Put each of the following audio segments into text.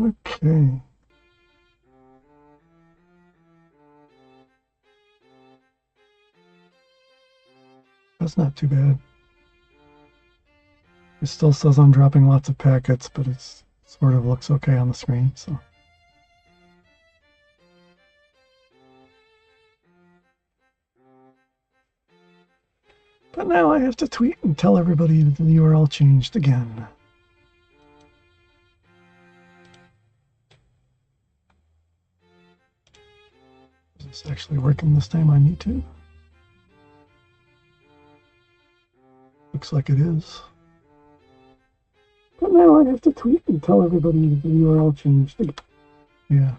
Okay. That's not too bad. It still says I'm dropping lots of packets, but it sort of looks okay on the screen, so. But now I have to tweet and tell everybody that the URL changed again. Is this actually working this time on YouTube? Looks like it is. But now I have to tweet and tell everybody the URL changed again. Yeah.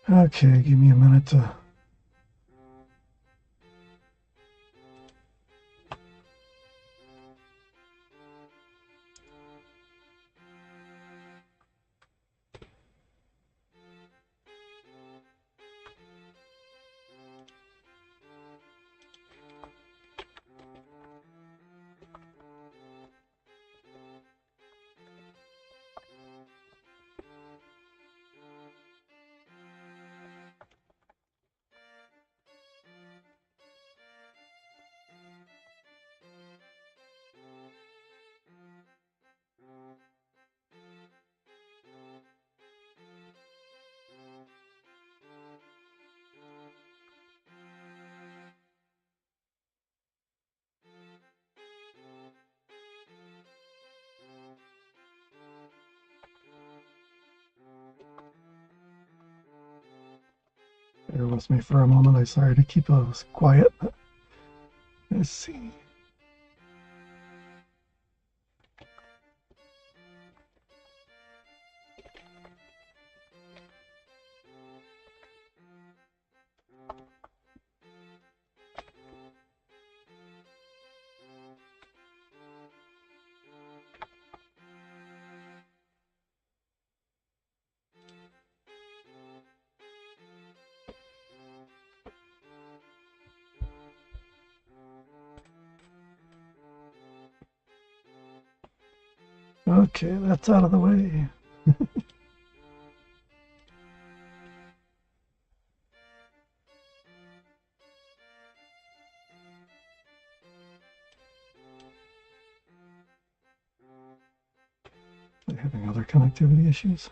Okay, give me a minute to... Bear with me for a moment. I'm sorry to keep us quiet, but let's see. Okay, that's out of the way. I'm having other connectivity issues.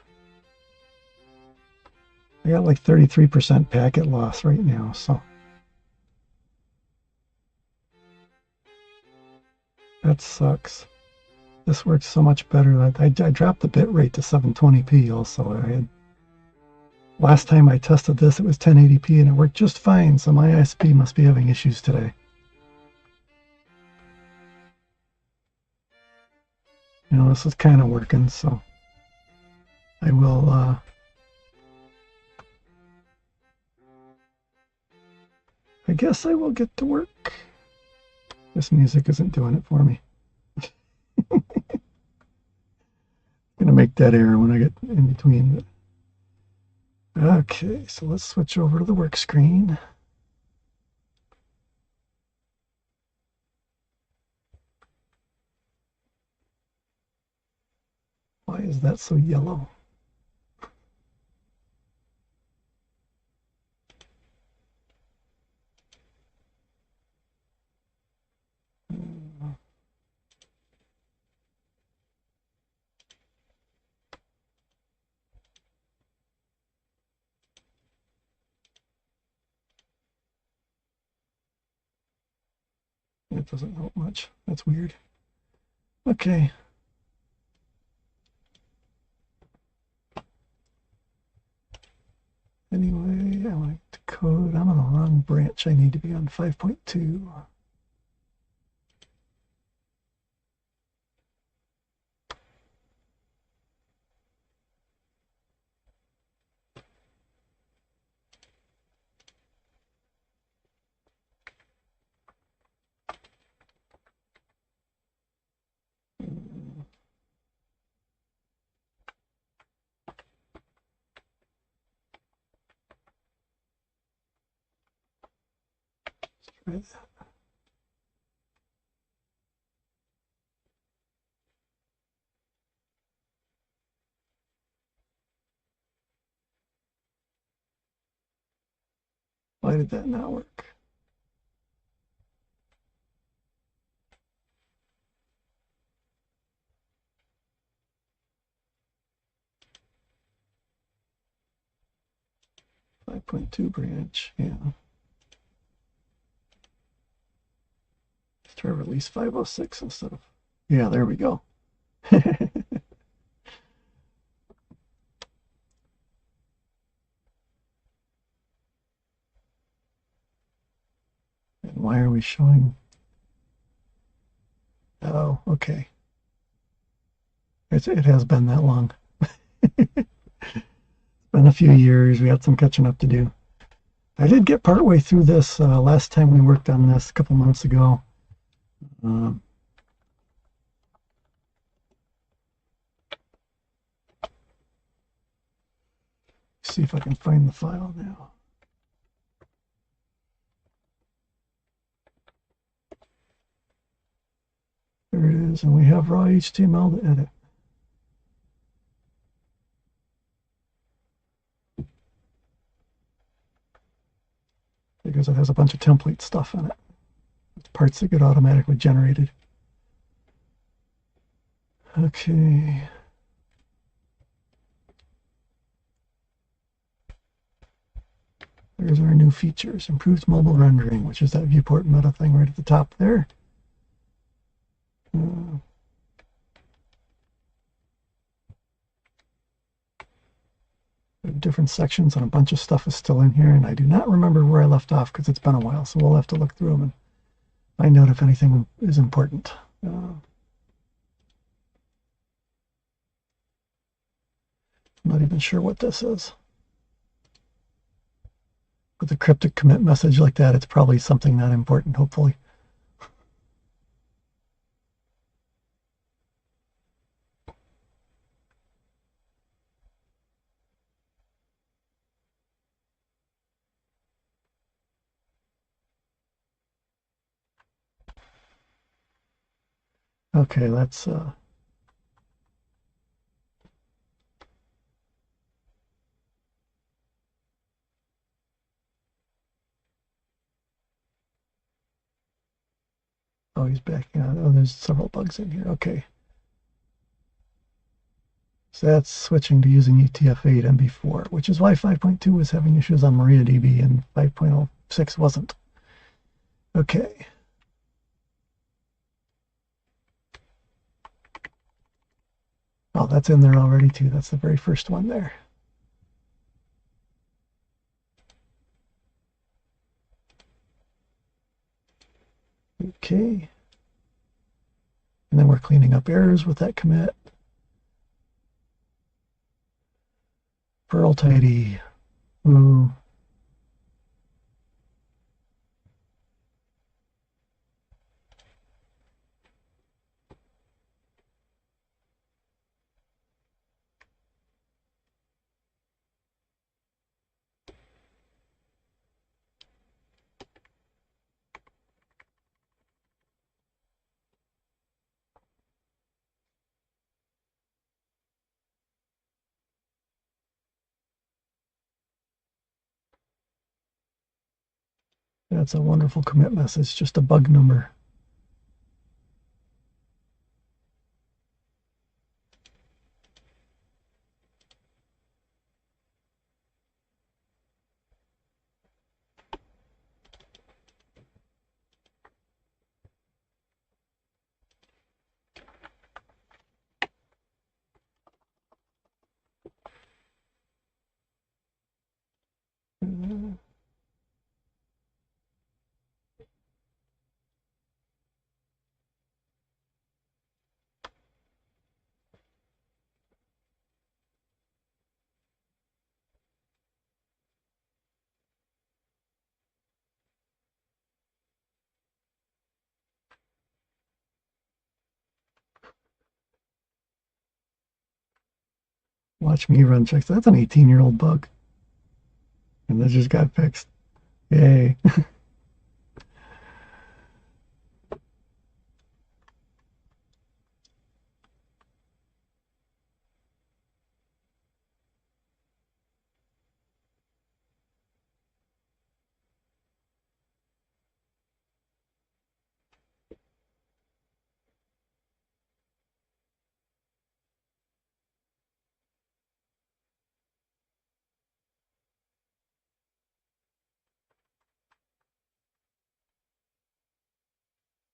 I got like 33% packet loss right now, so that sucks. This works so much better. I dropped the bit rate to 720p also. Last time I tested this, it was 1080p and it worked just fine, so my ISP must be having issues today. You know, this is kind of working, so I will I guess I will get to work. This music isn't doing it for me. Gonna make dead air when I get in between. Okay, so let's switch over to the work screen. Why is that so yellow? It doesn't help much. That's weird. Okay. Anyway, I want to code. I'm on the wrong branch. I need to be on 5.2. Right. Why did that not work? Five point two branch, yeah. Let's try release 506 instead of, yeah, there we go. And why are we showing? Oh, okay. It has been that long. Been a few years. We had some catching up to do. I did get partway through this last time we worked on this a couple months ago. Um, see if I can find the file now. There it is, and we have raw HTML to edit. Because it has a bunch of template stuff in it. It's parts that get automatically generated. Okay. There's our new features. Improves mobile rendering, which is that viewport meta thing right at the top there. Different sections and a bunch of stuff is still in here, and I do not remember where I left off because it's been a while, so we'll have to look through them and find out if anything is important. I'm not even sure what this is. With a cryptic commit message like that, it's probably something not important, hopefully. Okay, let's oh, he's backing out. Oh, there's several bugs in here. Okay. So that's switching to using UTF-8 MB4, which is why 5.2 was having issues on MariaDB and 5.06 wasn't. Okay. Oh, that's in there already too. That's the very first one there. Okay. And then we're cleaning up errors with that commit. Perl tidy. Ooh. That's a wonderful commit message, just a bug number. Watch me run checks. That's an 18-year-old bug. And that just got fixed. Yay.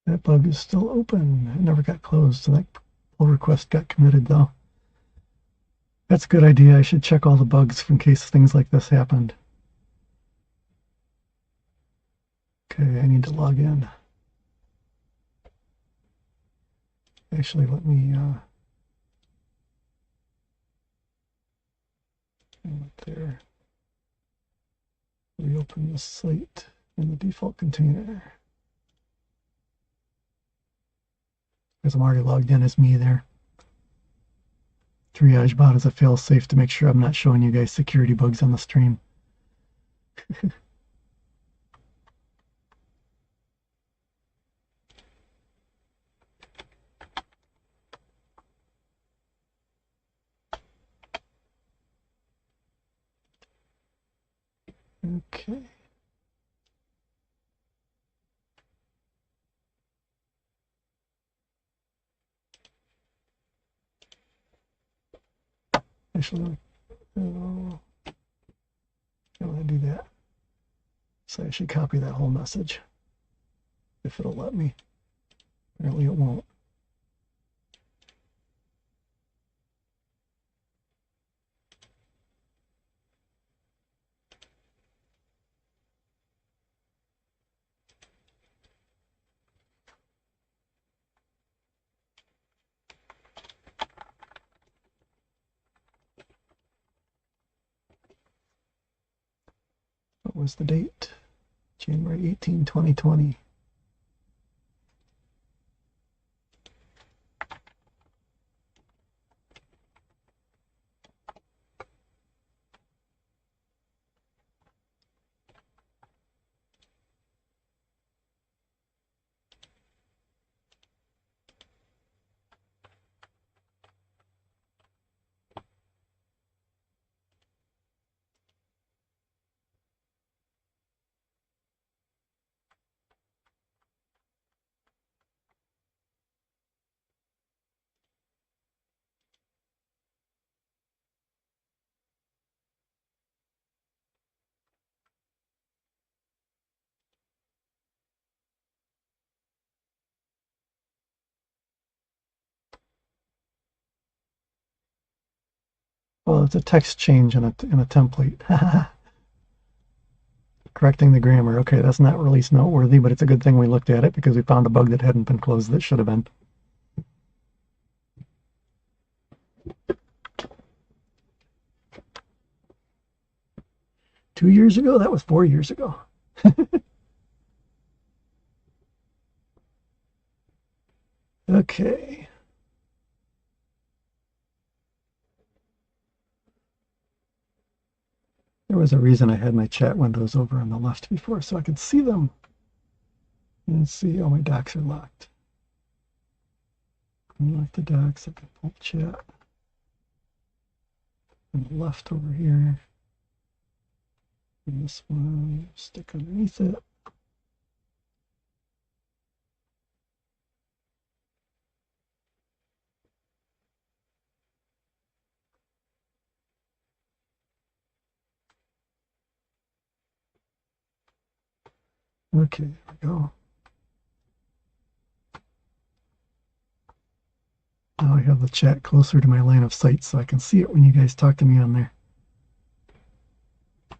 That bug is still open. It never got closed, so that pull request got committed, though. That's a good idea. I should check all the bugs in case things like this happened. Okay, I need to log in. Actually, let me there. Reopen the slate in the default container. Because I'm already logged in as me there. Triage bot is a fail-safe to make sure I'm not showing you guys security bugs on the stream. Okay. Actually, how do I do that? So I should copy that whole message, if it'll let me. Apparently it won't. What was the date? January 18, 2020. Well, it's a text change in a template. Correcting the grammar. Okay, that's not really noteworthy, but it's a good thing we looked at it because we found a bug that hadn't been closed that should have been. Two years ago? That was 4 years ago. Okay. There was a reason I had my chat windows over on the left before so I could see them. And see, oh, my docs are locked. Unlock the docs, I can pull chat. And the left over here. And this one, stick underneath it. Okay, there we go. Now I have the chat closer to my line of sight so I can see it when you guys talk to me on there.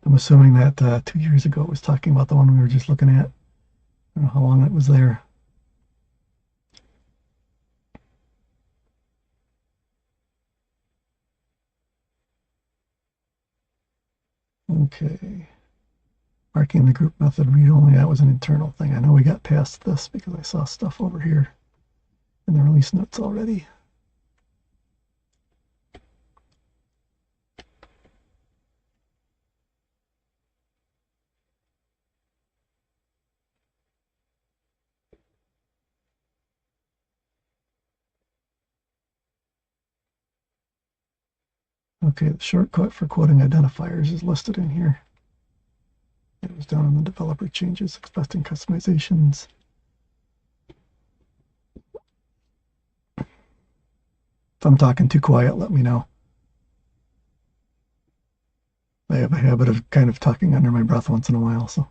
I'm assuming that 2 years ago it was talking about the one we were just looking at. I don't know how long it was there. Okay. Marking the group method read-only, that was an internal thing. I know we got past this because I saw stuff over here in the release notes already. Okay, the shortcut for quoting identifiers is listed in here. It was down in the developer changes, expecting customizations. If I'm talking too quiet, let me know. I have a habit of kind of talking under my breath once in a while, so.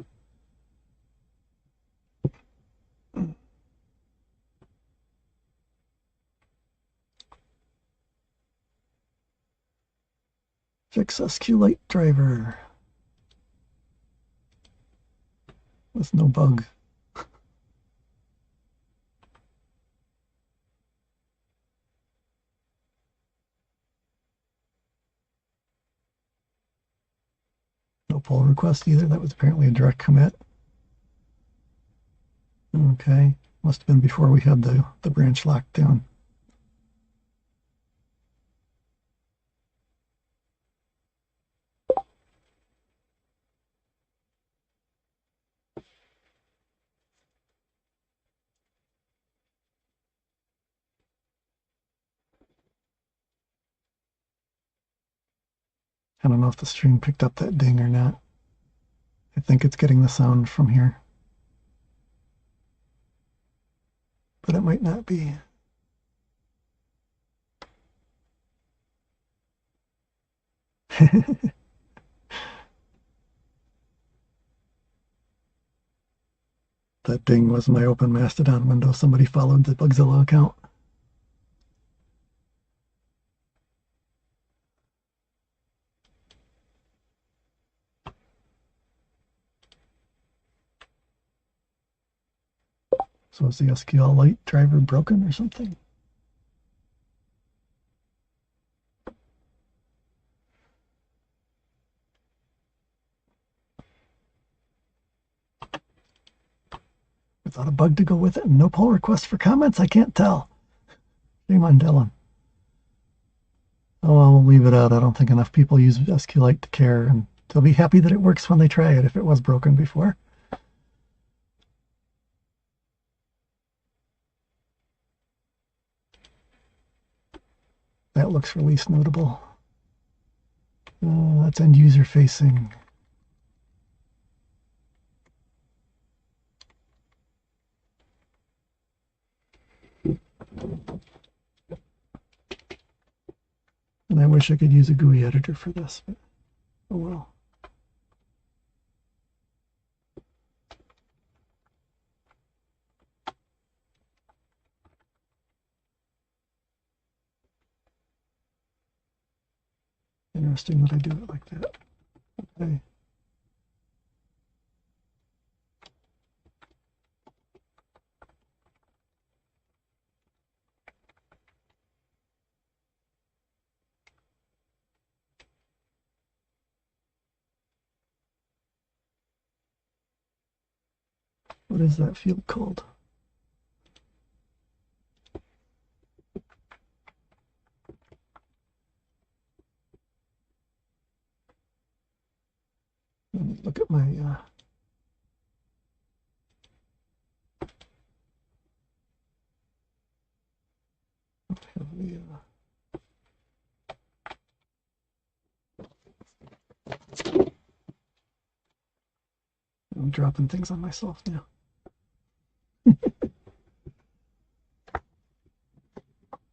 Fix SQLite driver with no bug. No pull request either. That was apparently a direct commit. Okay, must have been before we had the branch locked down. I don't know if the stream picked up that ding or not. I think it's getting the sound from here. But it might not be. That ding was my open Mastodon window. Somebody followed the Bugzilla account. So is the SQLite driver broken or something? Without a bug to go with it and no pull request for comments, I can't tell. Shame on Dylan. Oh, well, we'll leave it out. I don't think enough people use SQLite to care, and they'll be happy that it works when they try it if it was broken before. That looks release notable. That's end user facing. And I wish I could use a GUI editor for this, but oh well. Interesting that I do it like that. Okay. What is that field called? Let me look at my I'm dropping things on myself now.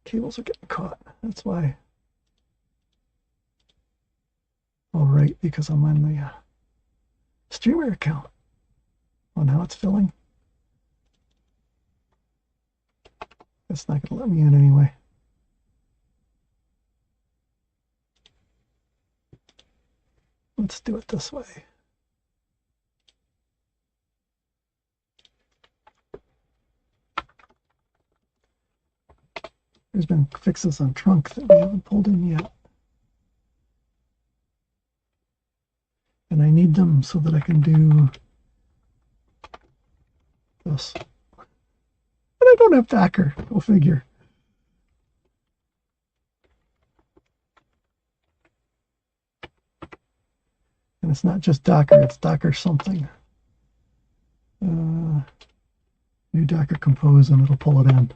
Cables are getting caught. That's why. All right, because I'm on the streamer account. Oh, now it's filling. It's not going to let me in anyway. Let's do it this way. There's been fixes on trunk that we haven't pulled in yet. And I need them so that I can do this. But I don't have Docker, go figure. And it's not just Docker, it's Docker something. New Docker compose and it'll pull it in.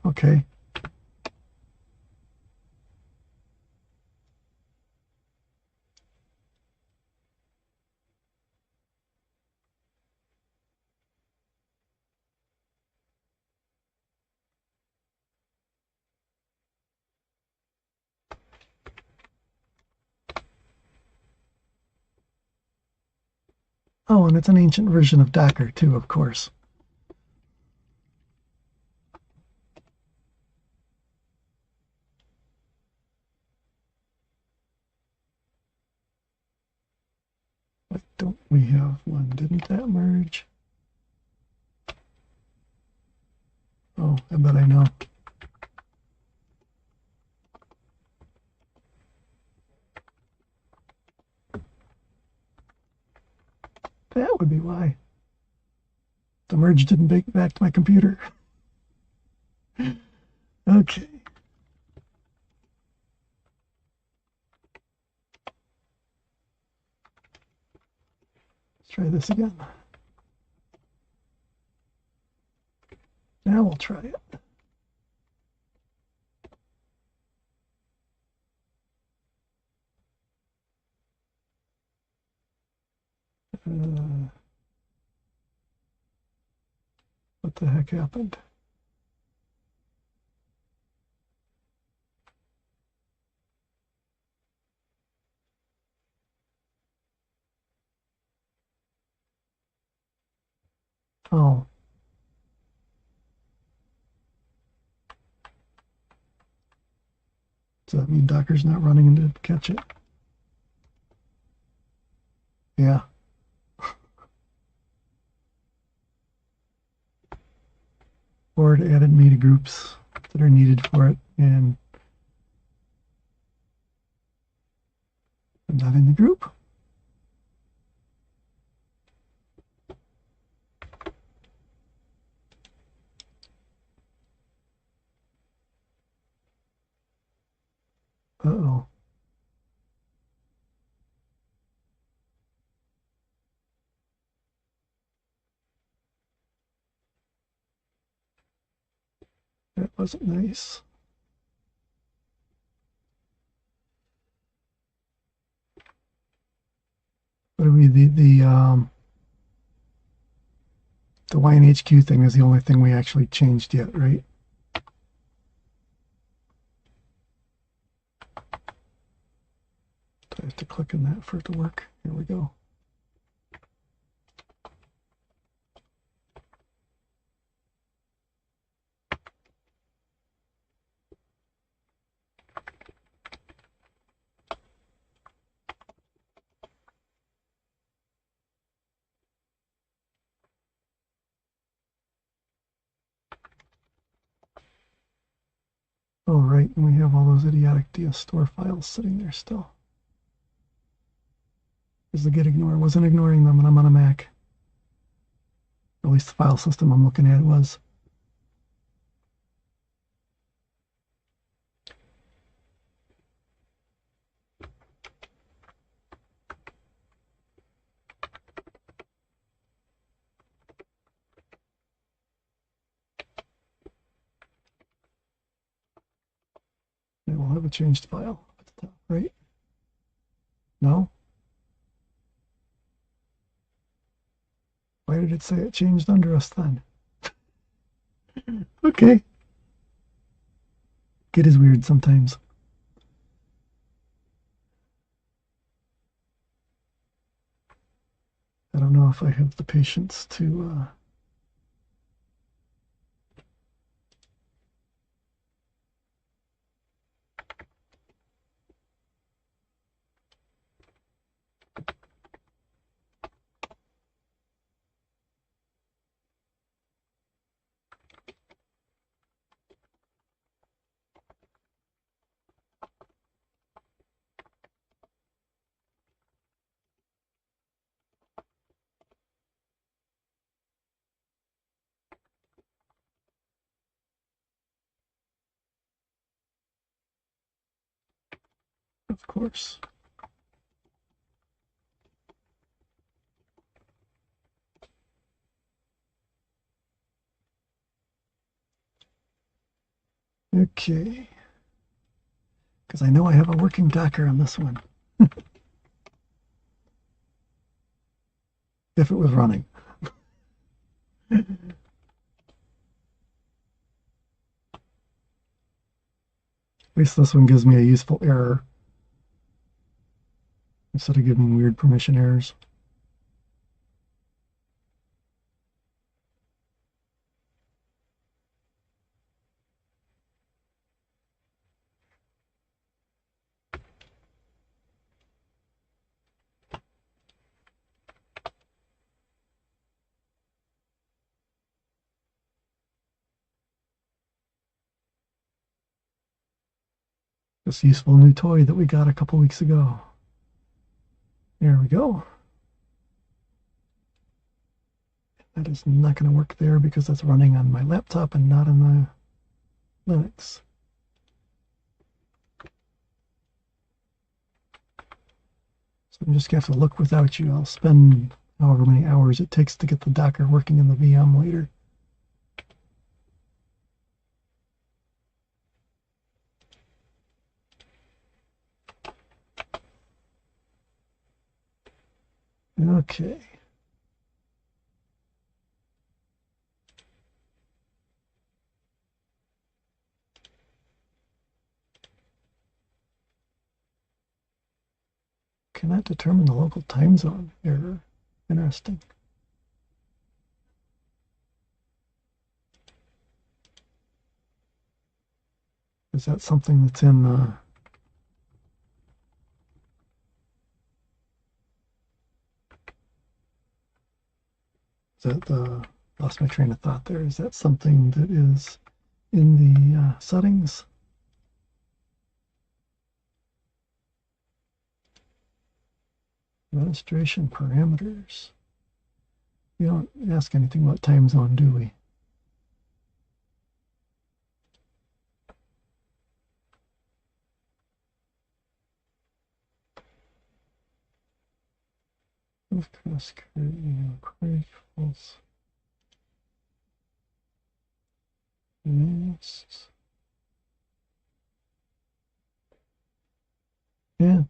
Okay. Oh, and it's an ancient version of Docker too, of course. Why don't we have one? Didn't that merge? Oh, I bet I know. That would be why. The merge didn't make it back to my computer. Okay. Let's try this again. Now we'll try it. What the heck happened? Oh. Does that mean Docker's not running into catch it? Yeah. Or it added me to groups that are needed for it, and I'm not in the group. Uh-oh. That wasn't nice. What do we, the YNHQ thing is the only thing we actually changed yet, right? I have to click on that for it to work. Here we go. Oh, right, and we have all those idiotic DS store files sitting there still. Is the git ignore? Wasn't ignoring them, and I'm on a Mac. At least the file system I'm looking at was. And we'll have a changed file at the top, right? No? Why did it say it changed under us then? Okay. It is weird sometimes. I don't know if I have the patience to of course. Okay. Because I know I have a working Docker on this one. If it was running. At least this one gives me a useful error instead of giving weird permission errors. This useful new toy that we got a couple weeks ago. There we go. That is not going to work there because that's running on my laptop and not on the Linux. So I'm just going to have to look without you. I'll spend however many hours it takes to get the Docker working in the VM later. Okay. Cannot determine the local time zone error. Interesting. Is that something that's in lost my train of thought there. Is that something that is in the settings? Administration parameters. We don't ask anything about time zone, do we? Cross query false. Next. Yeah.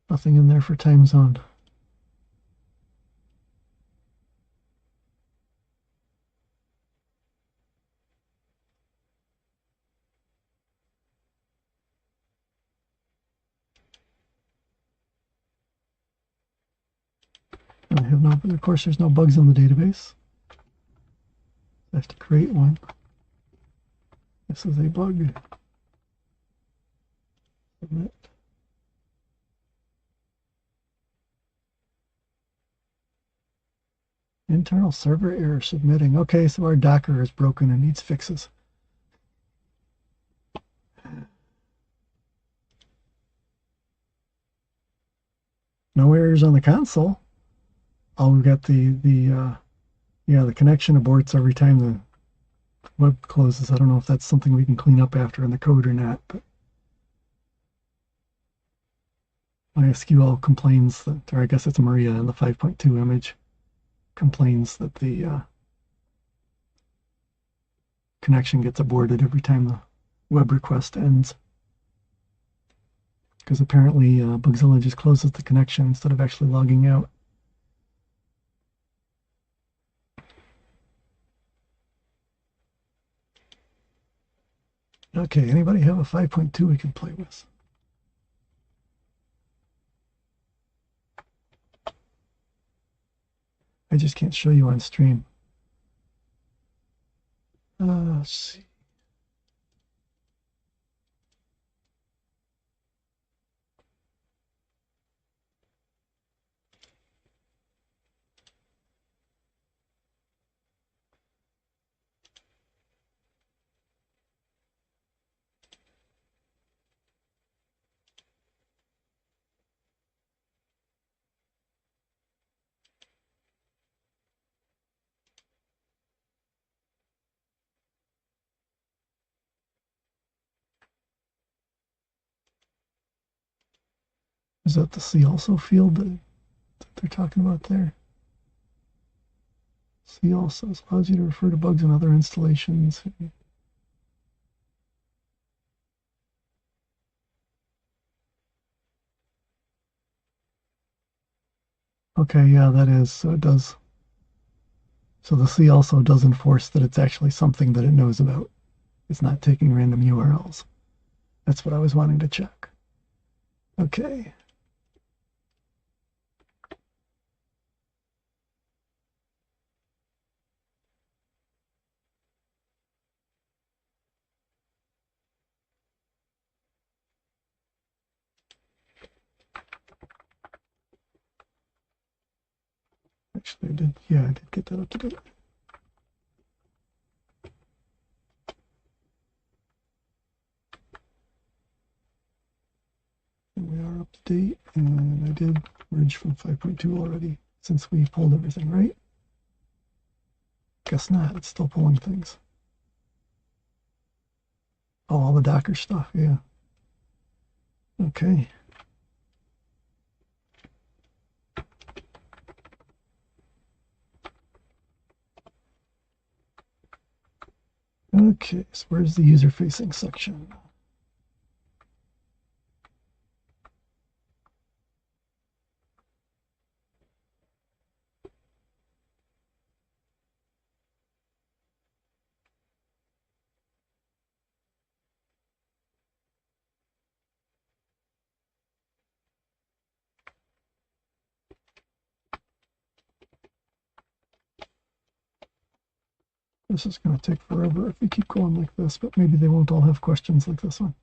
Nothing in there for time zone. I have no, of course, there's no bugs in the database. I have to create one. This is a bug. Submit. Internal server error submitting. Okay, so our Docker is broken and needs fixes. No errors on the console. Oh, we've got the connection aborts every time the web closes. I don't know if that's something we can clean up after in the code or not, but MySQL complains that, or I guess it's Maria in the 5.2 image, complains that the connection gets aborted every time the web request ends. Because apparently Bugzilla just closes the connection instead of actually logging out. Okay, anybody have a 5.2 we can play with? I just can't show you on stream. Let's see. Is that the see also field that they're talking about there? See also allows you to refer to bugs in other installations. Okay, yeah, that is. So it does. So the see also does enforce that it's actually something that it knows about. It's not taking random URLs. That's what I was wanting to check. Okay. Actually, I did. Yeah, I did get that up to date. And we are up to date, and I did merge from 5.2 already since we pulled everything, right? Guess not. It's still pulling things. Oh, all the Docker stuff, yeah. Okay. Okay, so where's the user-facing section? This is going to take forever if we keep going like this, but maybe they won't all have questions like this one.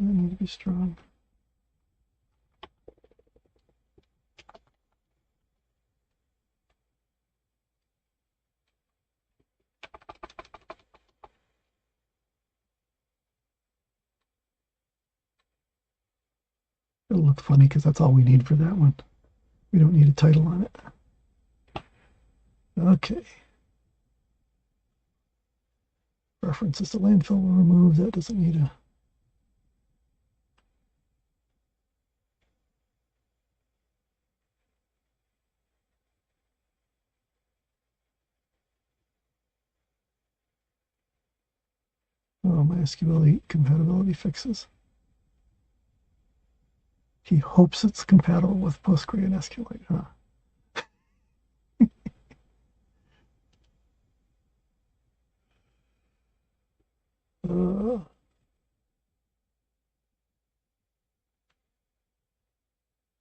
I need to be strong. It'll look funny because that's all we need for that one. We don't need a title on it. Okay. References to landfill will remove. That doesn't need a... Oh, MySQL 8 compatibility fixes. He hopes it's compatible with Postgre and SQLite, huh?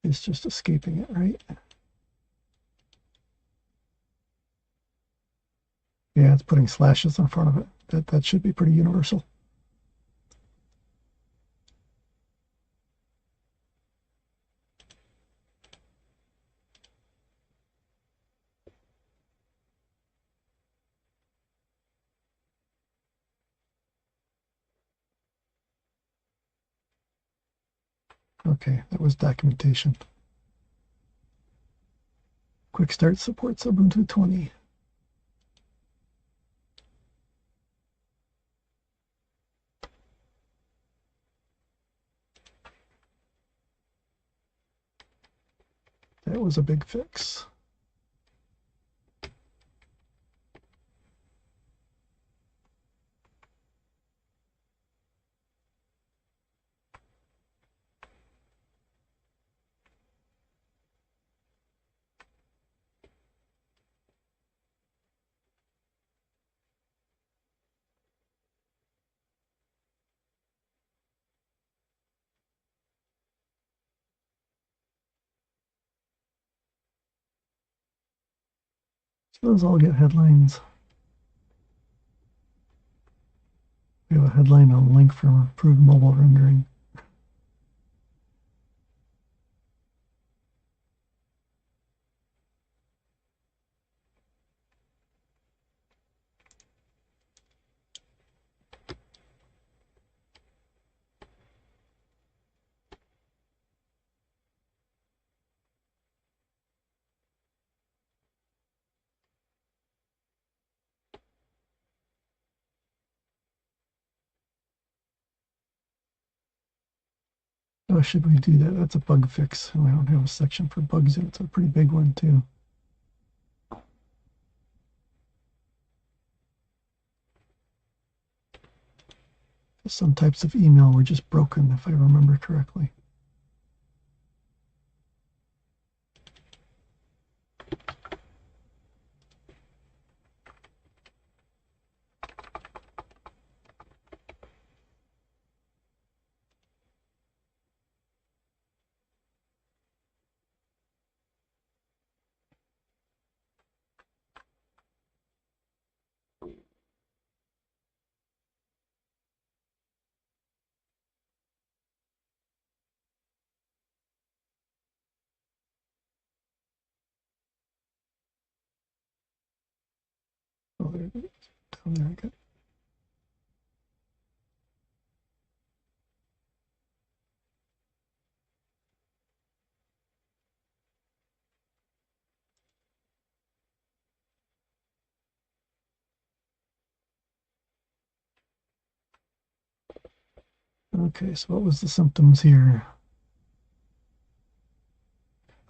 It's just escaping it, right? Yeah, it's putting slashes in front of it. That should be pretty universal. Okay, that was documentation. Quick Start supports Ubuntu 20. was a big fix. Those all get headlines. We have a headline on a link for improved mobile rendering. Oh, should we do that? That's a bug fix. And I don't have a section for Bugzilla. It's a pretty big one, too. Some types of email were just broken, if I remember correctly. Oh, there it is. Down there, I got it. Okay, so what was the symptoms here?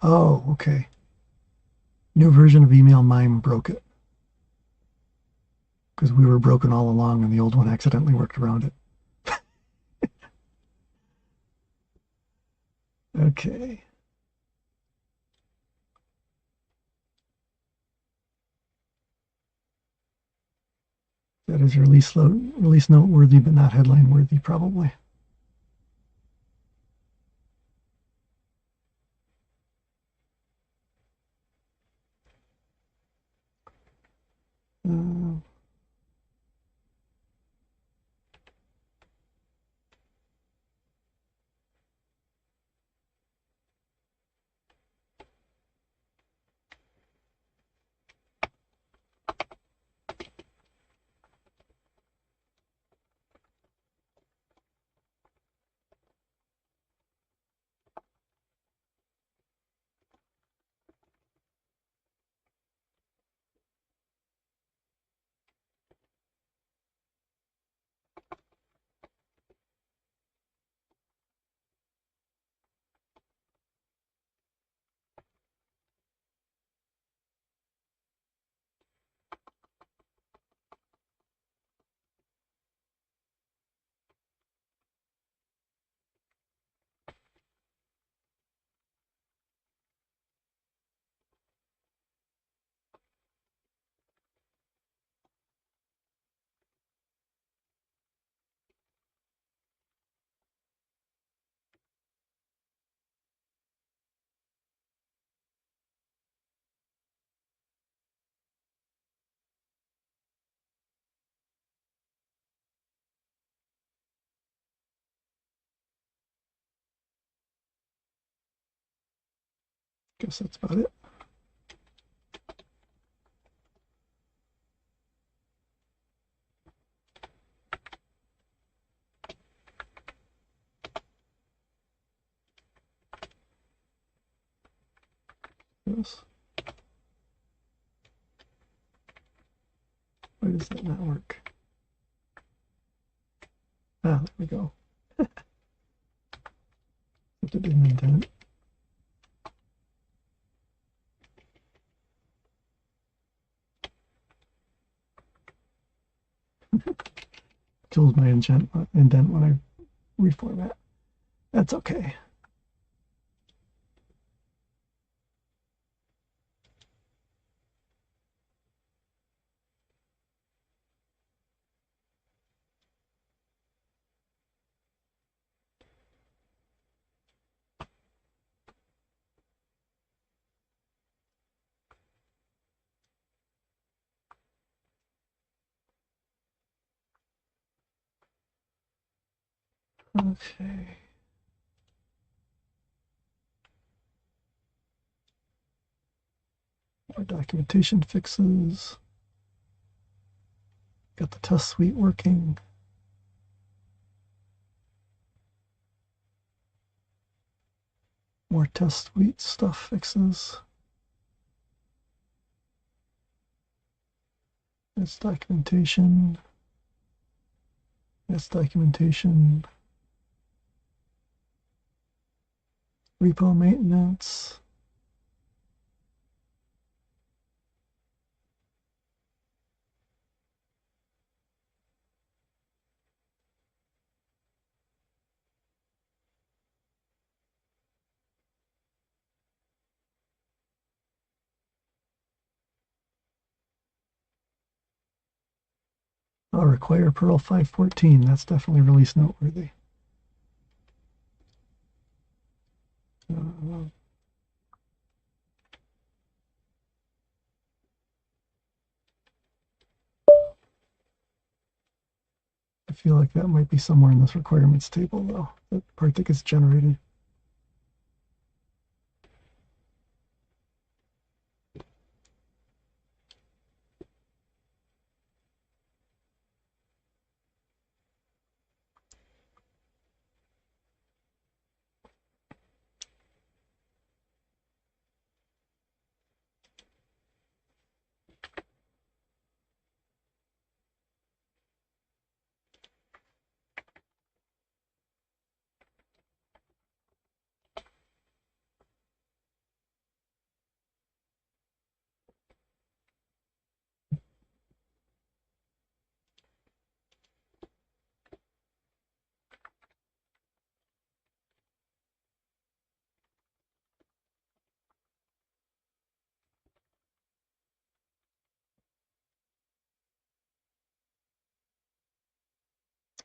Oh, okay. New version of Email Mime broke it. Because we were broken all along and the old one accidentally worked around it. Okay. That is release noteworthy, but not headline worthy, probably. Uh, guess that's about it. Yes. Why does that not work? Ah, there we go. It didn't intend. Kills my indent when I reformat. That's okay. Okay. More documentation fixes. Got the test suite working. More test suite stuff fixes. That's documentation. That's documentation. Repo maintenance. I'll require Perl 514. That's definitely release noteworthy. I feel like that might be somewhere in this requirements table, though, the part that gets generated.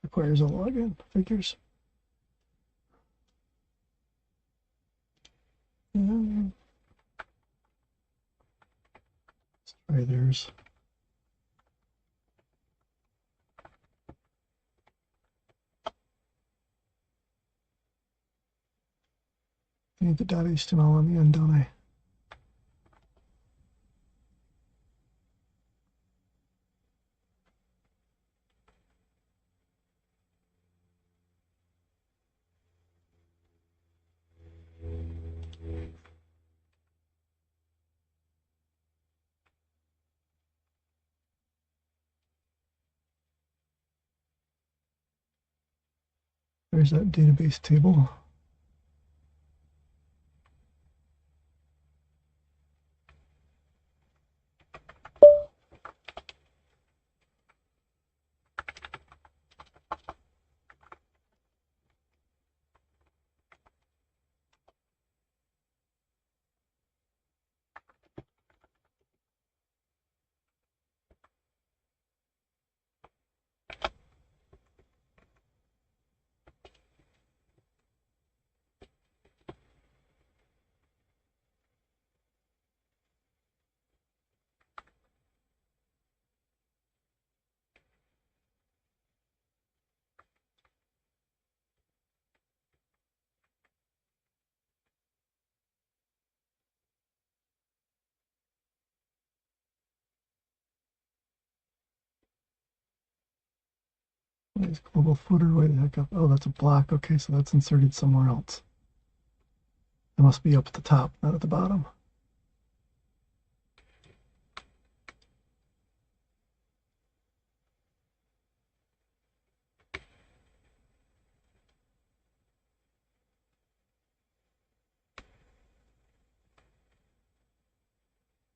Requires a login. Figures. Let's try theirs. I need the .html on the end, don't I? There's that database table. There's global footer. Wait the heck up. Oh, that's a block. Okay, so that's inserted somewhere else. It must be up at the top, not at the bottom.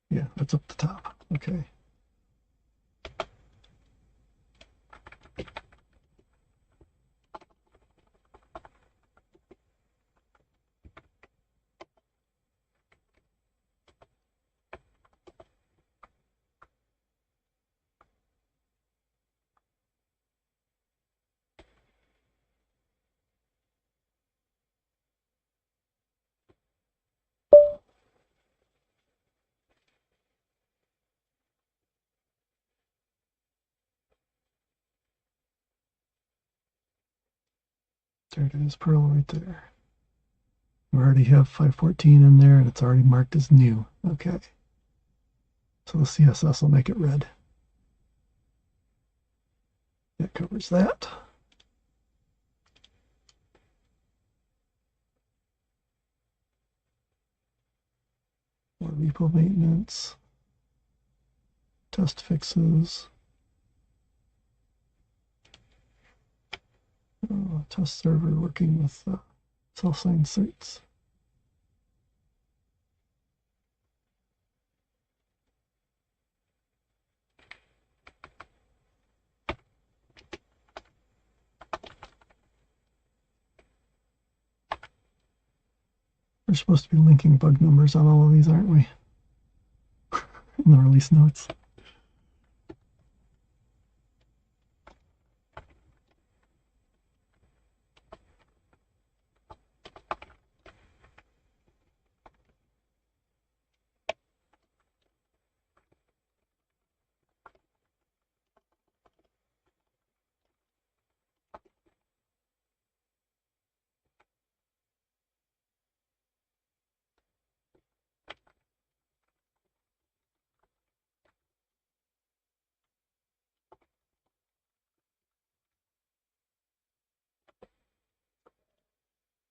Yeah, that's up the top. Okay. There it is, Perl right there. We already have 514 in there, and it's already marked as new. Okay. So the CSS will make it red. That covers that. More repo maintenance. Test fixes. Test server working with self-signed certs. We're supposed to be linking bug numbers on all of these, aren't we? In the release notes.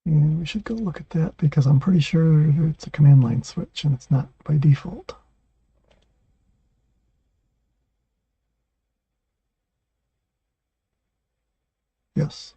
And we should go look at that because I'm pretty sure it's a command line switch and it's not by default. Yes.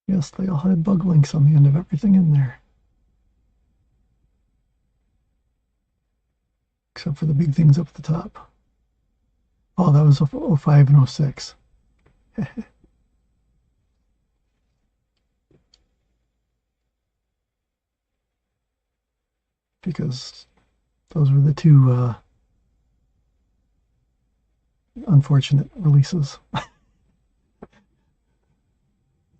Yes, they all had bug links on the end of everything in there. Except for the big things up at the top. Oh, that was 05 and 06. Because those were the two unfortunate releases.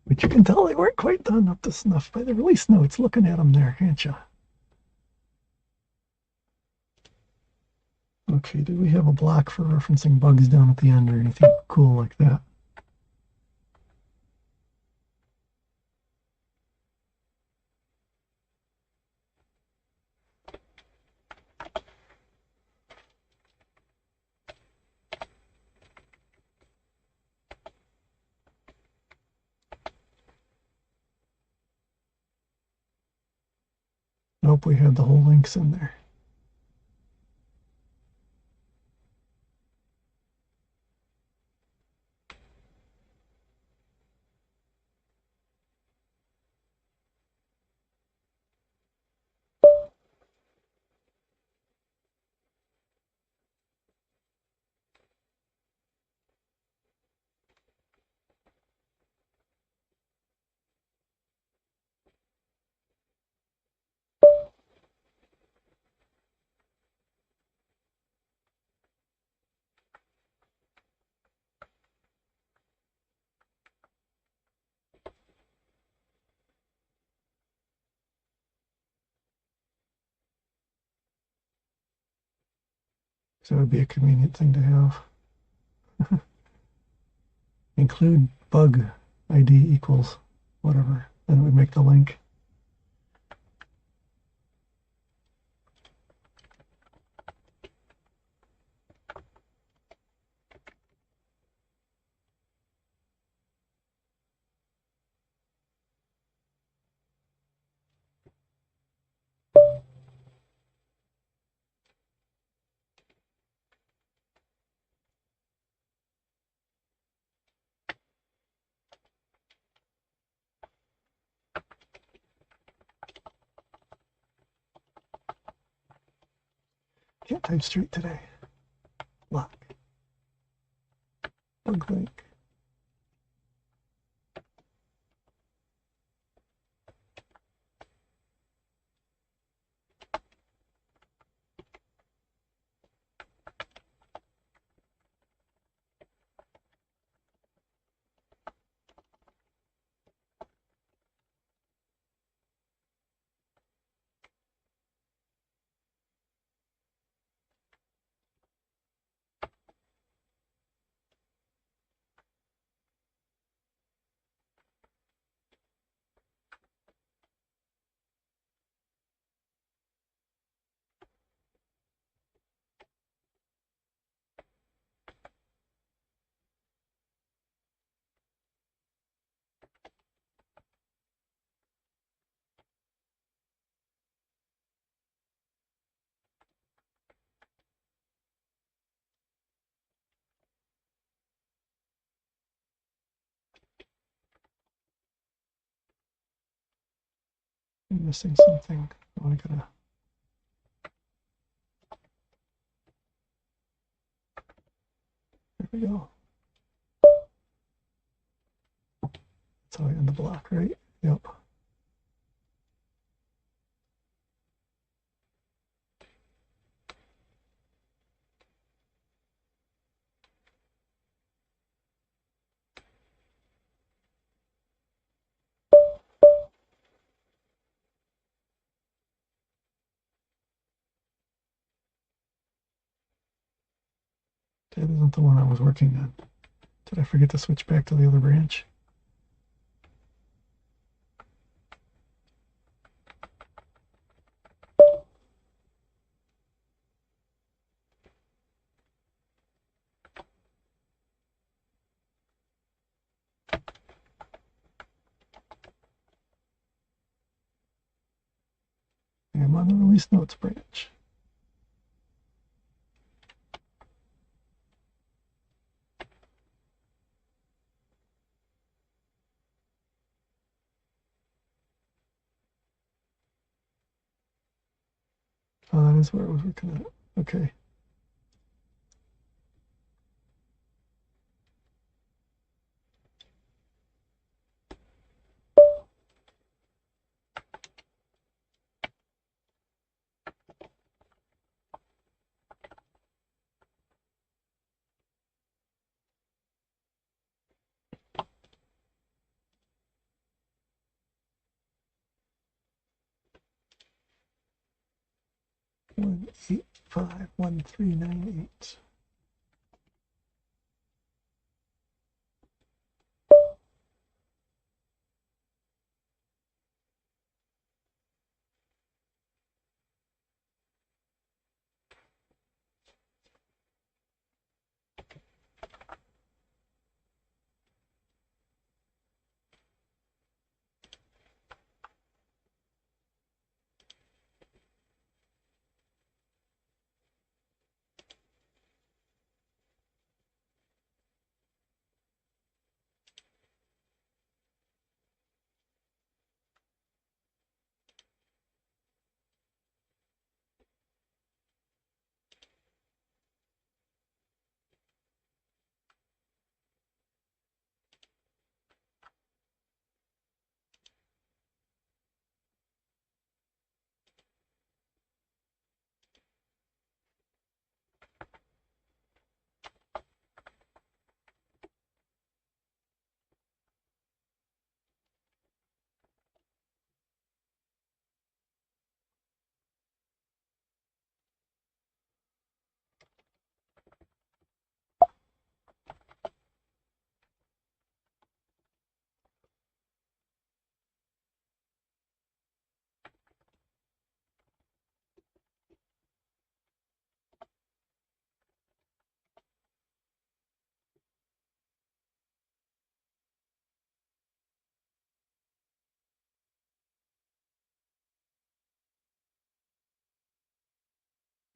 But you can tell they weren't quite done up to snuff by the release notes. Looking at them there, can't you? Okay, do we have a block for referencing bugs down at the end or anything cool like that? Nope, we had the whole links in there. So it would be a convenient thing to have. Include bug ID equals whatever, and it would make the link. Can't type straight today. Lock. Bug link. I'm missing something. Oh, I gotta. There we go. That's how I end the block, right? Yep. That isn't the one I was working on. Did I forget to switch back to the other branch? I'm on the release notes branch. Oh, that is where I was working at. Okay. One 8 5 1 3 9 8.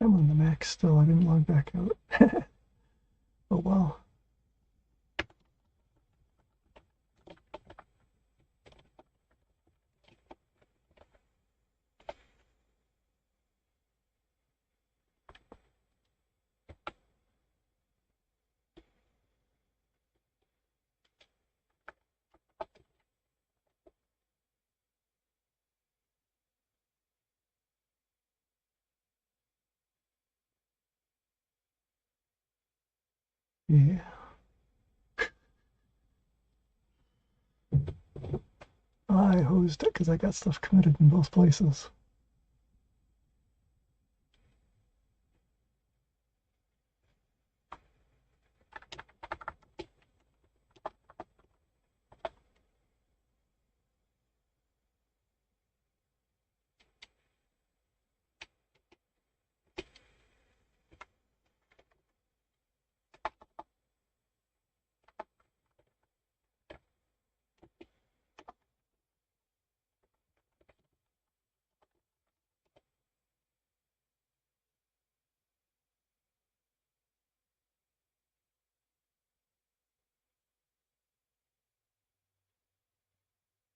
I'm on the Mac still. I didn't log back out. Oh well. Yeah. I hosed it because I got stuff committed in both places.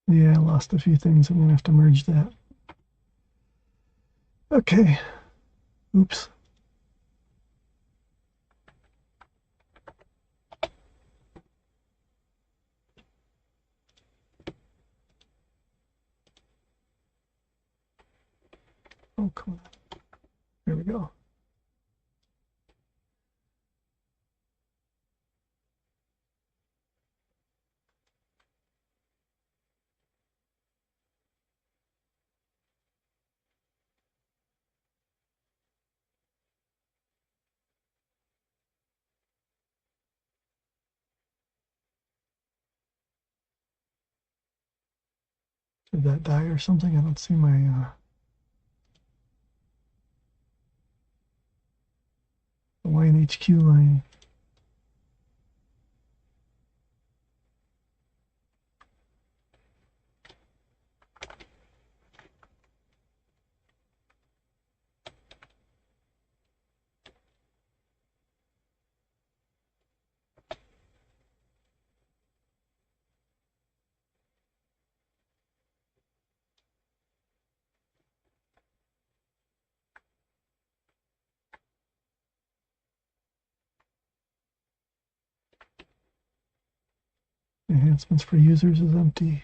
Yeah, I lost a few things. I'm going to have to merge that. Okay. Oops. Oh, come on. There we go. Did that die or something? I don't see my the YNHQ line. Enhancements for users is empty.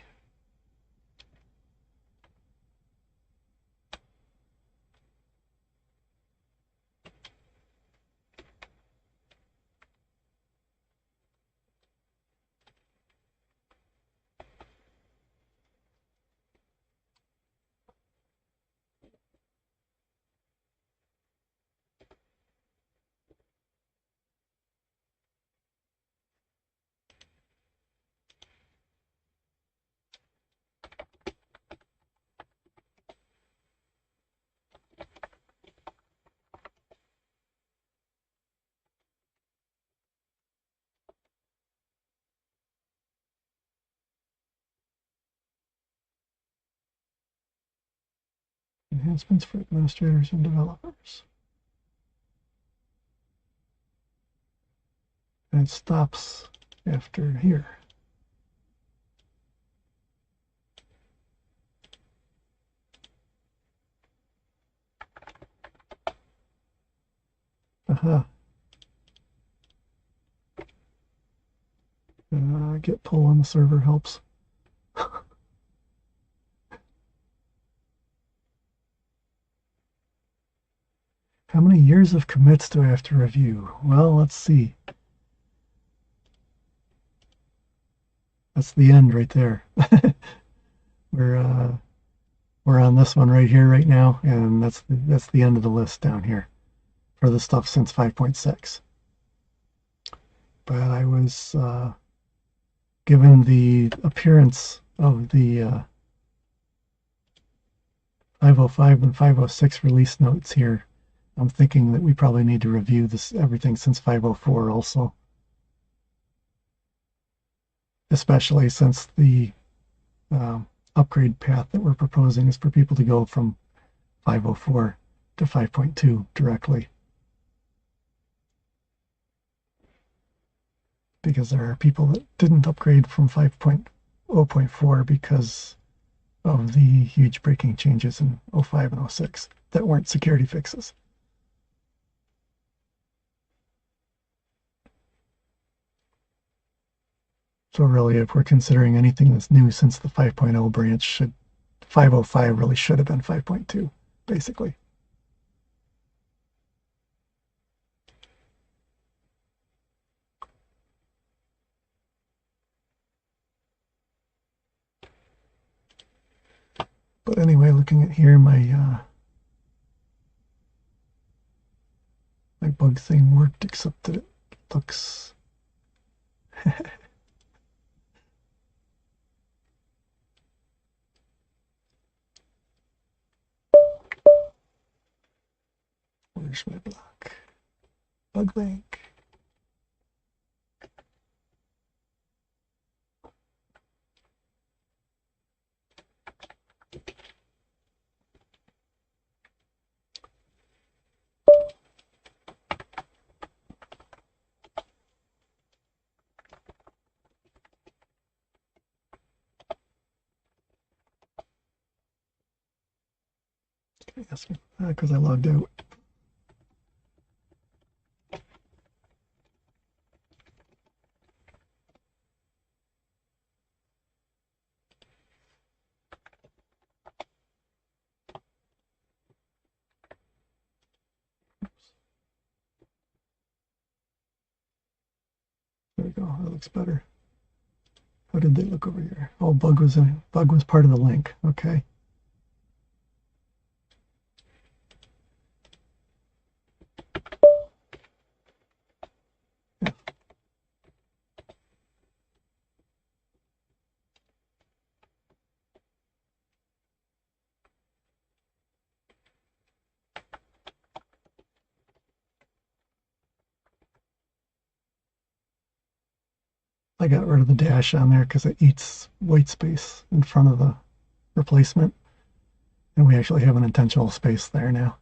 Enhancements for administrators and developers. And it stops after here. Aha. Git pull on the server helps. How many years of commits do I have to review? Well, let's see. That's the end right there. we're on this one right here right now, and that's the end of the list down here for the stuff since 5.6. But I was given the appearance of the 505 and 506 release notes here. I'm thinking that we probably need to review this everything since 504 also, especially since the upgrade path that we're proposing is for people to go from 504 to 5.2 directly. Because there are people that didn't upgrade from 5.0.4 because of the huge breaking changes in 05 and 06 that weren't security fixes. So really, if we're considering anything that's new since the 5.0 branch, 505 really should have been 5.2, basically. But anyway, looking at here, my bug thing worked, except that it looks. Where's my block? Bug link. Ask me because I logged out. There we go. That looks better. How did they look over here? Oh, bug was part of the link. Okay. Yeah. I got rid of the dash on there because it eats white space in front of the replacement. And we actually have an intentional space there now.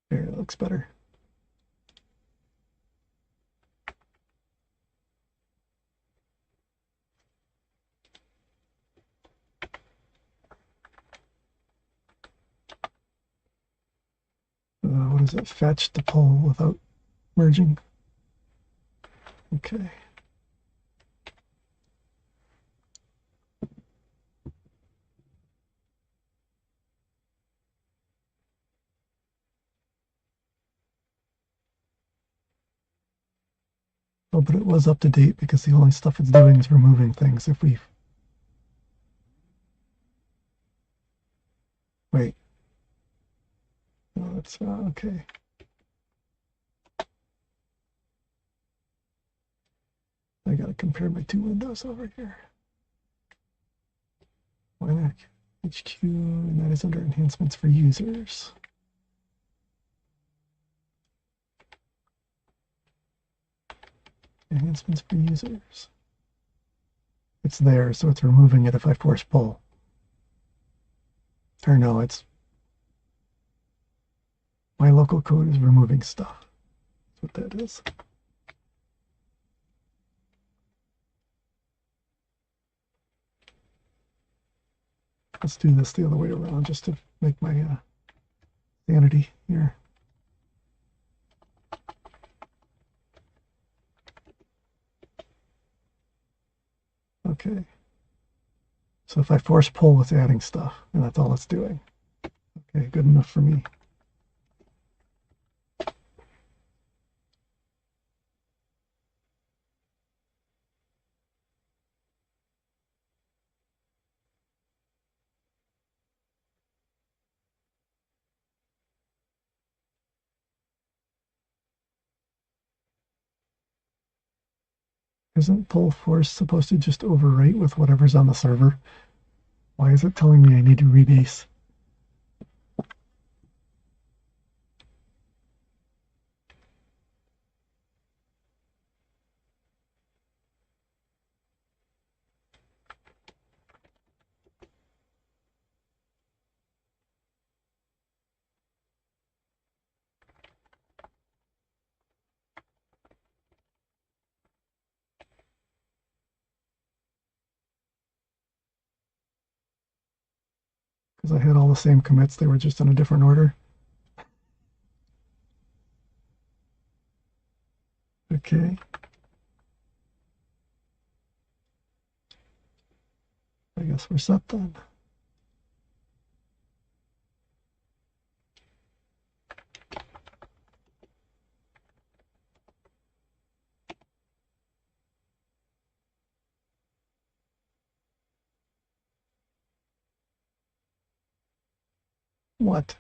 There, it looks better. What is it? Fetch to pull without merging. Okay. Oh, but it was up to date because the only stuff it's doing is removing things. If we wait, no, that's okay. I gotta compare my two windows over here. Why not HQ? And that is under enhancements for users. Enhancements for users. It's there, so it's removing it if I force pull. Or no, it's my local code is removing stuff. That's what that is. Let's do this the other way around just to make my sanity here. Okay. So if I force pull, it's adding stuff, and that's all it's doing. Okay, good enough for me. Isn't pull force supposed to just overwrite with whatever's on the server? Why is it telling me I need to rebase? Because I had all the same commits, they were just in a different order. Okay. I guess we're set then. What?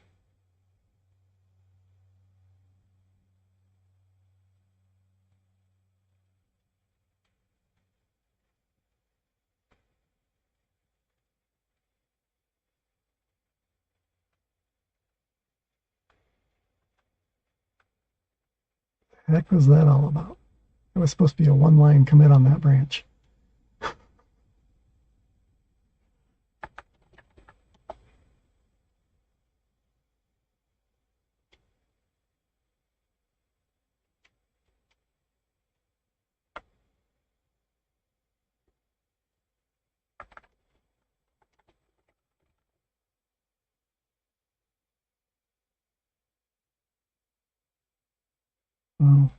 The heck was that all about? It was supposed to be a one-line commit on that branch. Oh.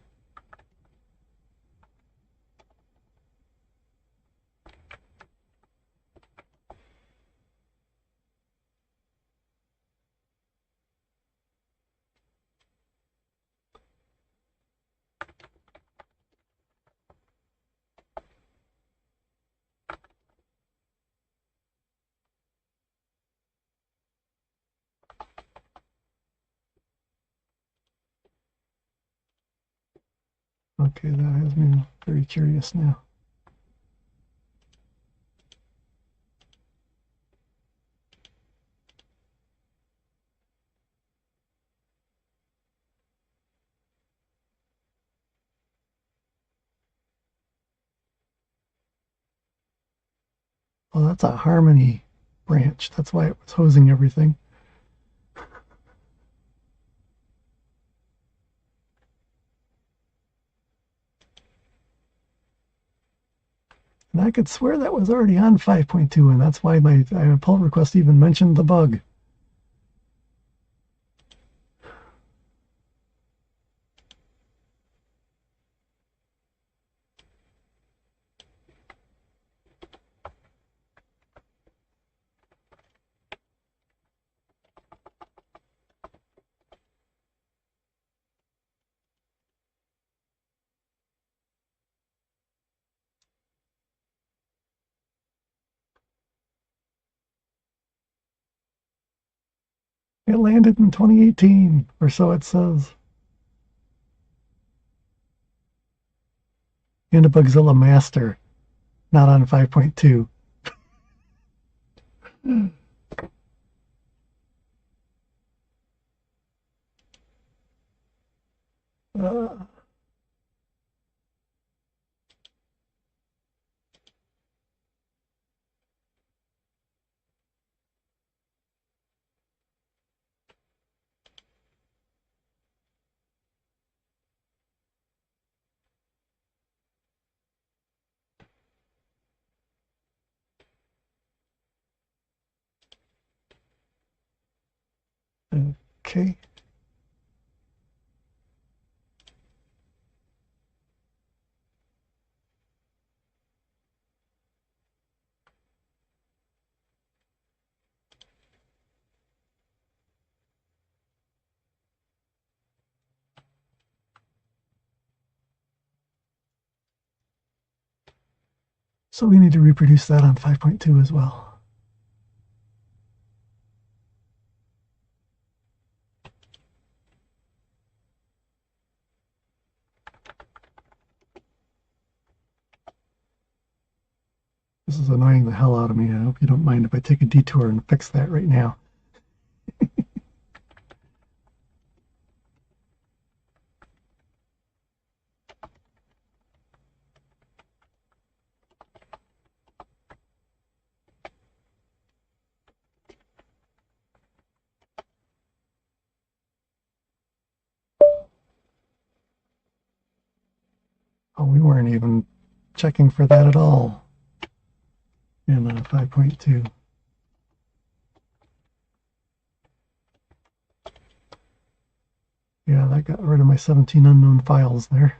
Okay, that has me very curious now. Well, that's a harmony branch. That's why it was hosing everything. And I could swear that was already on 5.2, and that's why my pull request even mentioned the bug. It landed in 2018, or so it says. In a Bugzilla Master, not on 5.2. Uh, okay. So we need to reproduce that on 5.2 as well. This is annoying the hell out of me. I hope you don't mind if I take a detour and fix that right now. Oh, we weren't even checking for that at all in 5.2. Yeah, that got rid of my 17 unknown files there.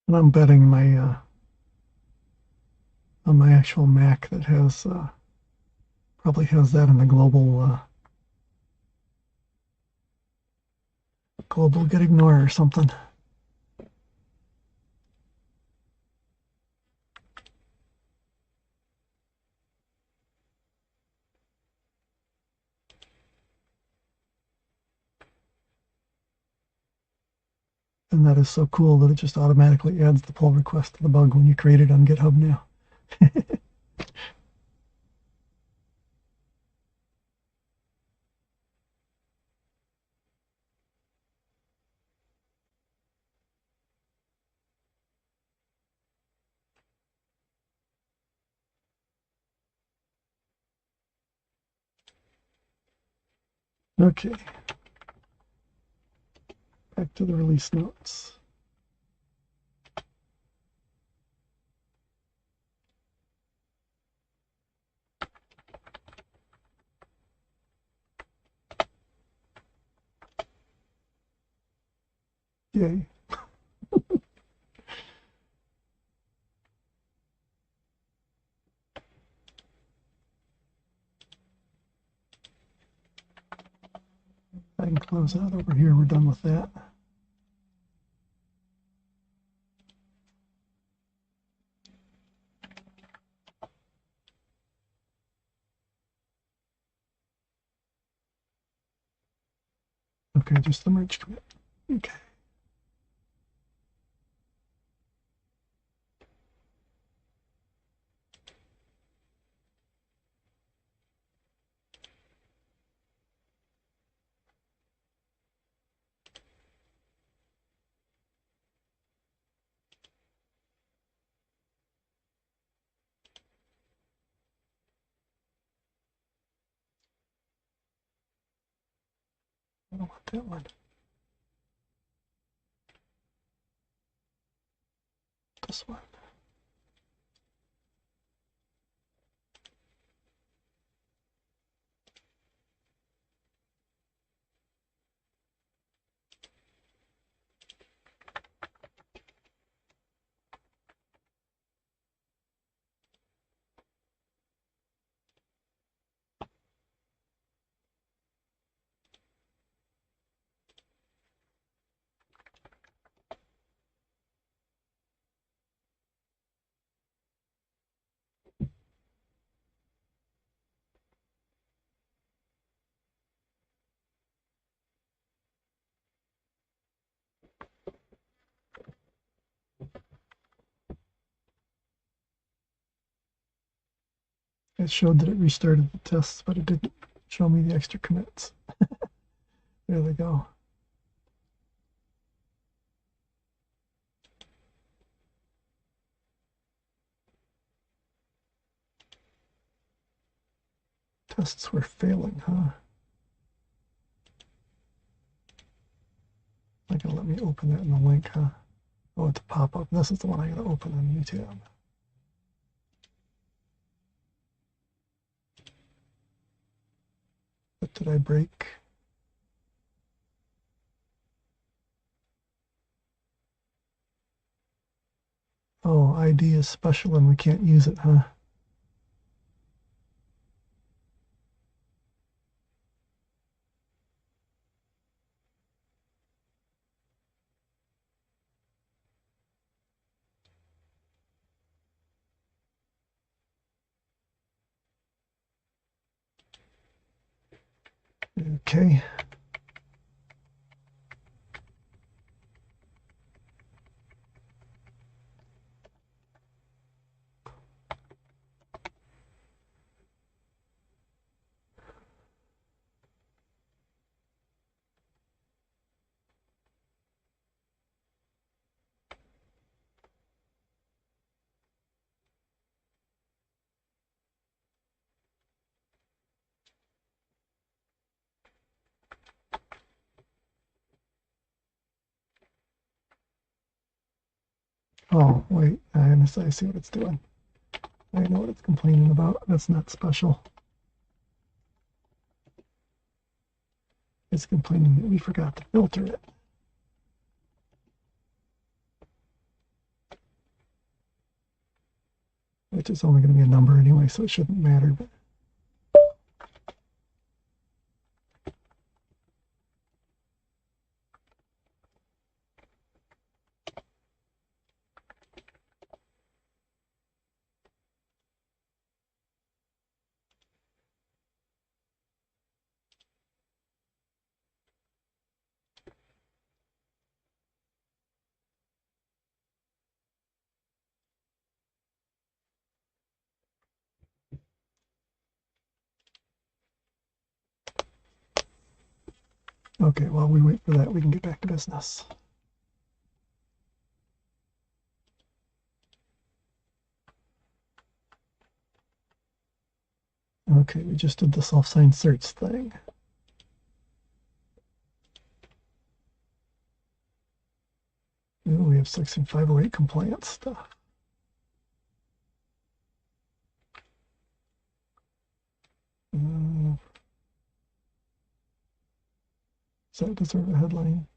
And I'm betting my on my actual Mac that has probably has that in the global get ignore or something. And that is so cool that it just automatically adds the pull request to the bug when you create it on GitHub now. Okay, back to the release notes. Yay. I can close that over here. We're done with that. Okay, just the merge commit. Okay. I don't want that one. This one. It showed that it restarted the tests, but it didn't show me the extra commits. There they go. Tests were failing, huh? Not gonna let me open that in the link, huh? Oh, it's a pop-up. This is the one I gotta open on YouTube. What did I break? Oh, ID is special and we can't use it, huh? Okay. Oh, wait, I see what it's doing. I know what it's complaining about. That's not special. It's complaining that we forgot to filter it. which is only going to be a number anyway, so it shouldn't matter. But okay, while we wait for that, we can get back to business. Okay, we just did the self-signed certs thing. Ooh, we have Section 508 compliance stuff. Does that deserve a headline?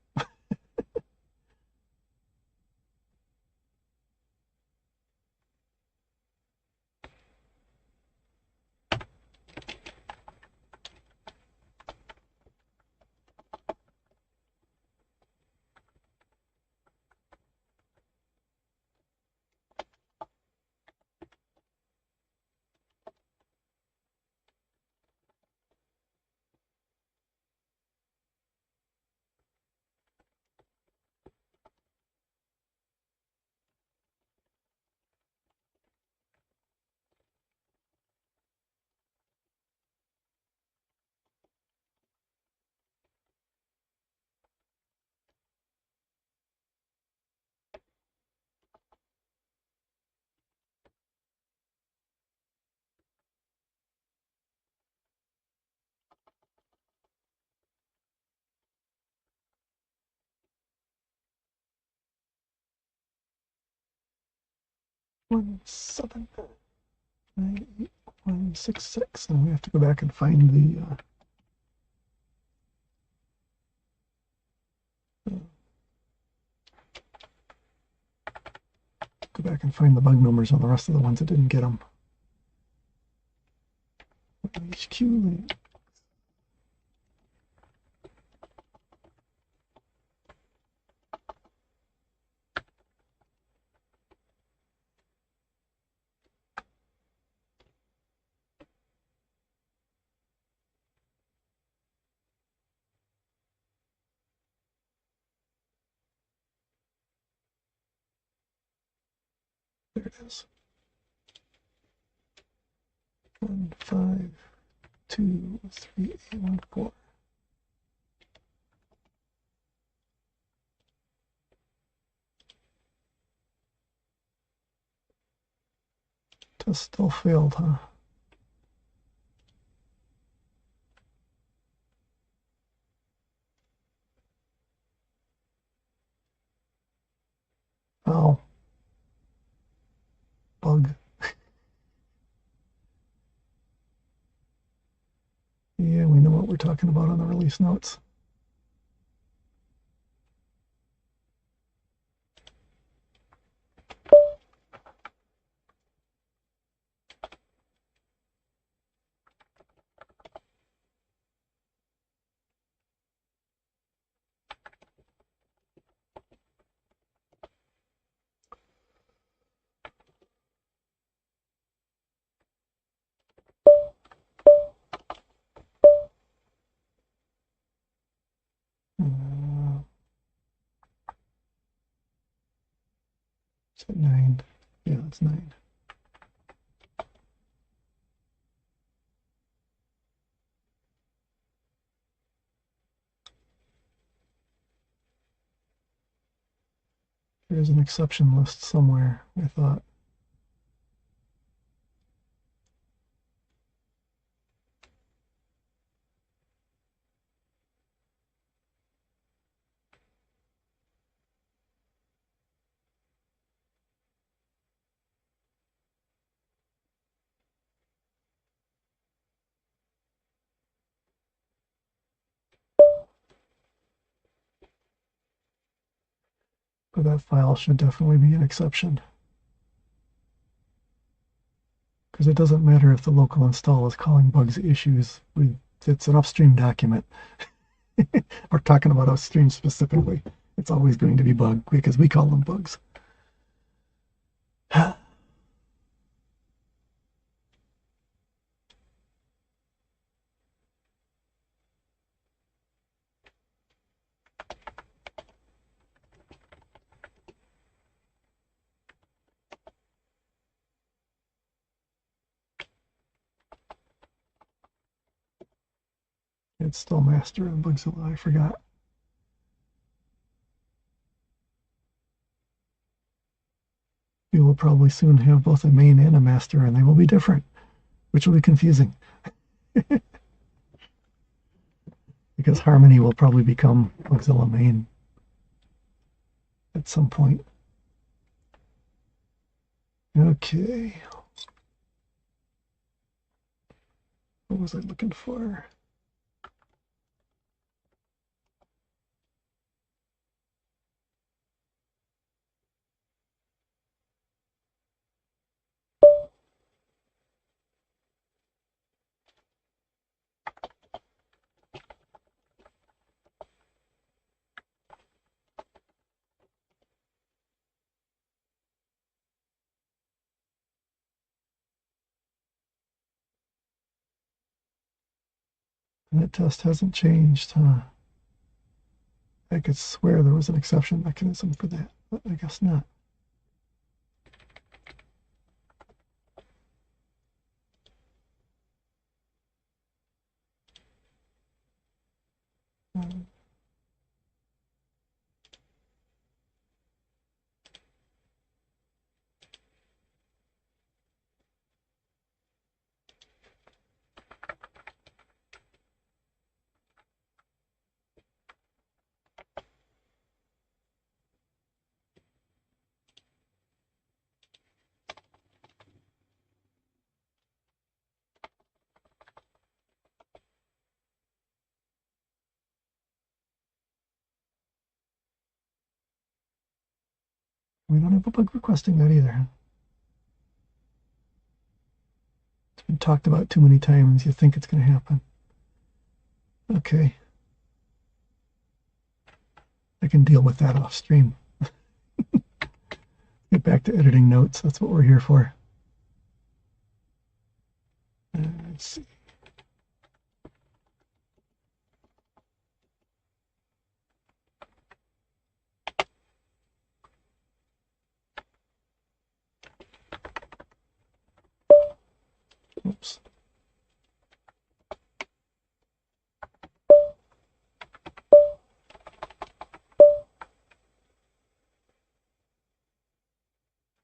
One 798 166, and we have to go back and find the bug numbers on the rest of the ones that didn't get them. HQ link. There it is. 1523814. Test still failed, huh? Oh. Bug. Yeah, we know what we're talking about on the release notes. Is it 9? Yeah, it's 9. There's an exception list somewhere, I thought. But that file should definitely be an exception. because it doesn't matter if the local install is calling bugs issues. It's an upstream document. We're talking about upstream specifically. It's always going to be bug because we call them bugs. It's still master in Bugzilla, I forgot. We will probably soon have both a main and a master, and they will be different, which will be confusing. Because Harmony will probably become Bugzilla main at some point. Okay. What was I looking for? And that test hasn't changed, huh? I could swear there was an exception mechanism for that, but I guess not. We don't have a bug requesting that either. It's been talked about too many times. You think it's going to happen. Okay. I can deal with that off stream. Get back to editing notes. That's what we're here for. Let's see. Oops.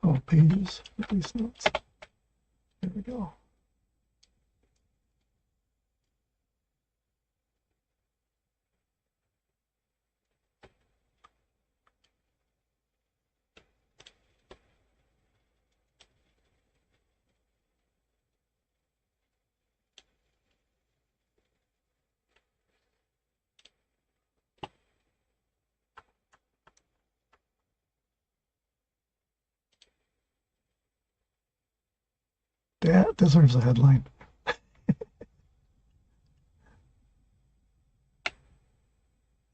Oh, pages, release notes. There we go. That deserves a headline.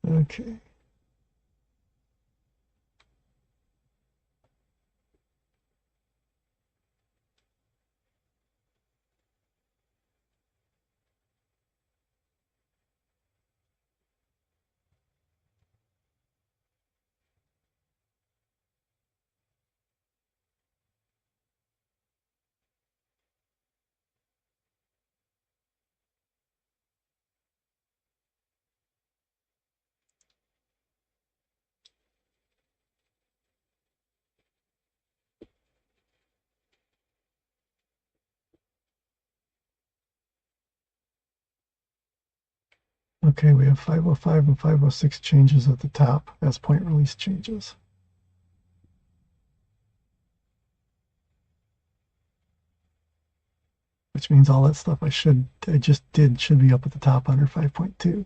Okay. Okay, we have 505 and 506 changes at the top as point release changes. Which means all that stuff I just did should be up at the top under 5.2.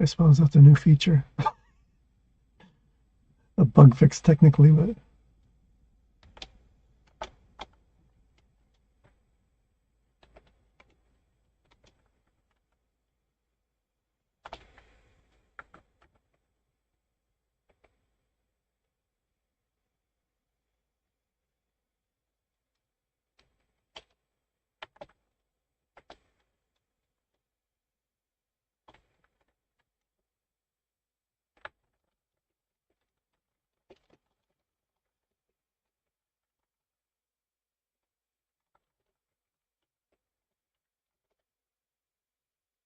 I suppose that's a new feature. A bug fix technically, but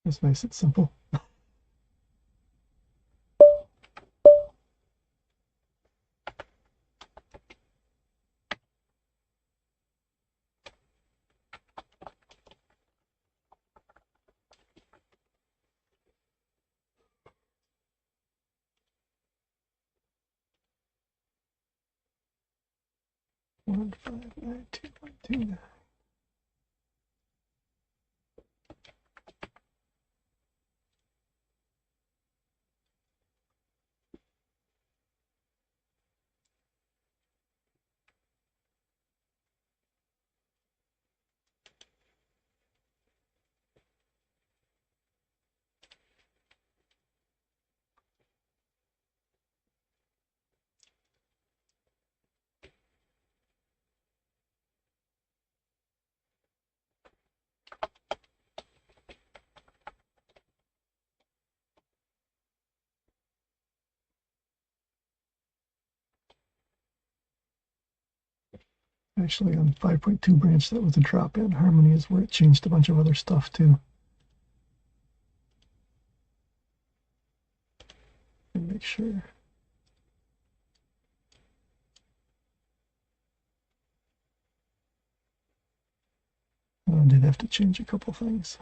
it's nice and simple. One five nine two one two nine. Actually, on 5.2 branch, that was a drop-in. Harmony is where it changed a bunch of other stuff too. And make sure. I did have to change a couple things.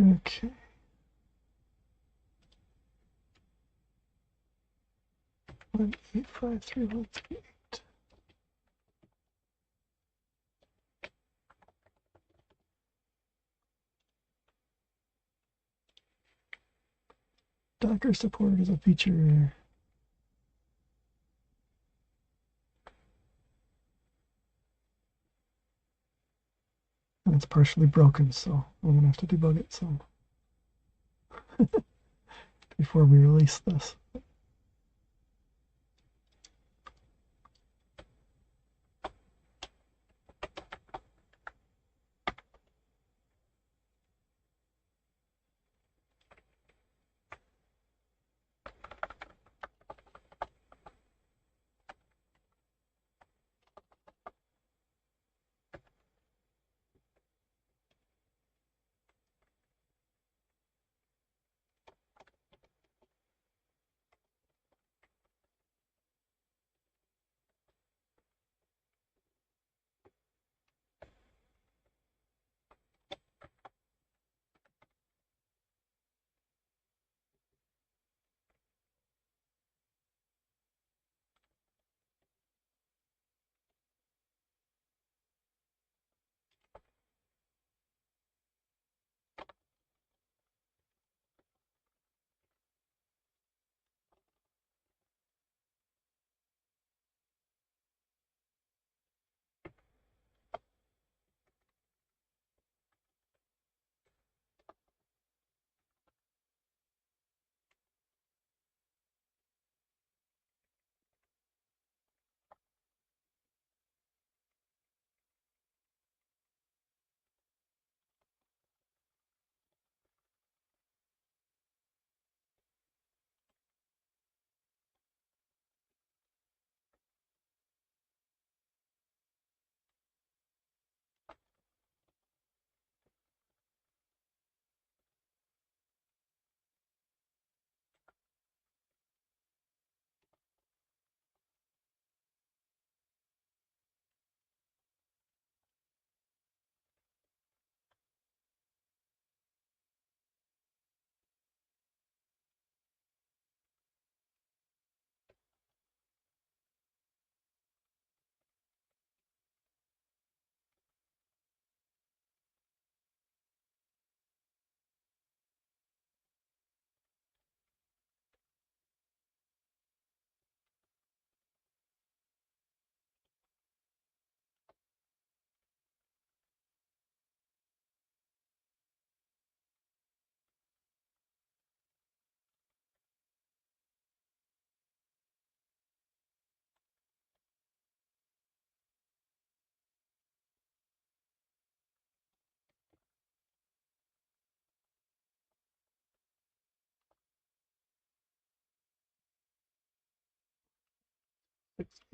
Okay. One eight five three one three eight. Docker support is a feature. And it's partially broken, so I'm gonna have to debug it some before we release this.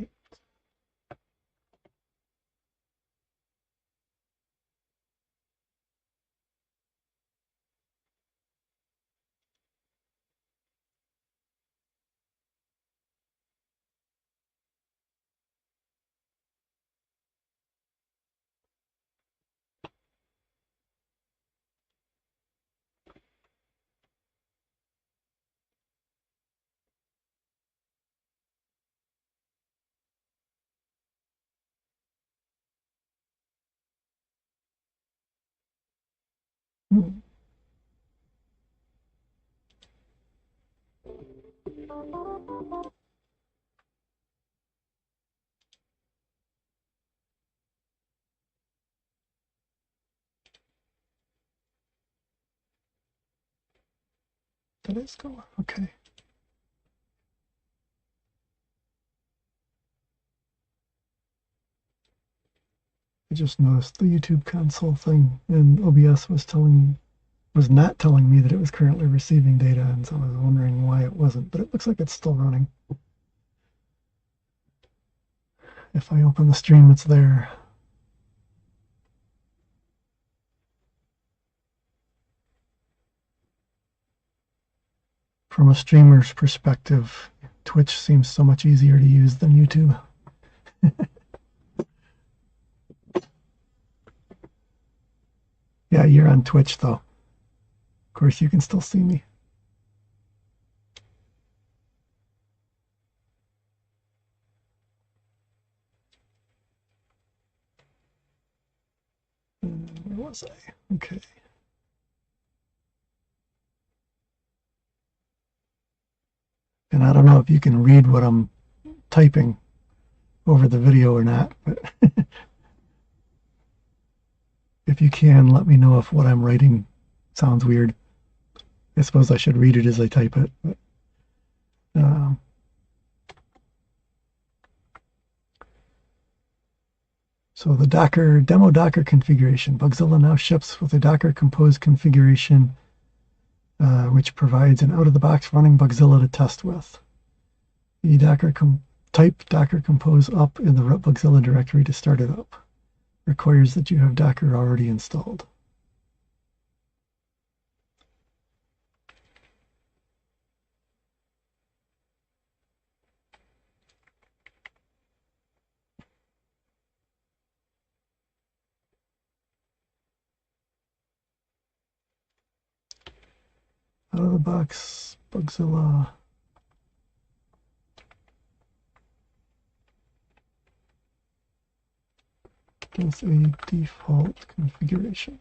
8. Hmm. Did it go? Okay. I just noticed the YouTube console thing in OBS was not telling me that it was currently receiving data, and so I was wondering why it wasn't, but it looks like it's still running. If I open the stream, it's there. From a streamer's perspective, Twitch seems so much easier to use than YouTube. Yeah, you're on Twitch, though. Of course, you can still see me. Where was I? Okay. And I don't know if you can read what I'm typing over the video or not, but if you can, let me know if what I'm writing sounds weird. I suppose I should read it as I type it. But, so the demo Docker configuration. Bugzilla now ships with a Docker Compose configuration, which provides an out-of-the-box running Bugzilla to test with. Type Docker Compose up in the Bugzilla directory to start it up. Requires that you have Docker already installed. Out of the box, Bugzilla. With a default configuration.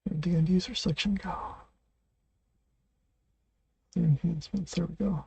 Where'd the end user section go? The enhancements, there we go.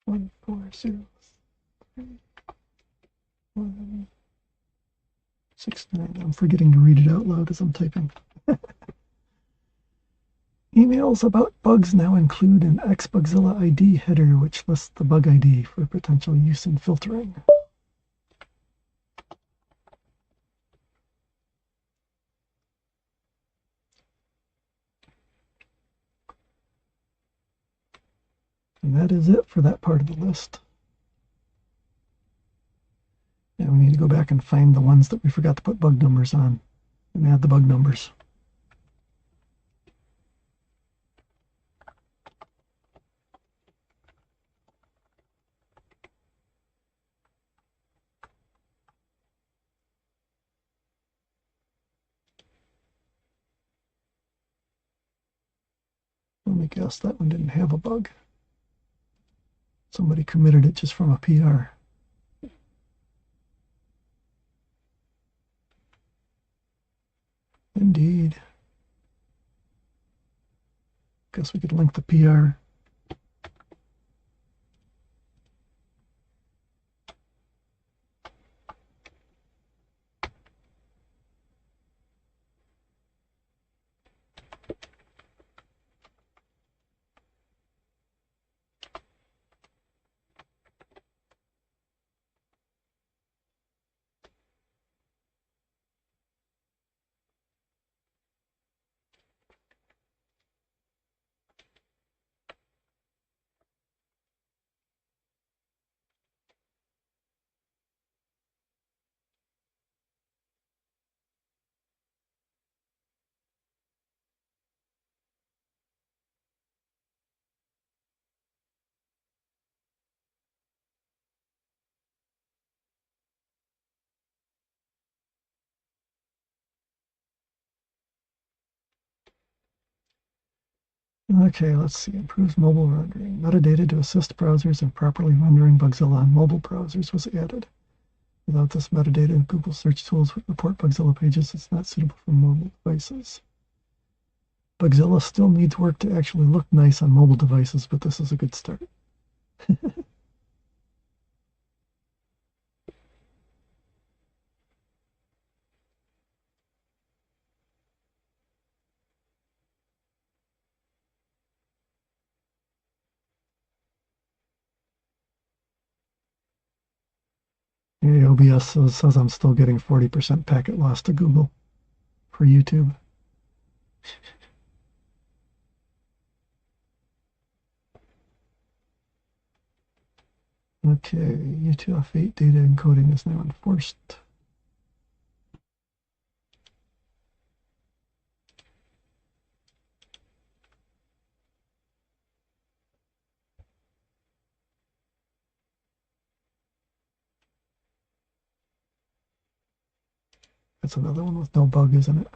One, 4, 0, 3, 1, 6, 9. I'm forgetting to read it out loud as I'm typing. Emails about bugs now include an Bugzilla ID header, which lists the bug ID for potential use in filtering. And that is it for that part of the list. And we need to go back and find the ones that we forgot to put bug numbers on and add the bug numbers. Let me guess, that one didn't have a bug. Somebody committed it just from a PR. Indeed. Guess we could link the PR. Okay, let's see. Improves mobile rendering. Metadata to assist browsers in properly rendering Bugzilla on mobile browsers was added. Without this metadata, Google search tools would report Bugzilla pages as not suitable for mobile devices. Bugzilla still needs work to actually look nice on mobile devices, but this is a good start. Hey, OBS says I'm still getting 40% packet loss to Google for YouTube. Okay, UTF-8 data encoding is now enforced. That's another one with no bug, isn't it?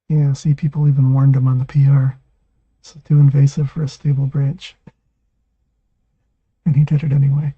Yeah, see, people even warned him on the PR. It's too invasive for a stable branch. And he did it anyway.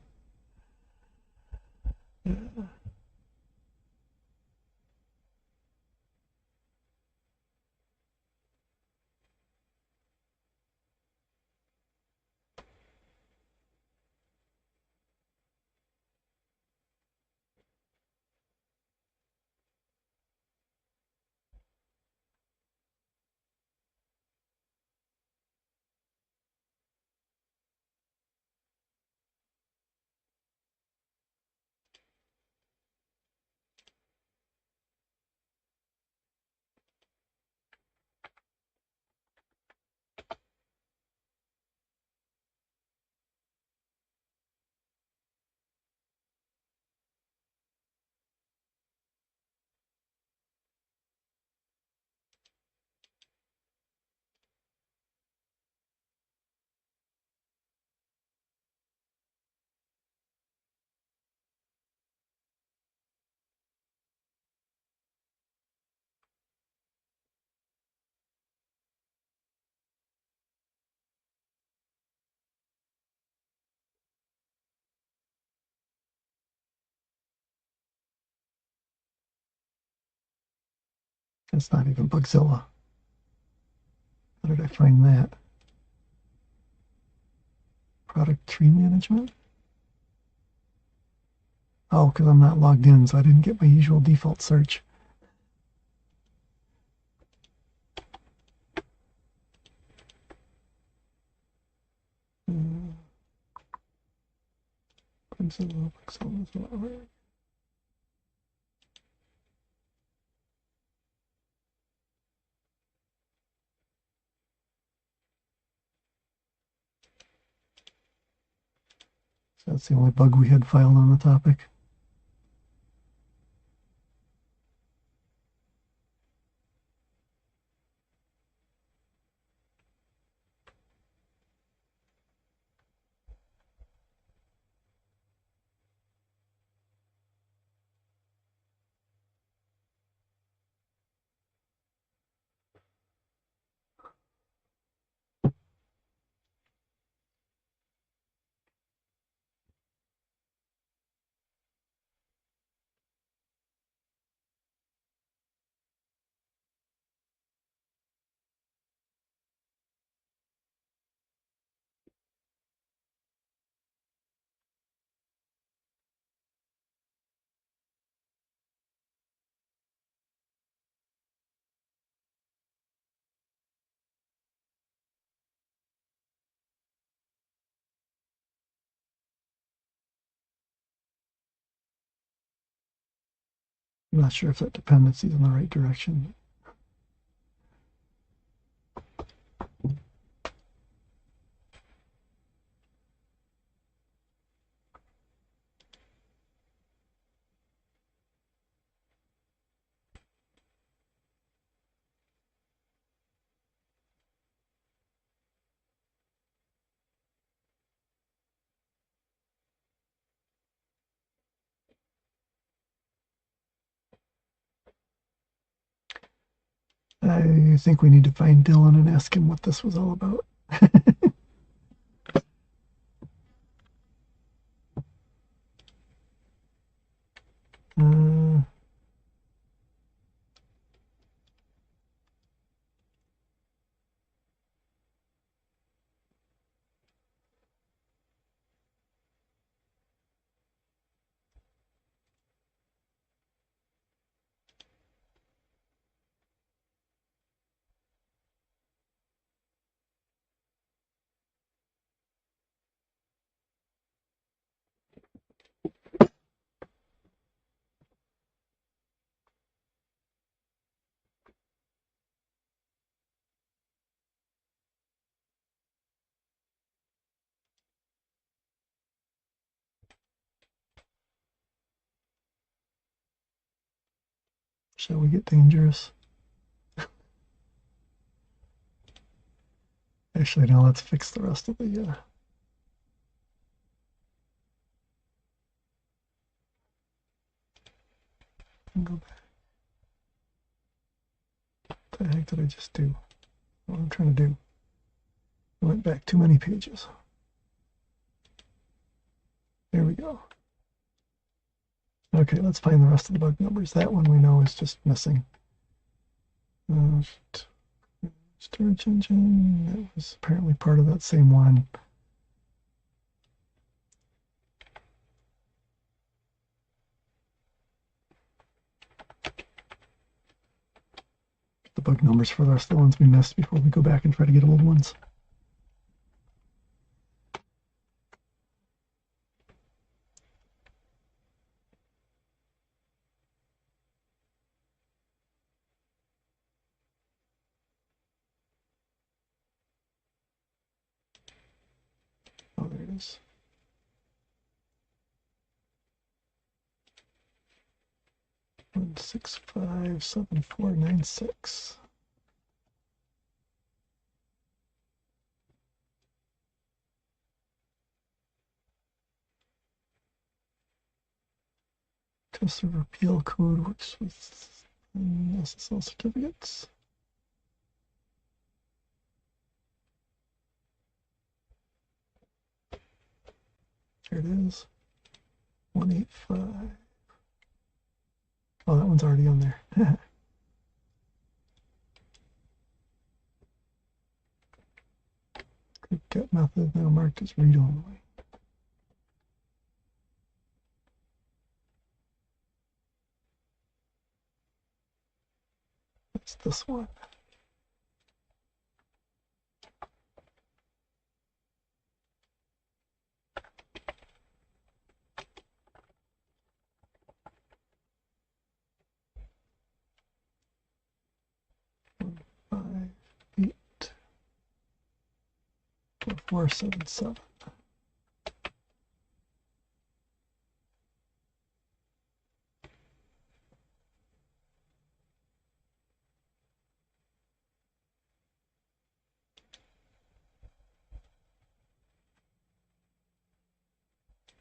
It's not even Bugzilla. How did I find that? Product tree management? Oh, because I'm not logged in, so I didn't get my usual default search. Bugzilla. So that's the only bug we had filed on the topic. I'm not sure if that dependency is in the right direction. I think we need to find Dylan and ask him what this was all about. uh, shall we get dangerous? Actually, now let's fix the rest of the. Go back. What the heck did I just do? What I'm trying to do? I went back too many pages. There we go. Okay, let's find the rest of the bug numbers. That one we know is just missing. Storage engine, that was apparently part of that same one. The bug numbers for the rest of the ones we missed before we go back and try to get old ones. Oh, there it is. One 657,496. Test of repeal code works with SSL certificates. There it is. 185. Oh, that one's already on there. Get method now marked as read only. It's this one. Five, 8, 4, 7, 7.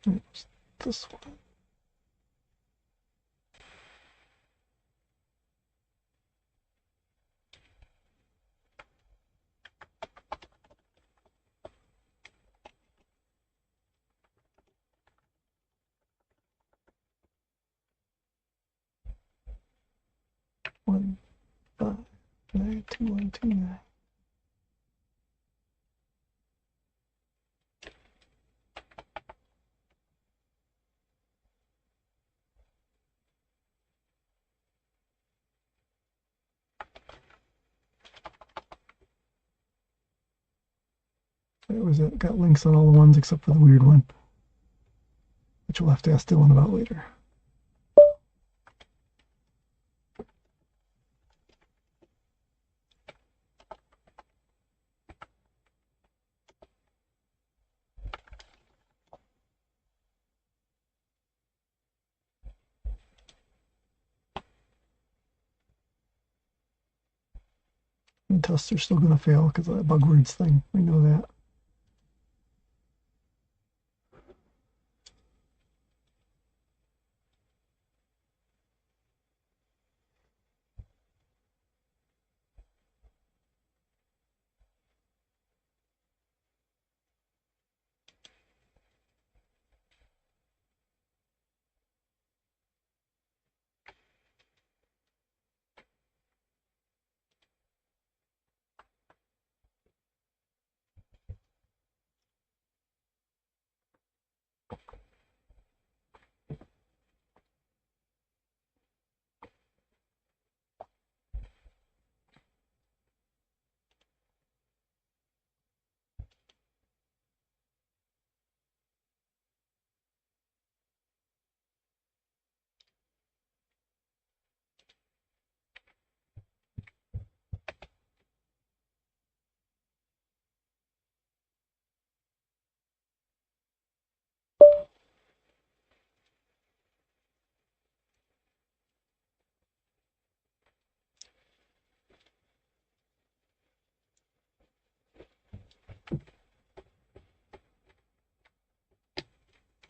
It's this one. One, 5, 9, 2, 1, 2, 9. That was it. Got links on all the ones except for the weird one, which we'll have to ask Dylan about later. And tests are still going to fail because of that bug words thing. We know that.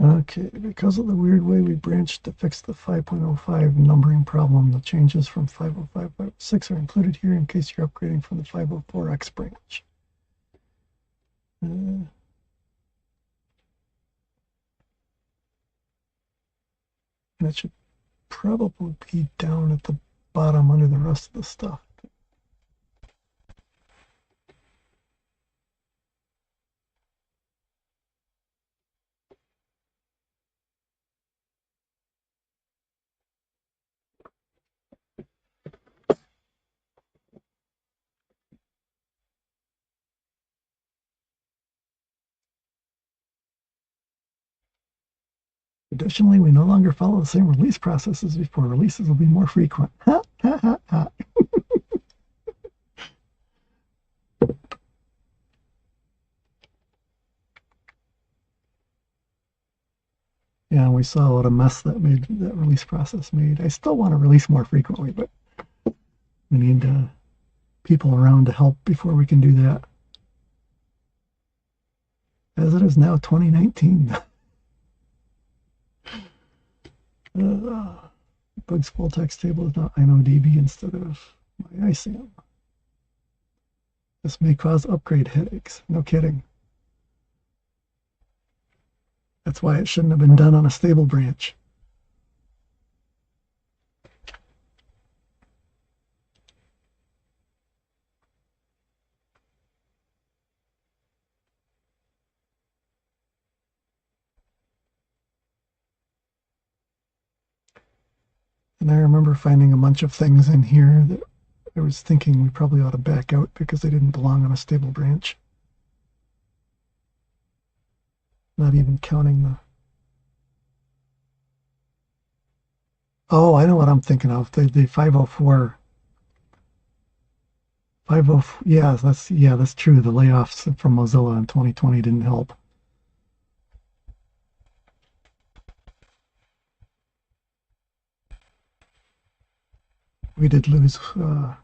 Okay, because of the weird way we branched to fix the 5.05 numbering problem, the changes from 505 506 are included here in case you're upgrading from the 504X branch. That should probably be down at the bottom under the rest of the stuff. Additionally, we no longer follow the same release process as before. Releases will be more frequent. Ha, ha, ha, ha. Yeah, we saw what a mess that release process made. I still want to release more frequently, but we need people around to help before we can do that. As it is now 2019. Bug's full text table is now InnoDB instead of my ISAM. This may cause upgrade headaches. No kidding. That's why it shouldn't have been done on a stable branch. And I remember finding a bunch of things in here that I was thinking we probably ought to back out because they didn't belong on a stable branch. Not even counting the... Oh, I know what I'm thinking of. The 504. 504, yeah, that's true. The layoffs from Mozilla in 2020 didn't help. We did lose, I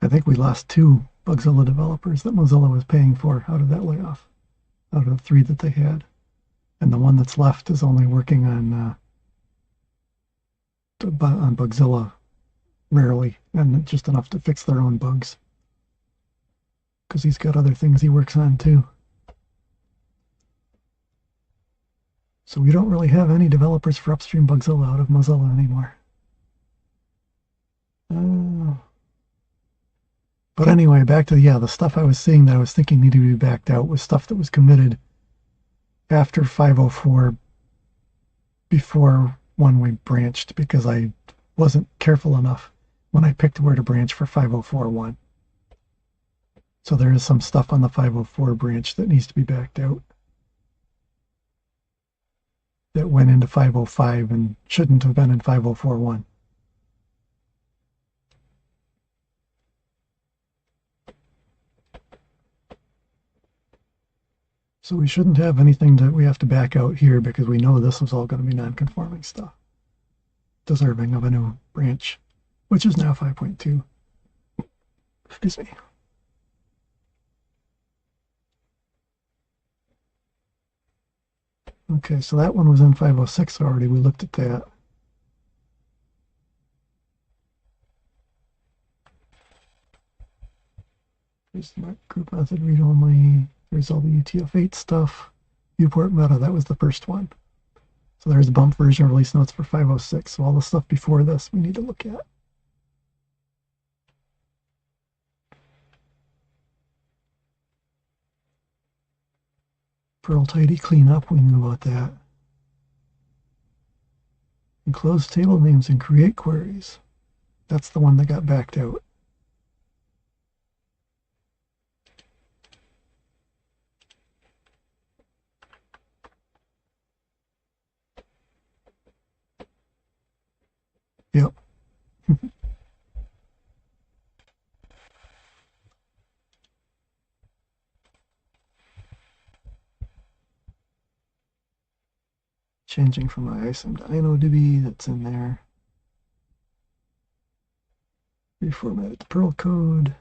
think we lost 2 Bugzilla developers that Mozilla was paying for out of that layoff, out of 3 that they had. And the one that's left is only working on Bugzilla rarely, and just enough to fix their own bugs. Because he's got other things he works on too. So we don't really have any developers for upstream Bugzilla out of Mozilla anymore. But anyway, back to the stuff I was seeing that I was thinking needed to be backed out was stuff that was committed after 504 before when we branched, because I wasn't careful enough when I picked where to branch for 504.1. So there is some stuff on the 504 branch that needs to be backed out that went into 505 and shouldn't have been in 504.1. So we shouldn't have anything that we have to back out here because we know this was all going to be non-conforming stuff, deserving of a new branch, which is now 5.2. Excuse me. Okay, so that one was in 506 already. We looked at that. There's the group method read only. There's all the UTF-8 stuff. Viewport meta, that was the first one. So there's the bump version release notes for 506. So all the stuff before this we need to look at. Perl tidy cleanup, we knew about that. Enclose table names and create queries. That's the one that got backed out. Yep. Changing from ISM to InnoDB, that's in there. Reformatted the Perl code.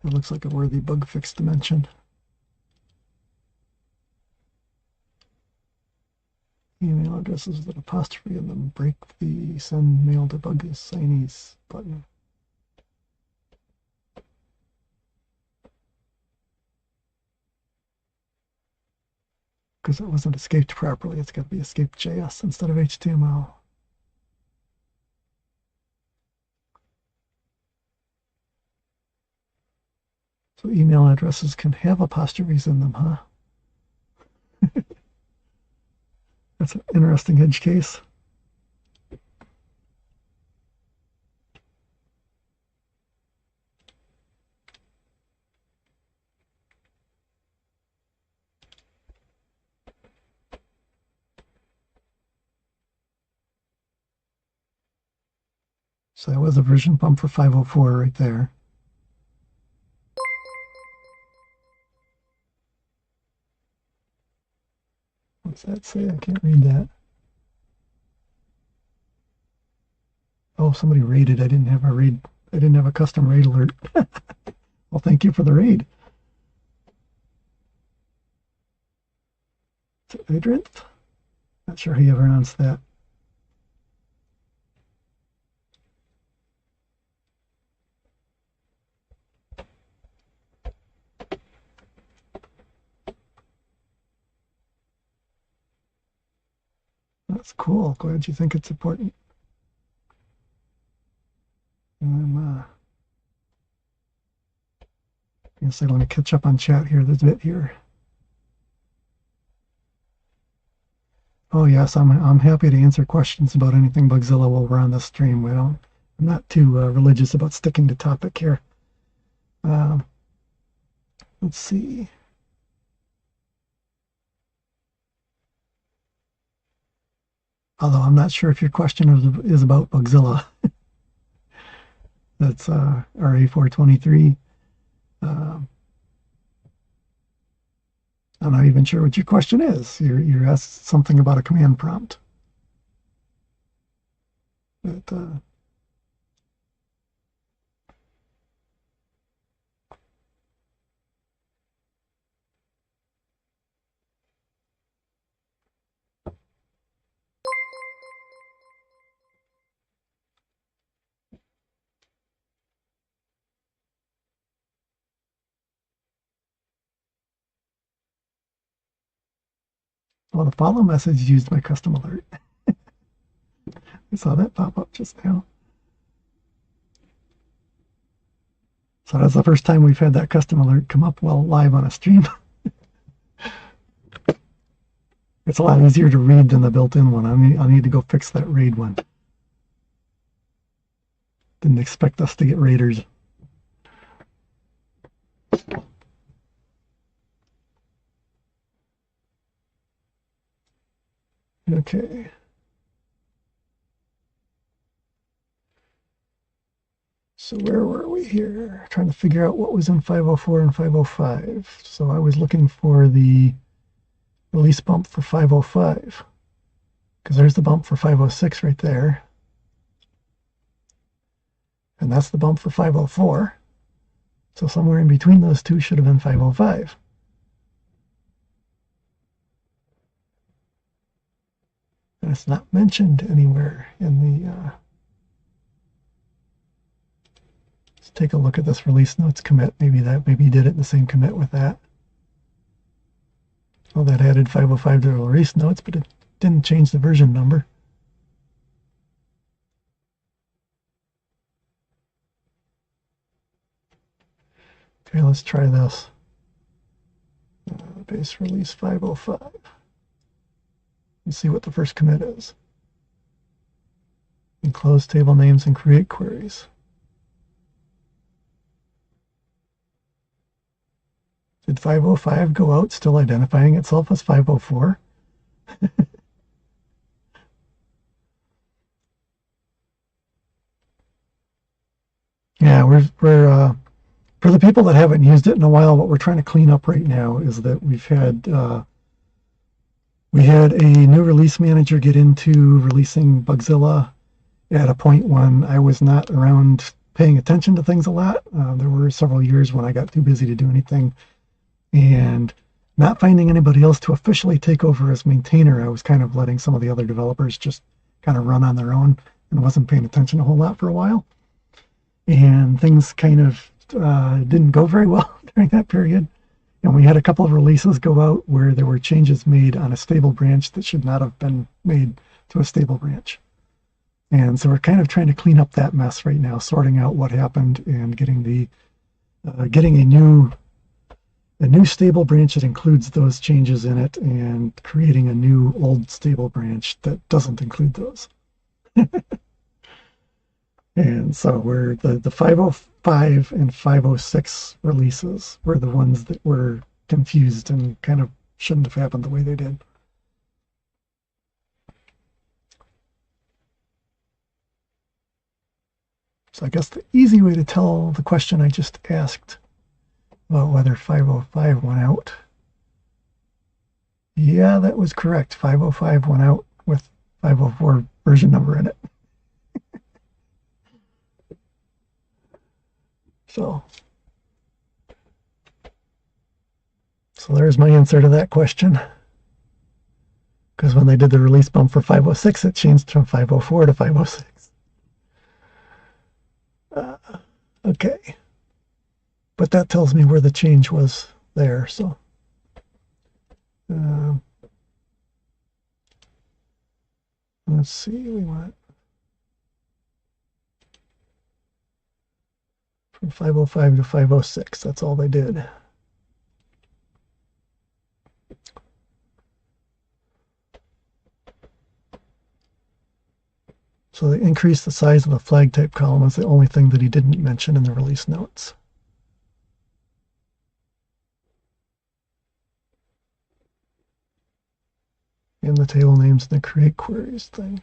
It looks like a worthy bug fix to mention. Email addresses with an apostrophe and then break the send mail to bug assignees button. Because it wasn't escaped properly, it's got to be escaped JS instead of HTML. So email addresses can have apostrophes in them, huh? That's an interesting edge case. So that was a version bump for 504 right there. What's that say? I can't read that. Oh, somebody raided. I didn't have a raid. I didn't have a custom raid alert. Well, thank you for the raid. Is it Adrian? Not sure how you pronounce that. That's cool. Glad you think it's important. I guess I want to catch up on chat here. There's a bit here. Oh yes, I'm happy to answer questions about anything Bugzilla while we're on this stream. I'm not too religious about sticking to topic here. Um, let's see. Although I'm not sure if your question is about Bugzilla. That's RA423. I'm not even sure what your question is. You're asked something about a command prompt. But, well, the follow message used my custom alert. I saw that pop up just now. So that's the first time we've had that custom alert come up while live on a stream. It's a lot easier to read than the built-in one. I'll need to go fix that raid one. Didn't expect us to get raiders. Okay. So where were we here? Trying to figure out what was in 504 and 505. So I was looking for the release bump for 505 because there's the bump for 506 right there. And that's the bump for 504. So somewhere in between those two should have been 505. And it's not mentioned anywhere in the... let's take a look at this release notes commit. Maybe you did it in the same commit with that. Well, that added 505 to the release notes, but it didn't change the version number. Okay, let's try this. Base release 505. Let's see what the first commit is. Enclose table names and create queries. Did 505 go out still identifying itself as 504? Yeah, we're for the people that haven't used it in a while, what we're trying to clean up right now is that we had a new release manager get into releasing Bugzilla at a point when I was not around paying attention to things a lot. There were several years when I got too busy to do anything, and not finding anybody else to officially take over as maintainer, I was kind of letting some of the other developers just kind of run on their own and wasn't paying attention a whole lot for a while. And things kind of didn't go very well during that period. And we had a couple of releases go out where there were changes made on a stable branch that should not have been made to a stable branch. And so we're kind of trying to clean up that mess right now, sorting out what happened and getting a new stable branch that includes those changes in it and creating a new old stable branch that doesn't include those. And so we're the 505 and 506 releases were the ones that were confused and kind of shouldn't have happened the way they did. So I guess the easy way to tell the question I just asked about whether 505 went out. Yeah, that was correct. 505 went out with 504 version number in it. So there's my answer to that question. Because when they did the release bump for 506, it changed from 504 to 506. Okay. But that tells me where the change was there, so. Let's see, we want from 505 to 506. That's all they did. So they increased the size of the flag type column is the only thing that he didn't mention in the release notes. In the table names and the create queries thing.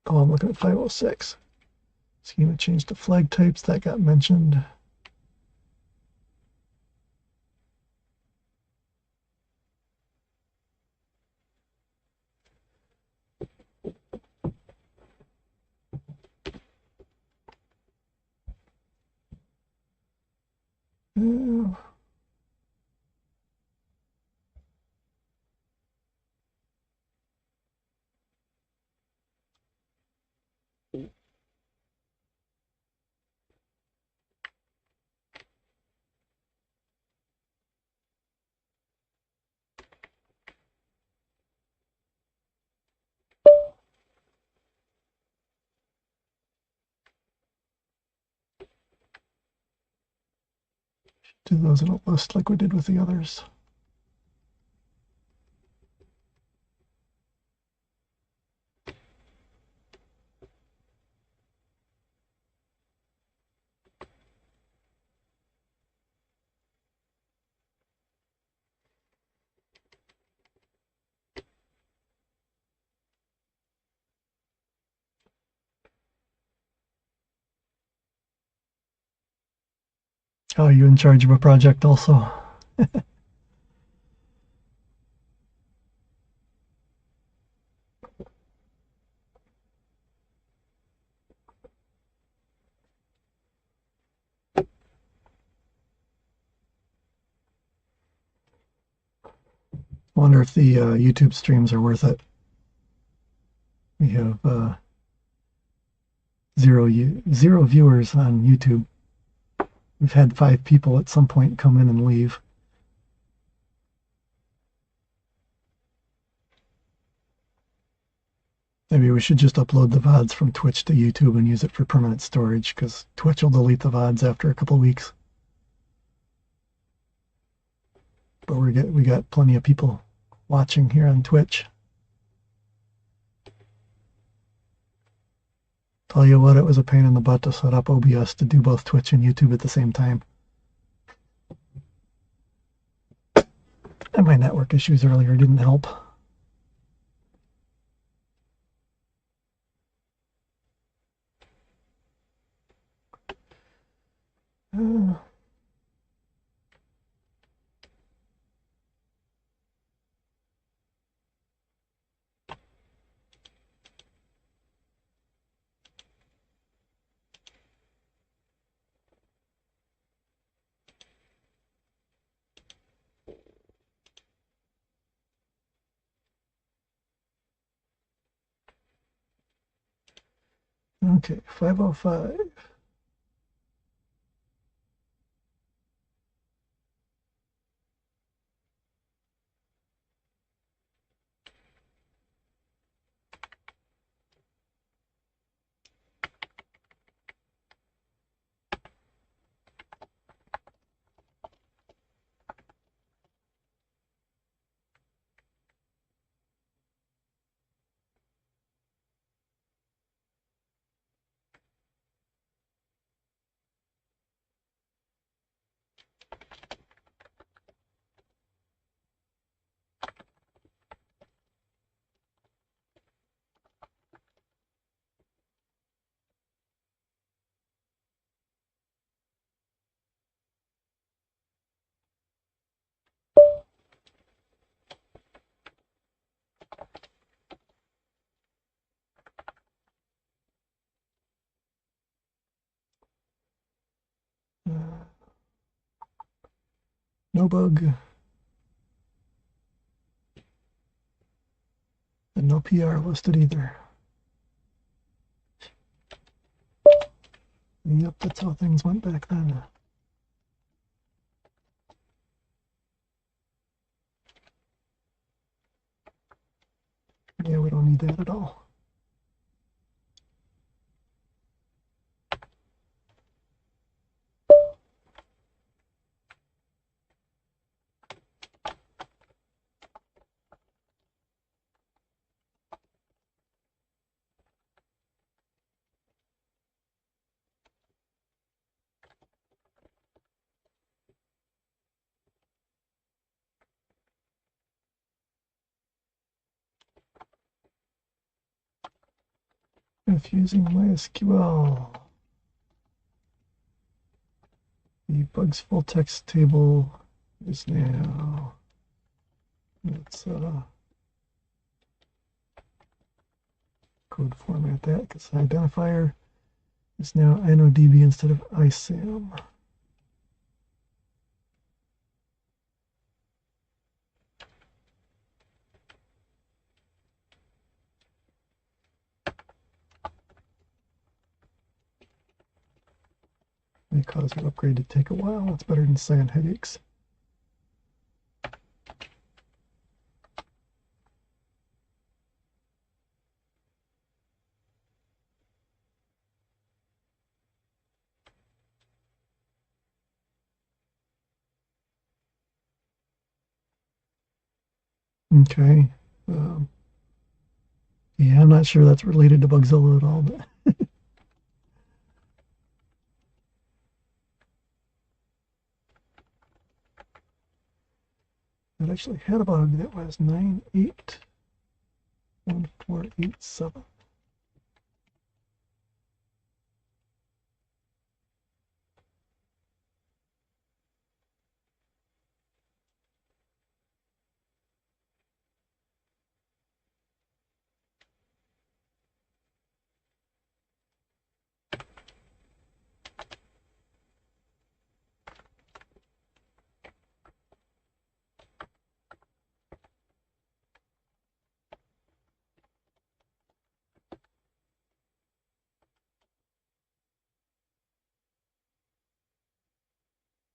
Oh, I'm looking at 506. Schema change to flag types, that got mentioned. Uh, do those in a list like we did with the others. Oh, you in charge of a project also? Wonder if the YouTube streams are worth it. We have zero viewers on YouTube. We've had 5 people at some point come in and leave. Maybe we should just upload the VODs from Twitch to YouTube and use it for permanent storage, because Twitch will delete the VODs after a couple weeks. But we got plenty of people watching here on Twitch. Tell you what, it was a pain in the butt to set up OBS to do both Twitch and YouTube at the same time. And my network issues earlier didn't help. Okay, 505. No bug. And no PR listed either. Yep, that's how things went back then. Yeah, we don't need that at all. if using MySQL. The bugs full text table is now, let's code format that because identifier is now InnoDB instead of ISAM. May cause your upgrade to take a while. It's better than saying headaches. Okay. Yeah, I'm not sure that's related to Bugzilla at all, but it actually had a bug that was 981487.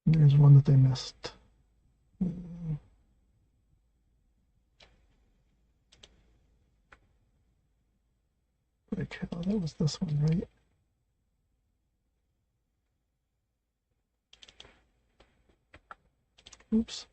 There's one that they missed. Like hell, that was this one, right? Oops.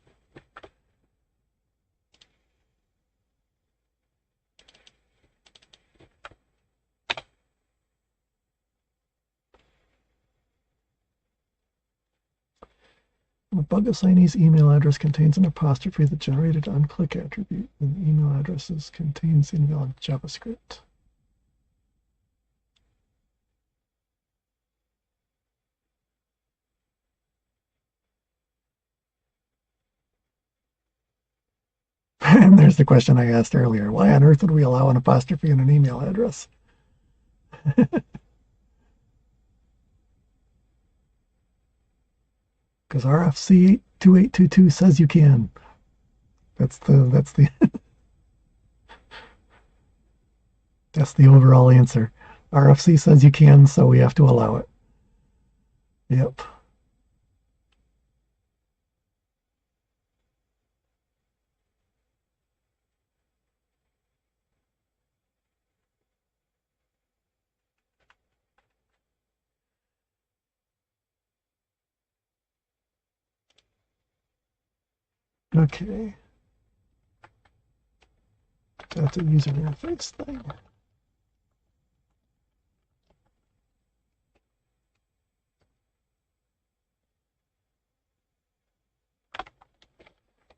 The bug assignee's email address contains an apostrophe that generated on-click attribute, and the email addresses contains invalid JavaScript. And there's the question I asked earlier. Why on earth would we allow an apostrophe in an email address? Because RFC 2822 says you can. That's the that's the overall answer. RFC says you can, so we have to allow it. Yep. Okay. That's a user interface thing.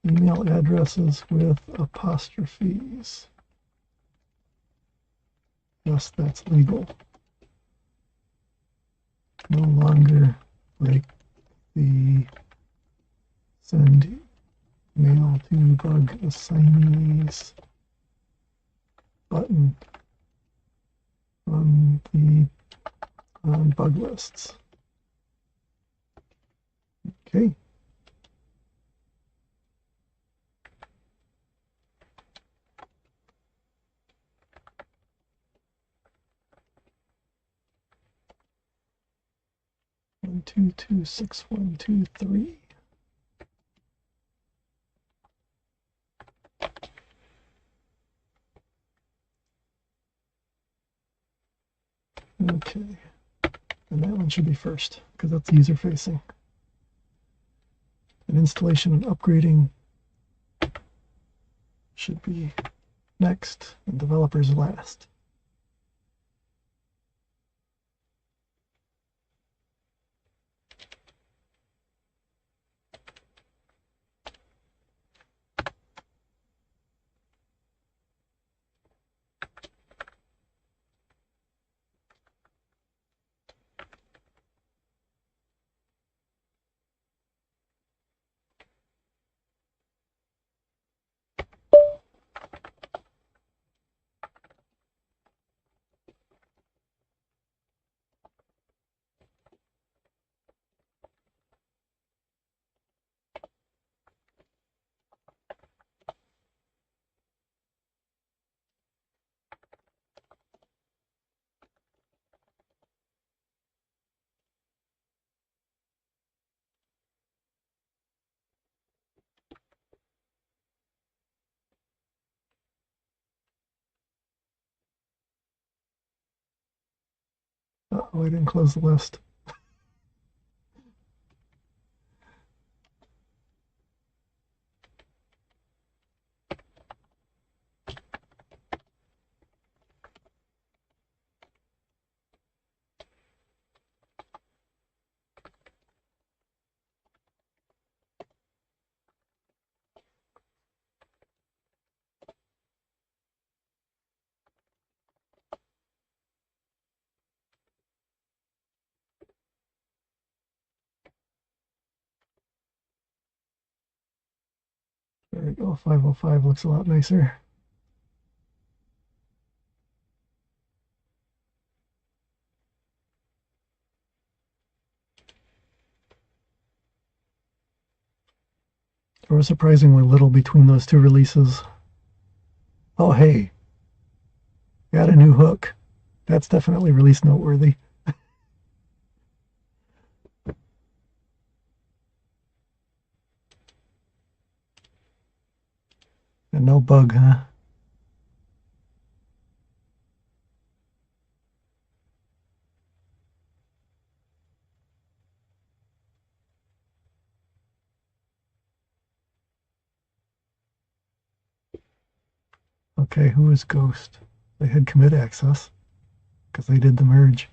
Email addresses with apostrophes. Yes, that's legal. No longer break the send mail to bug assignees button on the bug lists. Okay. One, two, two, 6, 1, 2, 3. Okay. And that one should be first because that's user facing. And installation and upgrading should be next and developers last. Uh-oh, I didn't close the list. There we go. 505 looks a lot nicer. There was surprisingly little between those two releases. Oh, hey, got a new hook. That's definitely release noteworthy. And no bug, huh? Okay, who is Ghost? They had commit access because they did the merge.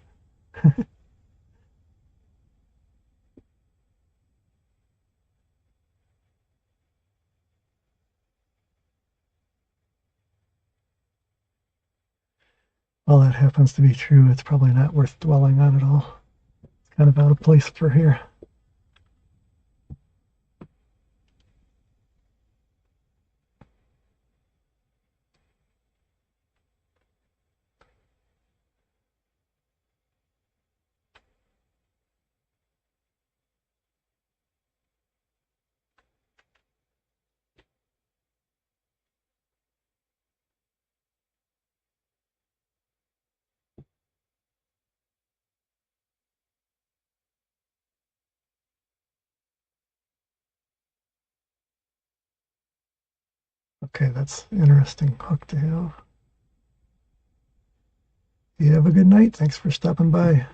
Well, that happens to be true. It's probably not worth dwelling on at all. It's kind of out of place for here. Okay, that's interesting hook to have. You have a good night. Thanks for stopping by.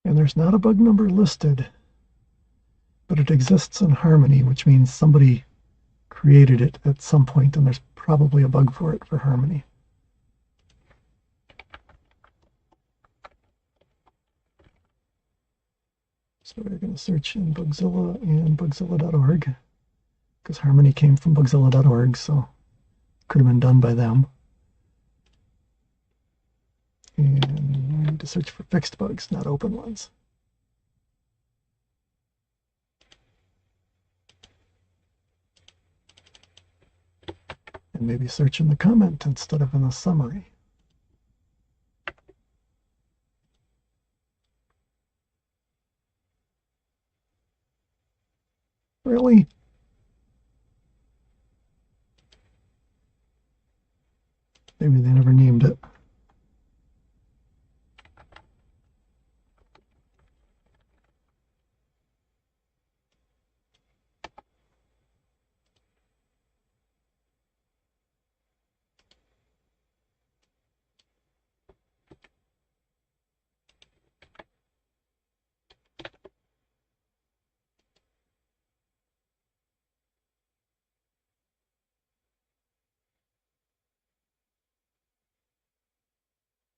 And there's not a bug number listed, but it exists in Harmony, which means somebody created it at some point, and there's probably a bug for it for Harmony. So we're going to search in Bugzilla and Bugzilla.org, because Harmony came from Bugzilla.org, so it could have been done by them. And we need to search for fixed bugs, not open ones. And maybe search in the comment instead of in the summary. Really? Maybe they never named it.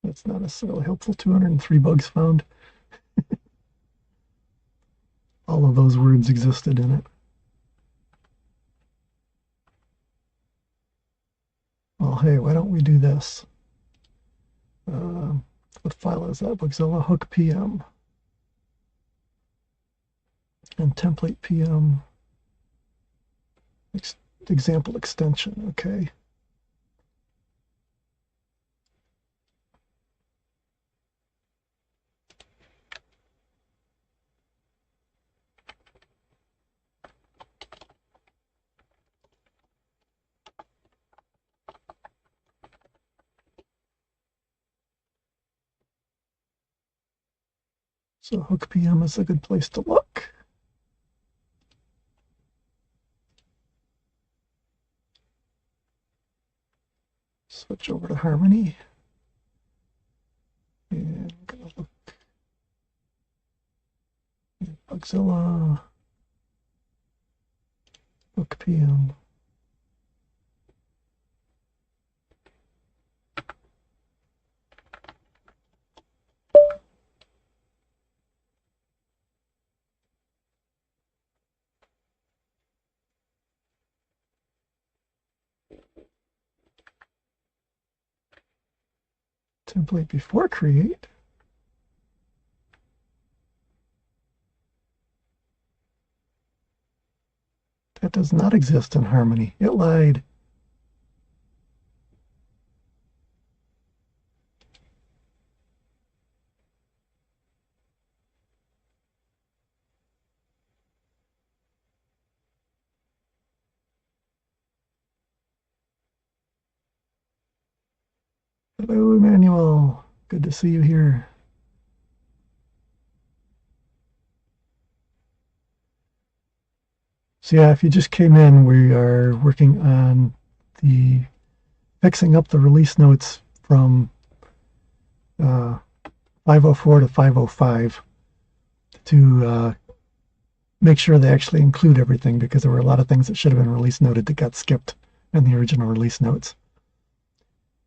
That's not necessarily helpful. 203 bugs found. All of those words existed in it. Well, hey, why don't we do this? What file is that? Bugzilla hook PM and template PM example extension. Okay. So hook PM is a good place to look. Switch over to Harmony. And I'm going to look at Bugzilla, hook PM. Template before create. That does not exist in Harmony. It lied. Hello, Emmanuel. Good to see you here. So yeah, if you just came in, we are working on the fixing up the release notes from 504 to 505 to make sure they actually include everything, because there were a lot of things that should have been release noted that got skipped in the original release notes.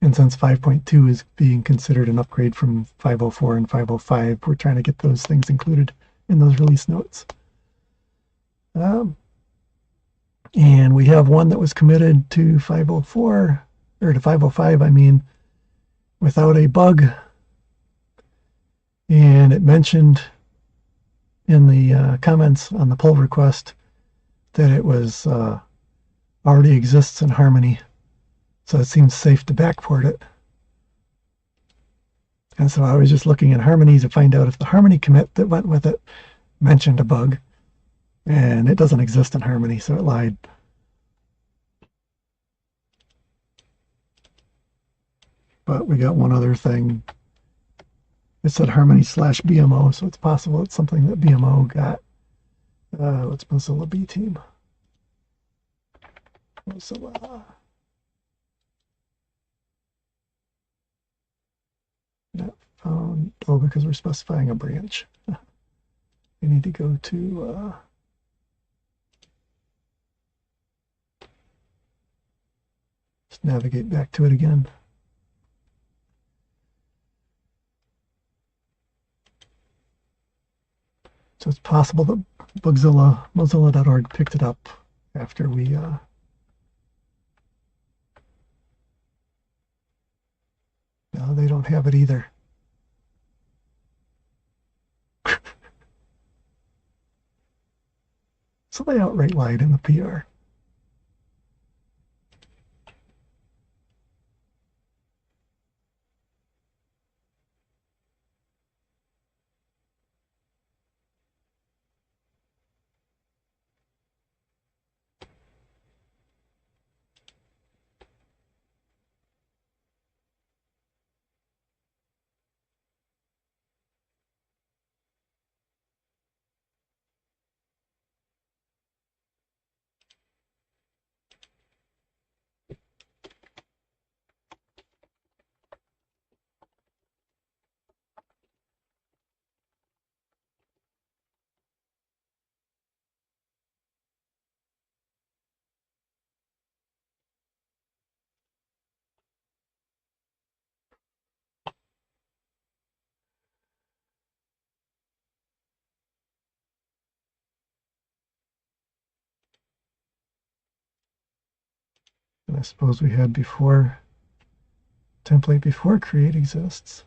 And since 5.2 is being considered an upgrade from 504 and 505, we're trying to get those things included in those release notes. And we have one that was committed to 504, or to 505, I mean, without a bug. And it mentioned in the comments on the pull request that it was already exists in Harmony. So it seems safe to backport it. And so I was just looking at Harmony to find out if the Harmony commit that went with it mentioned a bug. And it doesn't exist in Harmony, so it lied. But we got one other thing. It said Harmony/BMO, so it's possible it's something that BMO got. What's Mozilla B team? Mozilla. Not found. Oh, because we're specifying a branch. We need to go to let's navigate back to it again. So it's possible that Bugzilla, Mozilla.org picked it up after we no, they don't have it either. So they outright lied in the PR. I suppose we had before, template before create exists.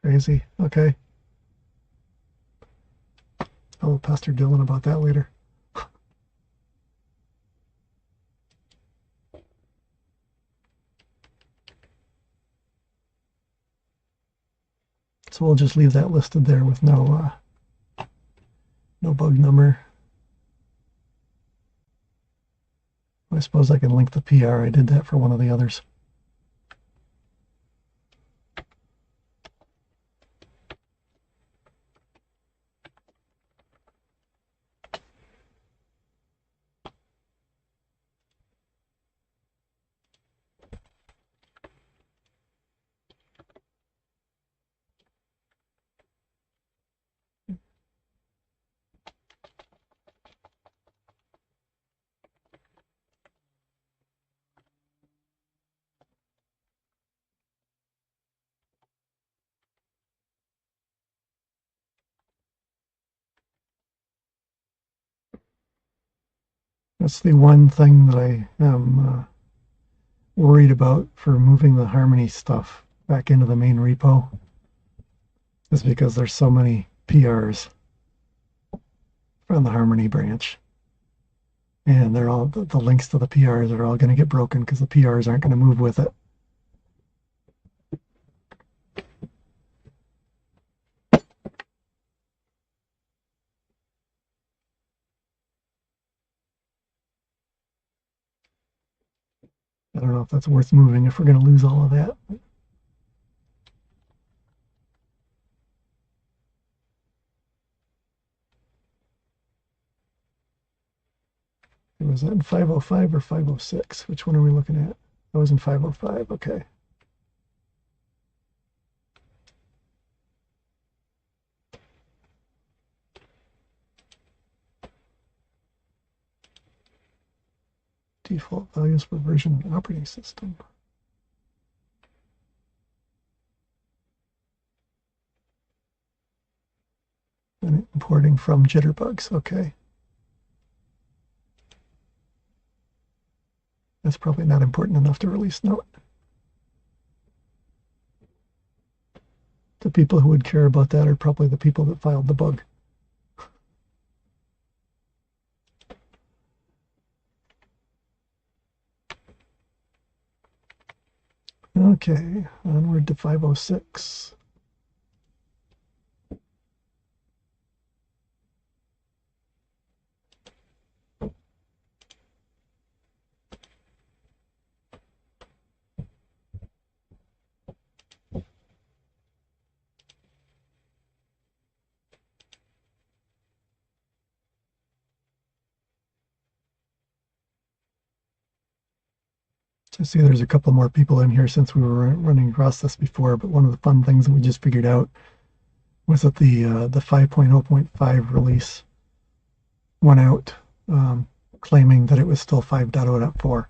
Crazy. Okay. I'll Pastor Dylan about that later. So we'll just leave that listed there with no bug number. I suppose I can link the PR. I did that for one of the others. That's the one thing that I am worried about for moving the Harmony stuff back into the main repo, is because there's so many PRs from the Harmony branch. And they're all, the links to the PRs are all going to get broken because the PRs aren't going to move with it. I don't know if that's worth moving if we're going to lose all of that. Was that in 505 or 506? Which one are we looking at? That was in 505. Okay. Default values for version operating system. And importing from Jitterbugs. Okay. That's probably not important enough to release note. The people who would care about that are probably the people that filed the bug. Okay, onward to 506. I see there's a couple more people in here since we were running across this before, but one of the fun things that we just figured out was that the 5.0.5 release went out claiming that it was still 5.0.4.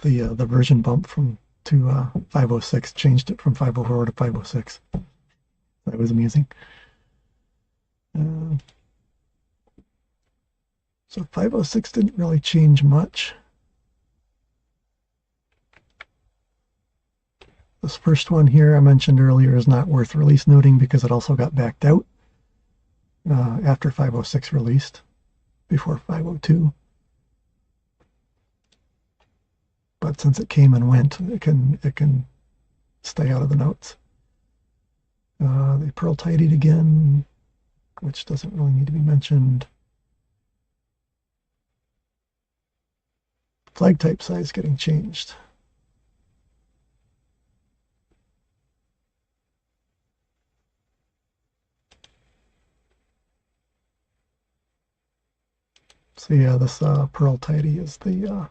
The version bump from to 506 changed it from 504 to 506. That was amusing. So 506 didn't really change much. This first one here I mentioned earlier is not worth release noting because it also got backed out after 506 released, before 502. But since it came and went, it can stay out of the notes. They Perl tidied again, which doesn't really need to be mentioned. Flag type size getting changed. So yeah, this Perl tidy is the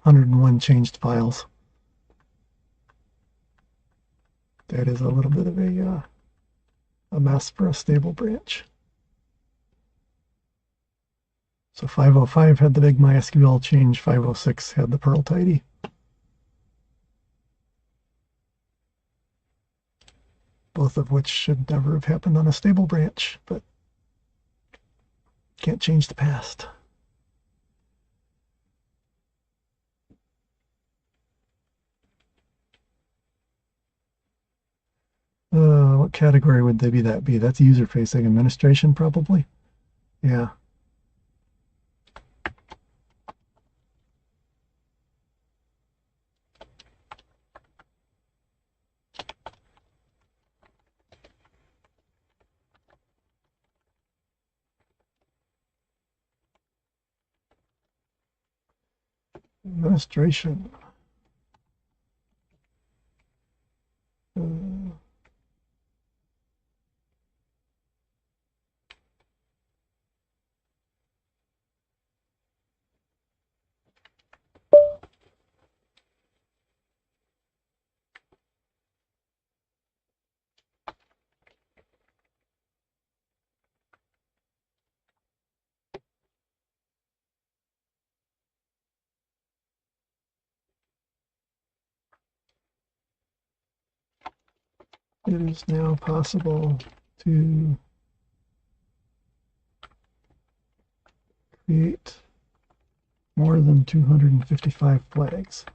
101 changed files. That is a little bit of a mess for a stable branch. So 505 had the big MySQL change, 506 had the Perl tidy. Both of which should never have happened on a stable branch, but can't change the past. What category would that be? That's user-facing administration, probably. Yeah. Administration. It is now possible to create more than 255 flags.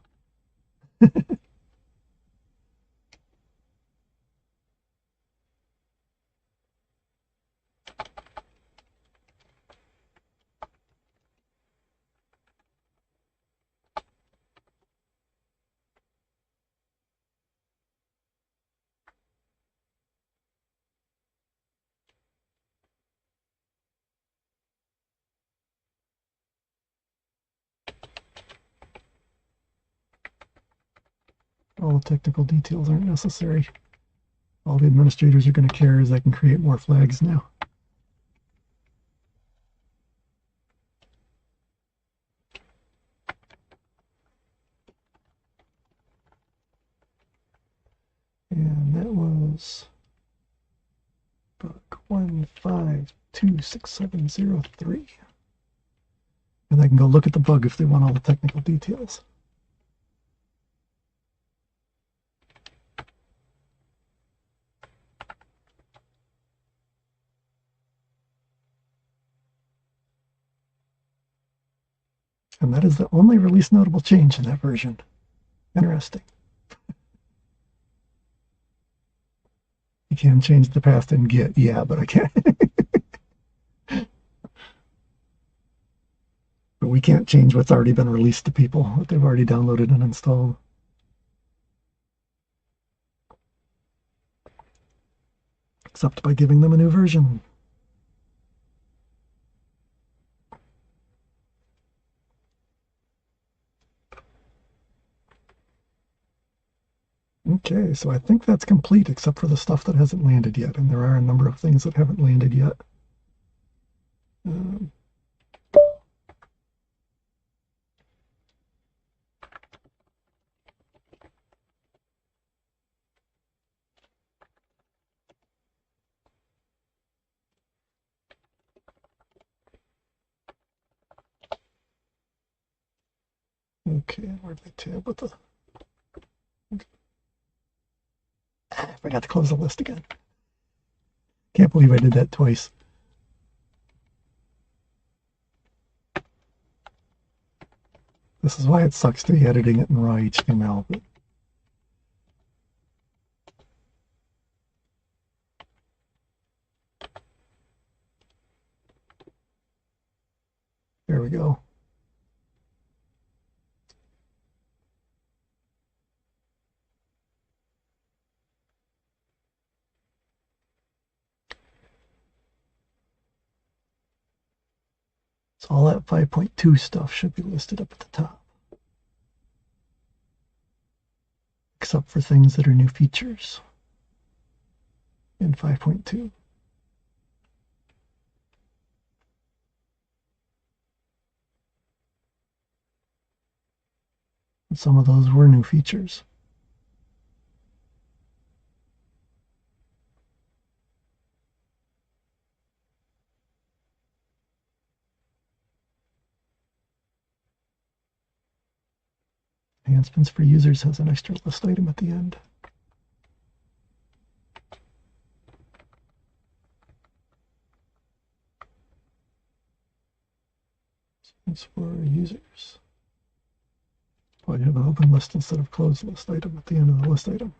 All the technical details aren't necessary. All the administrators are going to care is I can create more flags now. And that was bug 1526703. And I can go look at the bug if they want all the technical details. And that is the only release notable change in that version. Interesting. You can change the past in Git, yeah, but I can't. But we can't change what's already been released to people, what they've already downloaded and installed. Except by giving them a new version. Okay, so I think that's complete except for the stuff that hasn't landed yet, and there are a number of things that haven't landed yet. Okay, where'd I tab with the... Okay. I forgot to close the list again. Can't believe I did that twice. This is why it sucks to be editing it in raw HTML. But there we go. So all that 5.2 stuff should be listed up at the top. Except for things that are new features in 5.2. And some of those were new features. Enhancements for users has an extra list item at the end. It's for users. Well, you have an open list instead of closed list item at the end of the list item.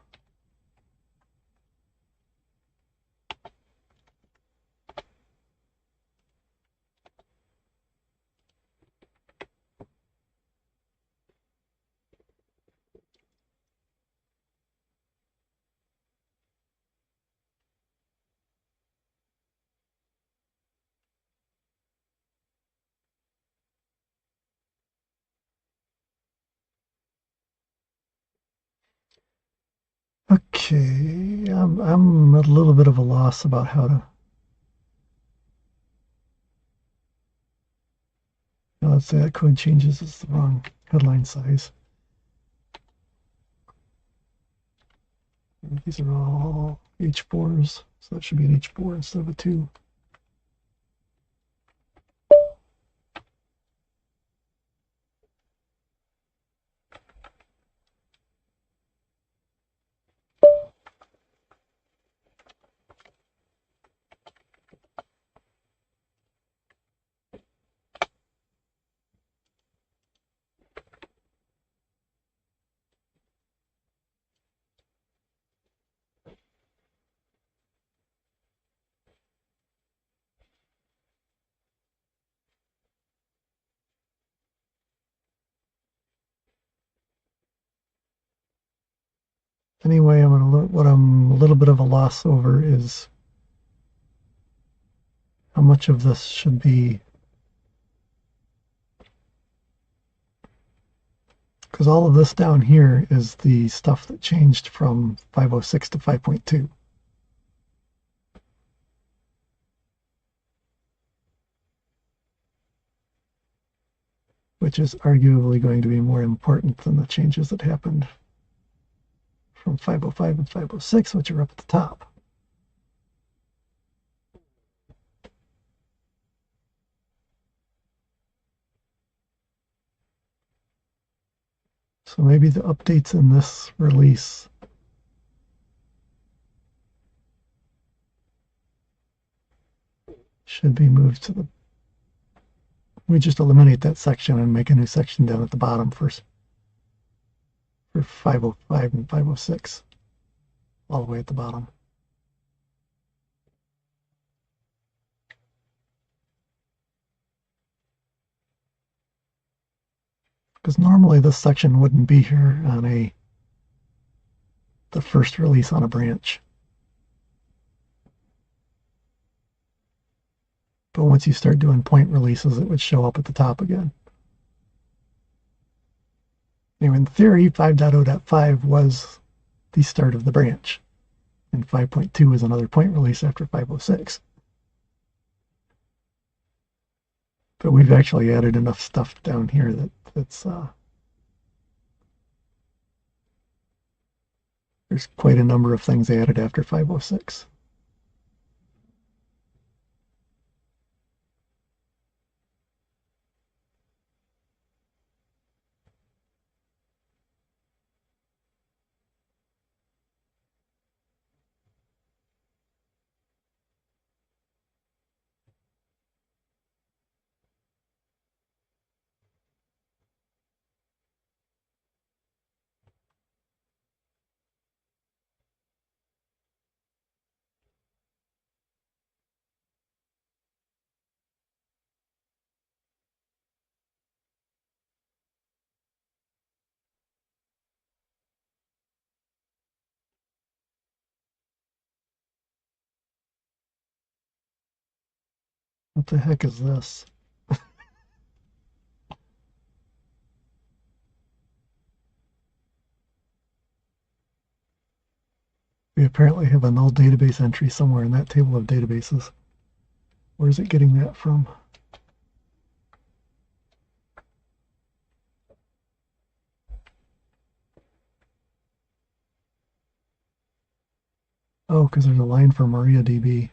Okay, I'm at a little bit of a loss about how to. Now let's say that code changes, it's the wrong headline size. These are all H4s, so that should be an H4 instead of a 2. Anyway, what I'm a little bit of a loss over is how much of this should be, because all of this down here is the stuff that changed from 506 to 5.2. Which is arguably going to be more important than the changes that happened from 505 and 506, which are up at the top. So maybe the updates in this release should be moved to the. We just eliminate that section and make a new section down at the bottom first for 505 and 506, all the way at the bottom. Because normally this section wouldn't be here on the first release on a branch. But once you start doing point releases, it would show up at the top again. Anyway, in theory, 5.0.5 was the start of the branch, and 5.2 is another point release after 506. But we've actually added enough stuff down here that there's quite a number of things added after 506. What the heck is this? We apparently have a null database entry somewhere in that table of databases. Where is it getting that from? Oh, because there's a line for MariaDB.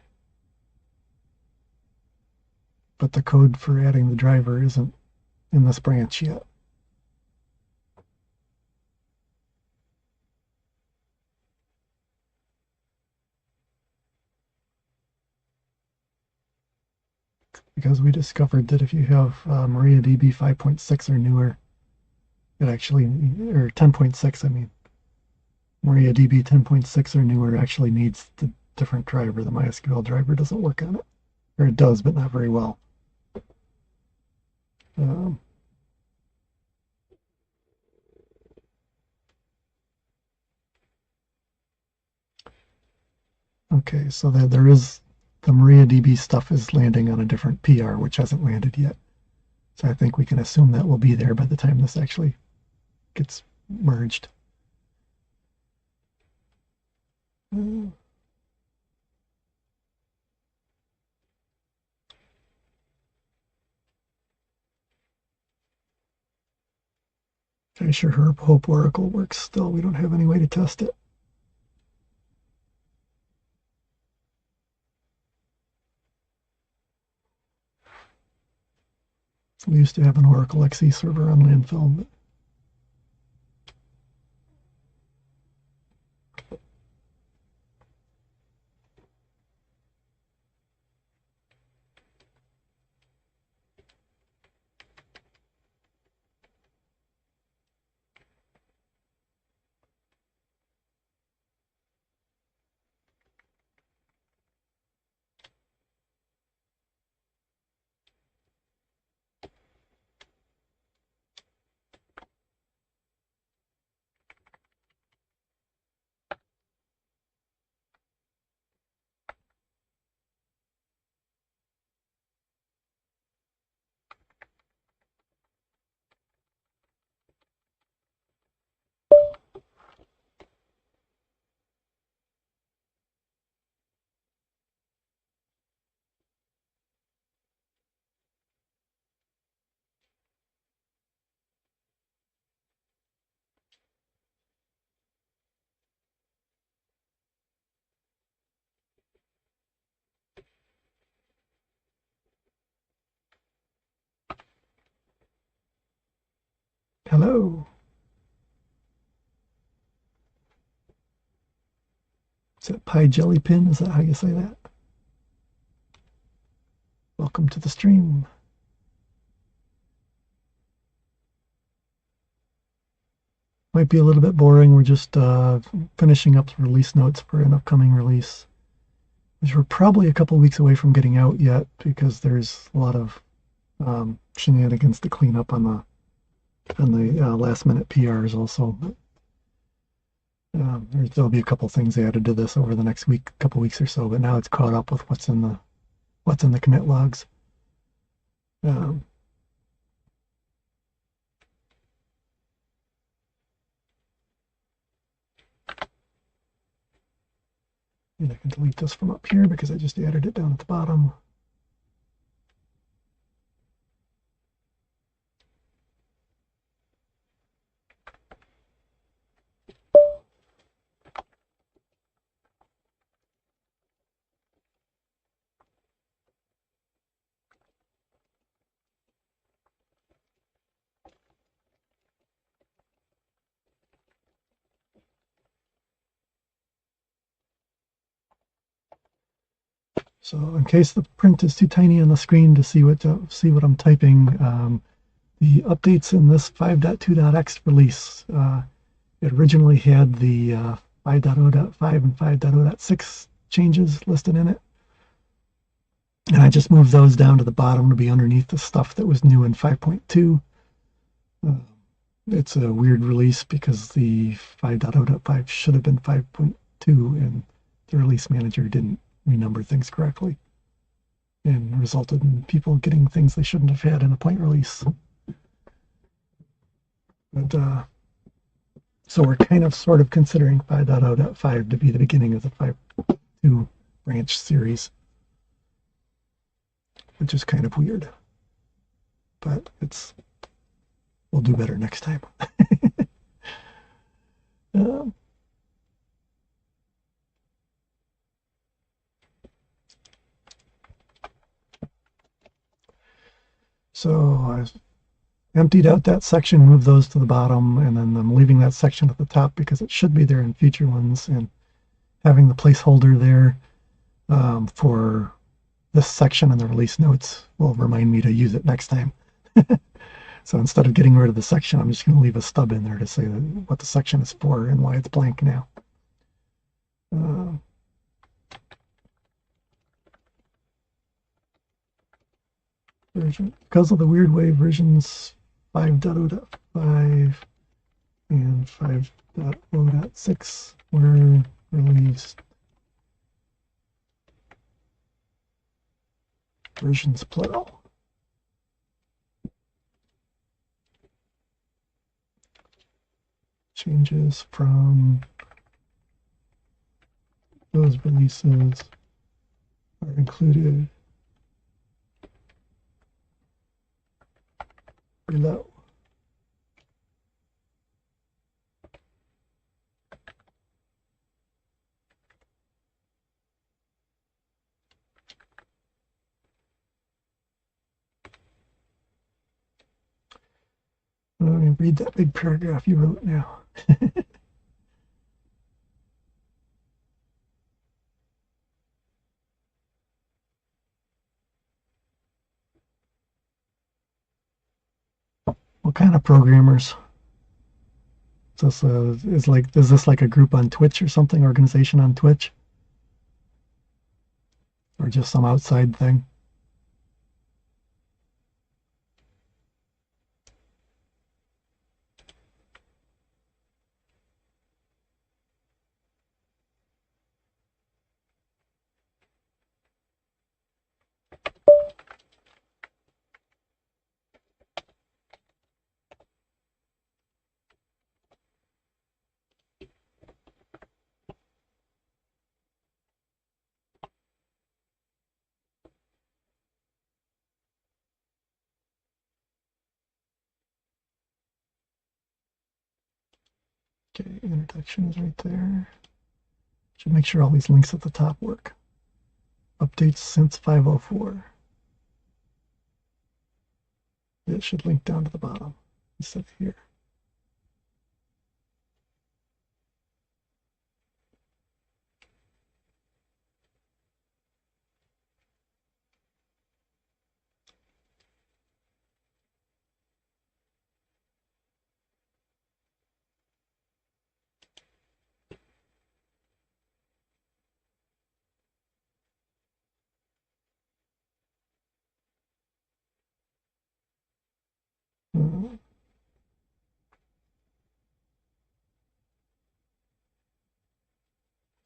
But the code for adding the driver isn't in this branch yet. because we discovered that if you have MariaDB 5.6 or newer, it actually, or 10.6, I mean, MariaDB 10.6 or newer actually needs the different driver. The MySQL driver doesn't work on it. Or it does, but not very well. Okay, so there is, the MariaDB stuff is landing on a different PR, which hasn't landed yet. So I think we can assume that will be there by the time this actually gets merged. I sure hope Oracle works still. We don't have any way to test it. We used to have an Oracle XE server on landfill, but hello. Is that Pie Jelly Pin? Is that how you say that? Welcome to the stream. Might be a little bit boring. We're just finishing up the release notes for an upcoming release, which we're probably a couple weeks away from getting out yet because there's a lot of shenanigans to clean up on the last minute PRs also. But, there'll be a couple things added to this over the next couple weeks or so. But now it's caught up with what's in the commit logs. And I can delete this from up here because I just added it down at the bottom. So in case the print is too tiny on the screen to see what I'm typing, the updates in this 5.2.x release, it originally had the 5.0.5 and 5.0.6 changes listed in it. And I just moved those down to the bottom to be underneath the stuff that was new in 5.2. It's a weird release because the 5.0.5 should have been 5.2 and the release manager didn't renumber things correctly and resulted in people getting things they shouldn't have had in a point release. But so we're kind of sort of considering 5.0.5 to be the beginning of the 5.2 branch series, which is kind of weird, but we'll do better next time. So I emptied out that section, moved those to the bottom, and then I'm leaving that section at the top because it should be there in future ones, and having the placeholder there for this section in the release notes will remind me to use it next time. So instead of getting rid of the section, I'm just going to leave a stub in there to say what the section is for and why it's blank now. Because of the weird way, versions 5.0.5 and 5.0.6 were released. Versions plural. Changes from those releases are included below. Let me read that big paragraph you wrote now. What kind of programmers? Is this like a group on Twitch or something? Organization on Twitch? Or just some outside thing? Okay, introduction is right there. Should make sure all these links at the top work. Updates since 504. It should link down to the bottom instead of here.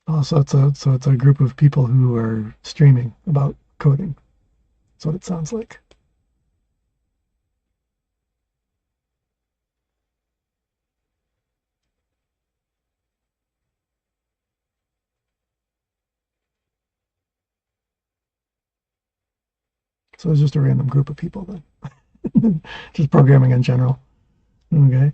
Oh, so it's a group of people who are streaming about coding. That's what it sounds like. So it's just a random group of people then. Just programming in general. Okay.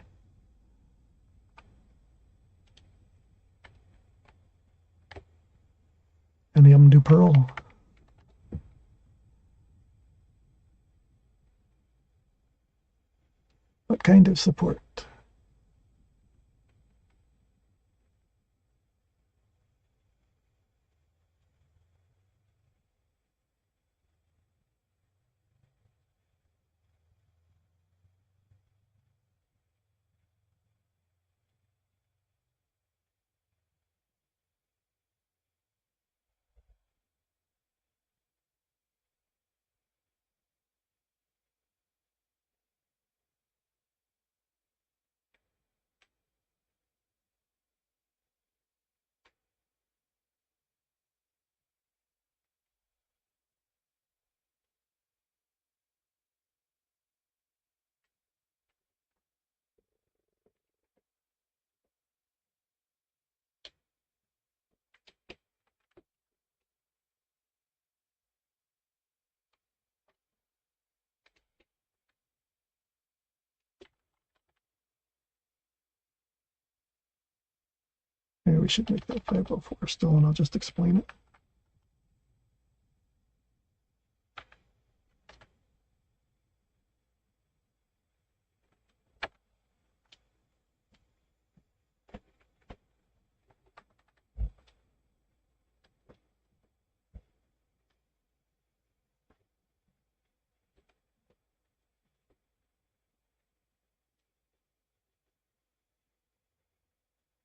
Any of them do Perl? What kind of support? Maybe we should make that 504 still, and I'll just explain it.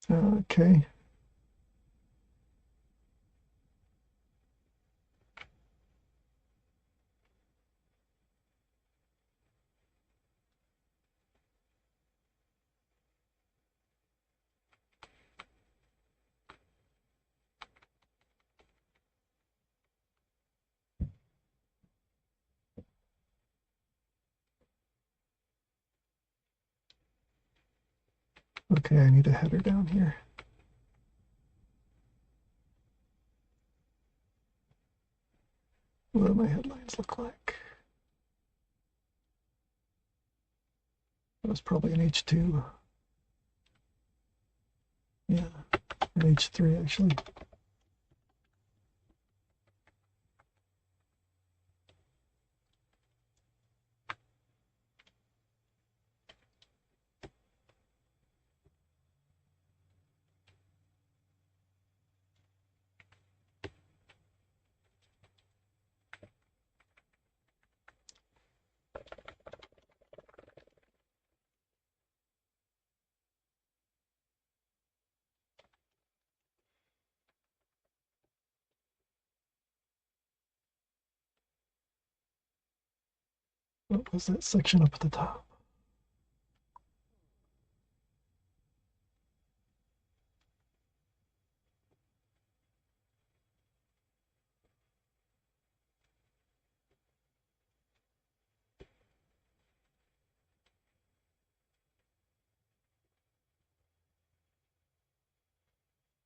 Okay. Okay, I need a header down here. What do my headlines look like? That was probably an H2. Yeah, an H3 actually. What was that section up at the top?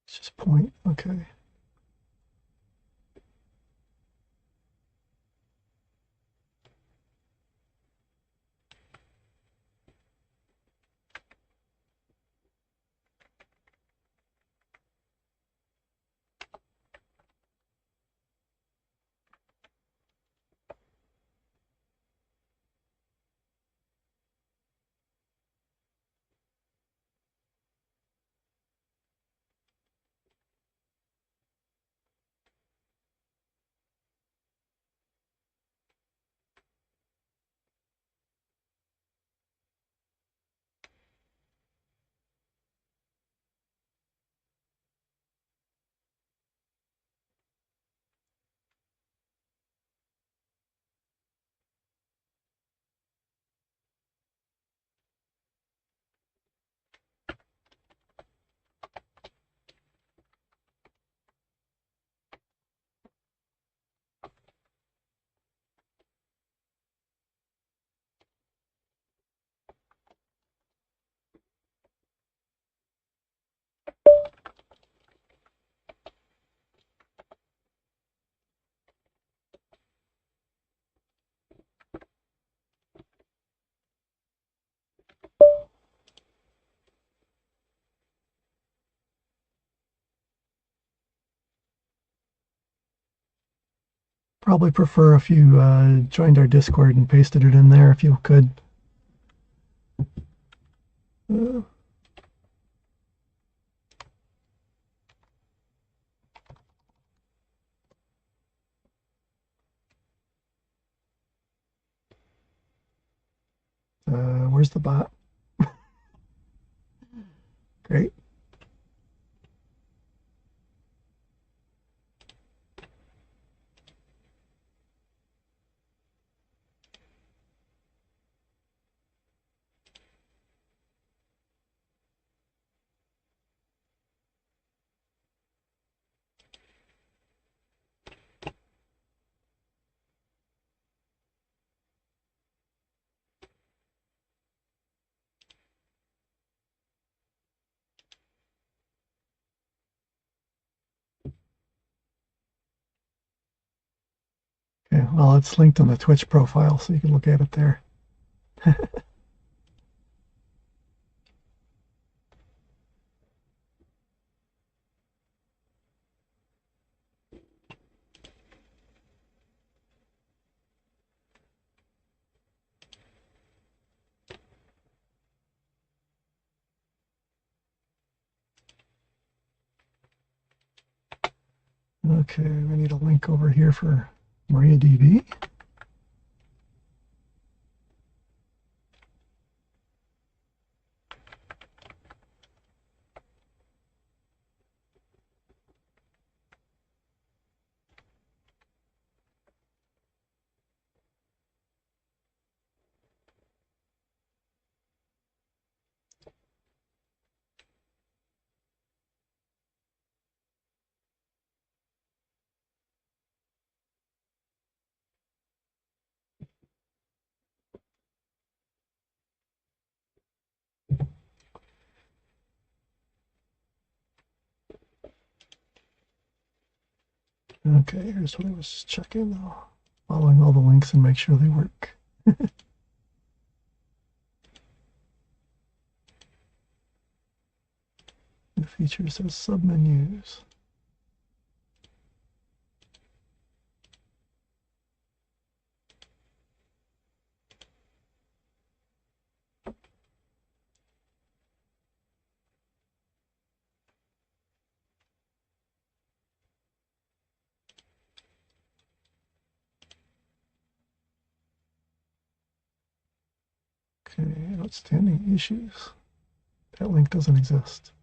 It's just point. Okay. Probably prefer if you joined our Discord and pasted it in there if you could. Uh, where's the bot? Great. Okay, well, it's linked on the Twitch profile, so you can look at it there. Okay, we need a link over here for MariaDB. Okay, here's what I was just checking though. Following all the links and make sure they work. The features have submenus. Okay, outstanding issues. That link doesn't exist.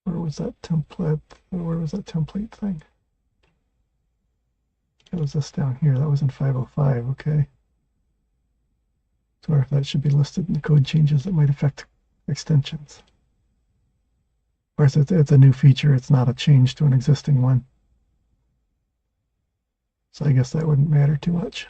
Where was that template? Where was that template thing? It was this down here. That was in 505. Okay. So if that should be listed in the code changes that might affect extensions. Of course, it's a new feature. It's not a change to an existing one. So I guess that wouldn't matter too much.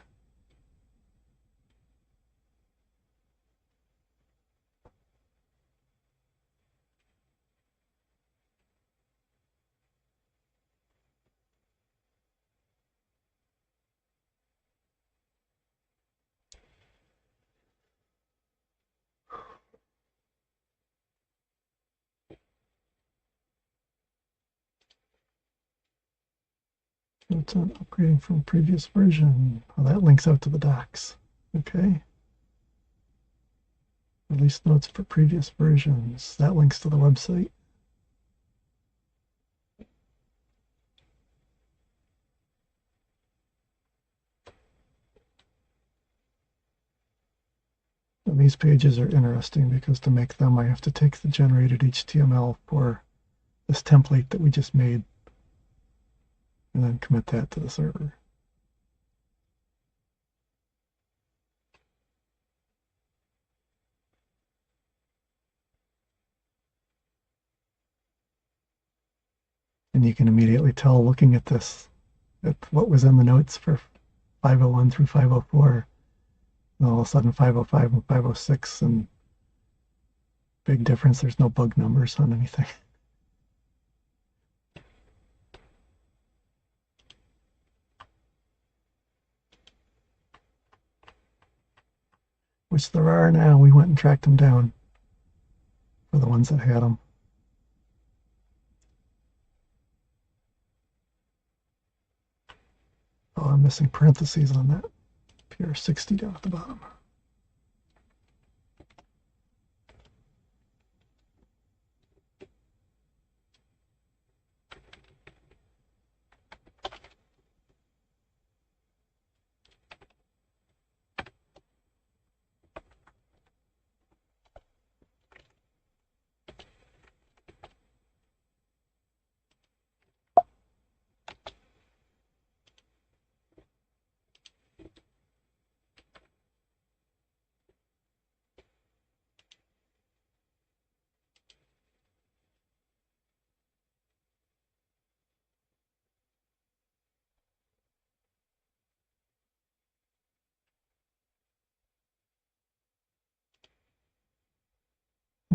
It's on upgrading from previous version. Oh, that links out to the docs. Okay. Release notes for previous versions. That links to the website. And these pages are interesting because to make them, I have to take the generated HTML for this template that we just made and then commit that to the server. And you can immediately tell looking at this, at what was in the notes for 501 through 504. And all of a sudden 505 and 506, and big difference. There's no bug numbers on anything. Which there are now. We went and tracked them down for the ones that had them. Oh, I'm missing parentheses on that. PR60 down at the bottom.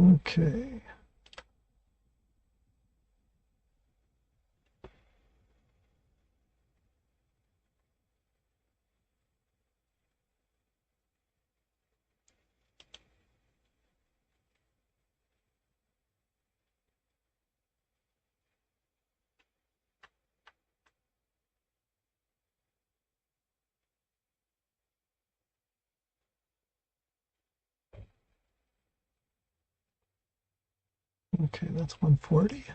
Okay. Okay, that's 140.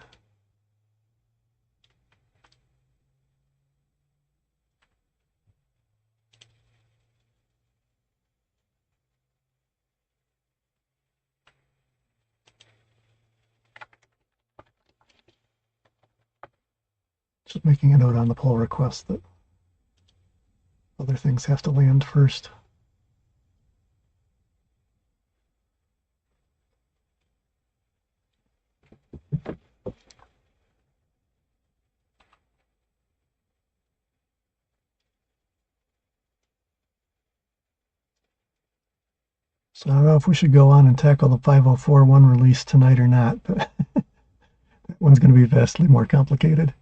Just making a note on the pull request that other things have to land first. So I don't know if we should go on and tackle the 504.1 release tonight or not, but that one's going to be vastly more complicated.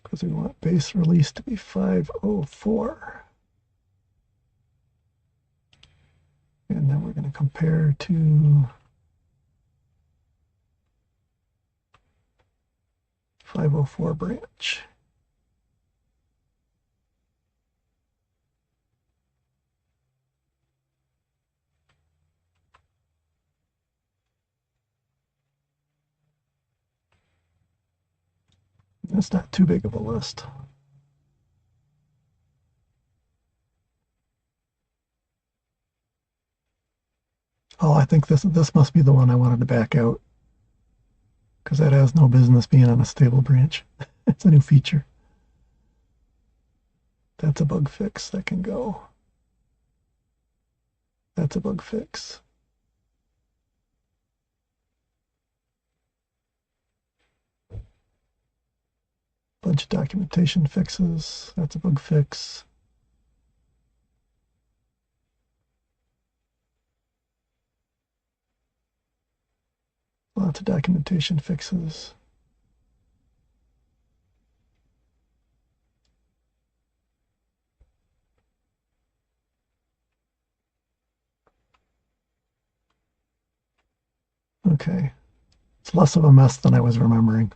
Because we want base release to be 504. And then we're going to compare to 504 branch. That's not too big of a list. Oh, I think this must be the one I wanted to back out, because that has no business being on a stable branch. It's a new feature. That's a bug fix. That can go. That's a bug fix. Bunch of documentation fixes. That's a bug fix. Lots of documentation fixes. Okay. It's less of a mess than I was remembering.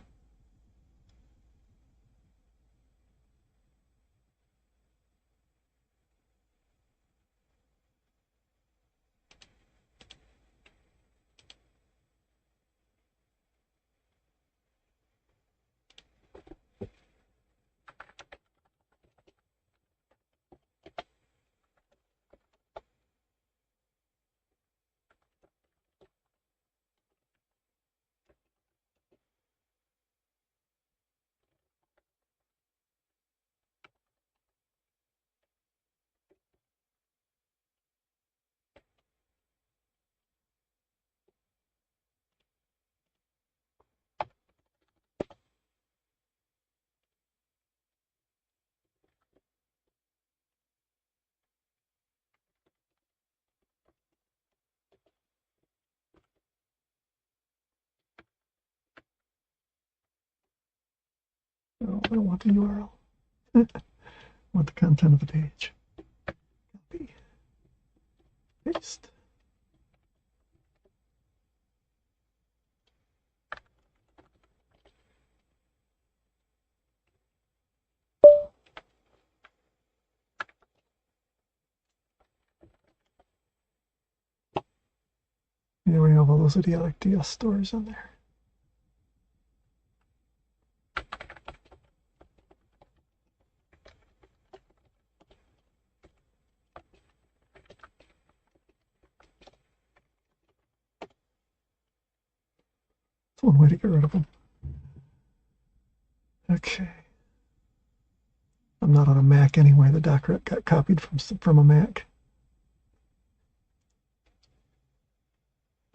No, I don't want the URL. I want the content of the page. Copy. Paste. Yeah, we have all those idiotic DS stores in there. That's one way to get rid of them. Okay. I'm not on a Mac anyway. The doc got copied from a Mac.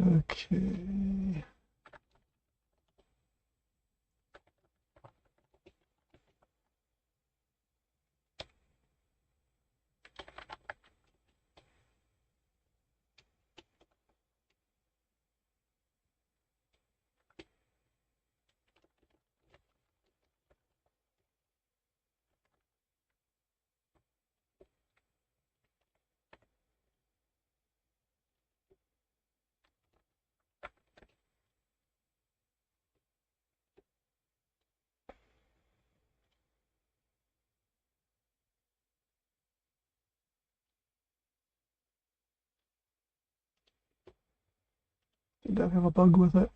Okay. Did that have a bug with it?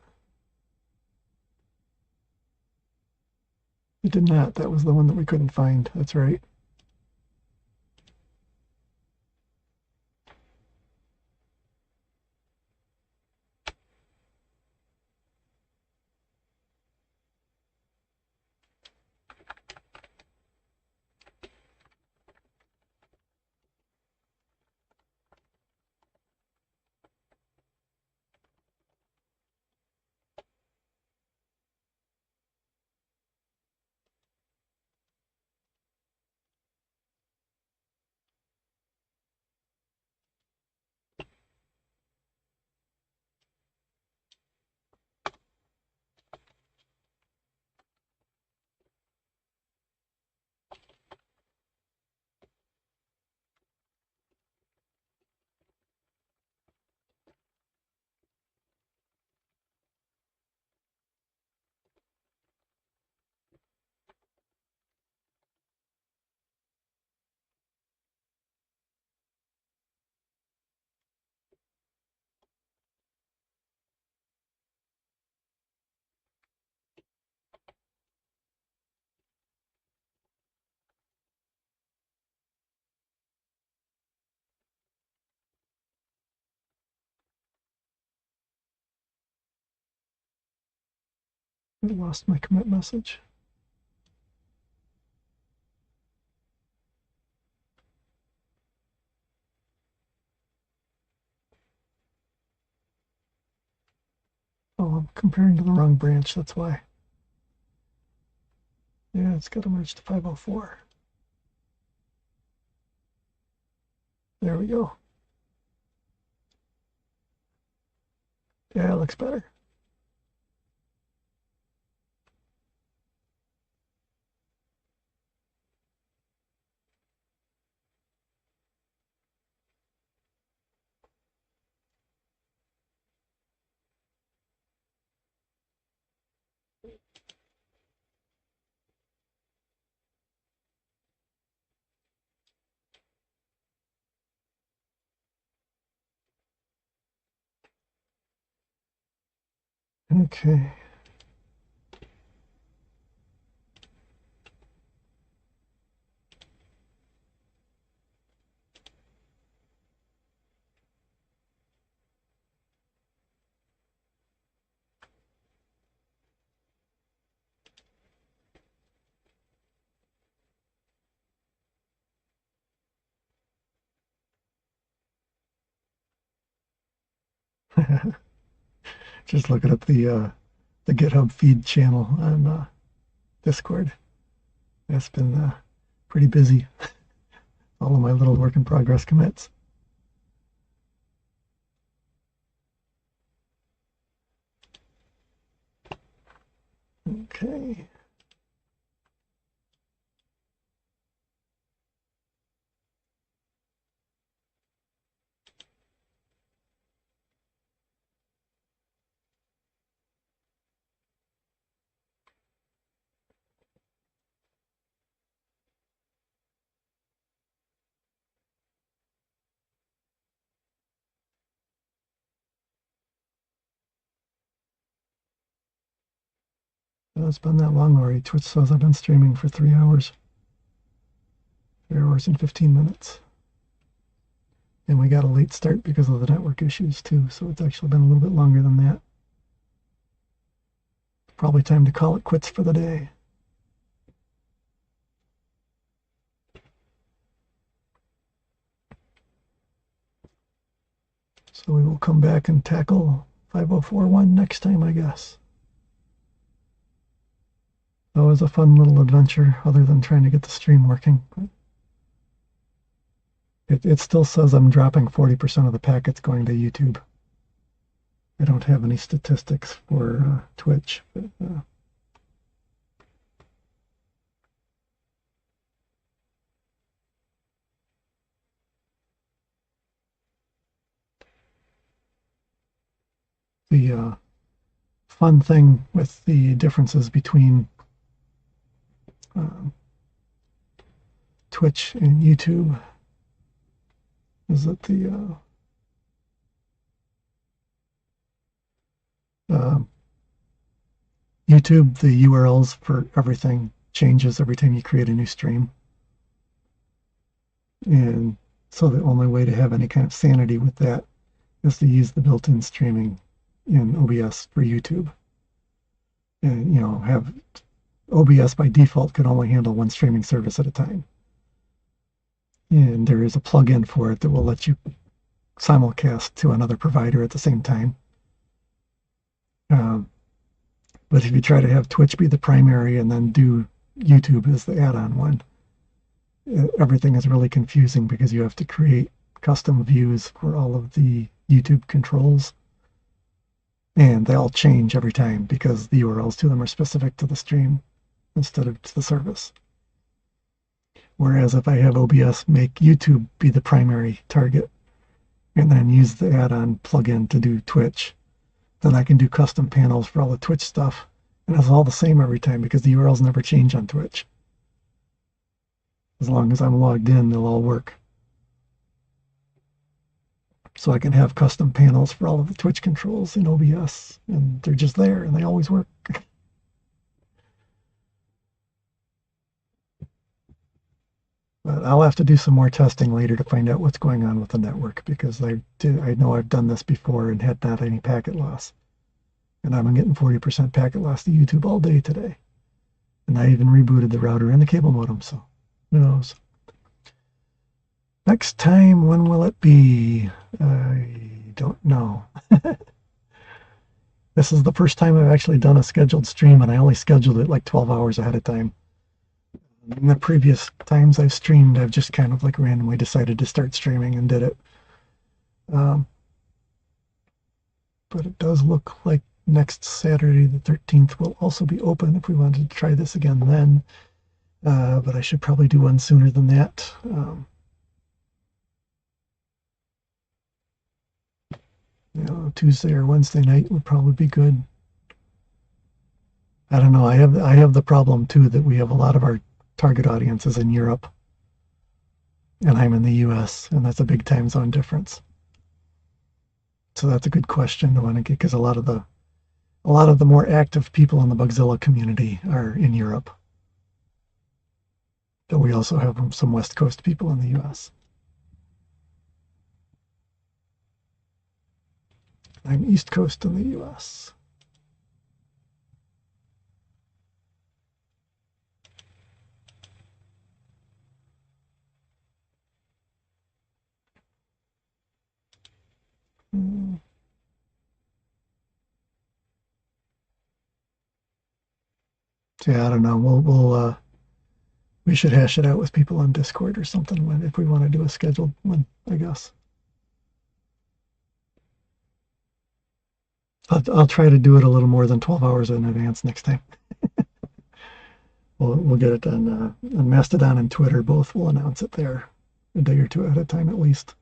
It did not. That was the one that we couldn't find. That's right. I lost my commit message. Oh, I'm comparing to the wrong branch, that's why. Yeah, it's got to merge to 504. There we go. Yeah, it looks better. Okay. Just looking up the GitHub feed channel on Discord. That's been pretty busy. All of my little work in progress commits. Okay. It's been that long already. Twitch says I've been streaming for 3 hours. 3 hours and 15 minutes. And we got a late start because of the network issues too, so it's actually been a little bit longer than that. Probably time to call it quits for the day. So we will come back and tackle 5041 next time, I guess. That was a fun little adventure, other than trying to get the stream working. It still says I'm dropping 40% of the packets going to YouTube. I don't have any statistics for Twitch, but the fun thing with the differences between Twitch and YouTube is that the YouTube, the URLs for everything changes every time you create a new stream. And so the only way to have any kind of sanity with that is to use the built-in streaming in OBS for YouTube. And, you know, have OBS by default can only handle one streaming service at a time. And there is a plugin for it that will let you simulcast to another provider at the same time. But if you try to have Twitch be the primary and then do YouTube as the add-on one, everything is really confusing because you have to create custom views for all of the YouTube controls. And they all change every time because the URLs to them are specific to the stream instead of to the service. Whereas if I have OBS make YouTube be the primary target and then use the add-on plugin to do Twitch, then I can do custom panels for all the Twitch stuff. And it's all the same every time because the URLs never change on Twitch. As long as I'm logged in, they'll all work. So I can have custom panels for all of the Twitch controls in OBS, and they're just there, and they always work. But I'll have to do some more testing later to find out what's going on with the network, because I know I've done this before and had not any packet loss. And I've been getting 40% packet loss to YouTube all day today. And I even rebooted the router and the cable modem, so who knows? Next time, when will it be? I don't know. This is the first time I've actually done a scheduled stream, and I only scheduled it like 12 hours ahead of time. In the previous times I've streamed, I've just kind of like randomly decided to start streaming and did it. But it does look like next Saturday, the 13th, will also be open if we wanted to try this again then. But I should probably do one sooner than that. Tuesday or Wednesday night would probably be good. I don't know. I have the problem too that we have a lot of our target audiences in Europe, and I'm in the U.S., and that's a big time zone difference. So that's a good question to want to get, because a lot of the more active people in the Bugzilla community are in Europe, but we also have some West Coast people in the U.S. I'm East Coast in the U.S. So yeah, I don't know. We should hash it out with people on Discord or something if we want to do a scheduled one, I guess. I'll try to do it a little more than 12 hours in advance next time. We'll get it on Mastodon and Twitter. Both will announce it there a day or two at a time at least.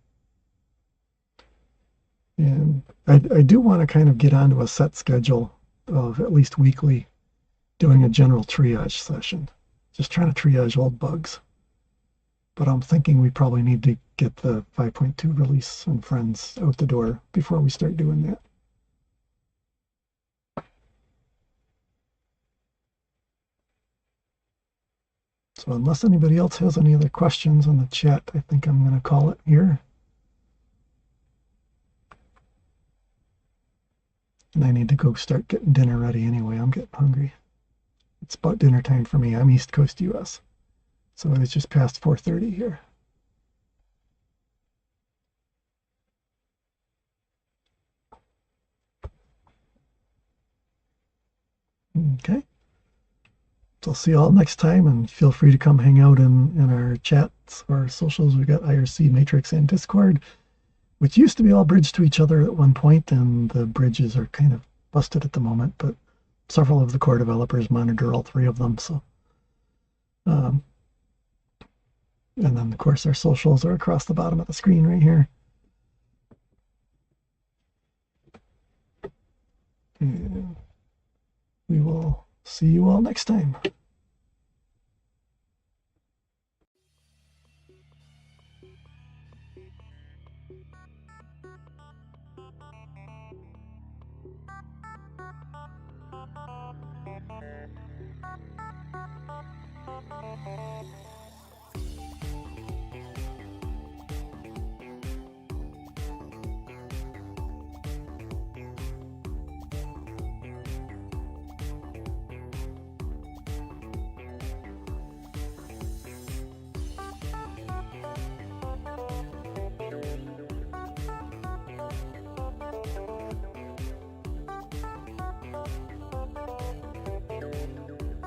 And I do want to kind of get onto a set schedule of at least weekly doing a general triage session, just trying to triage old bugs. But I'm thinking we probably need to get the 5.2 release and friends out the door before we start doing that. So unless anybody else has any other questions on the chat, I think I'm going to call it here. And I need to go start getting dinner ready anyway. I'm getting hungry. It's about dinner time for me. I'm East Coast US. So it's just past 4:30 here. Okay. So I'll see you all next time, and feel free to come hang out in our chats or socials. We got IRC, Matrix, and Discord, which used to be all bridged to each other at one point, and the bridges are kind of busted at the moment, but several of the core developers monitor all three of them. So, and then of course our socials are across the bottom of the screen right here. And we will see you all next time.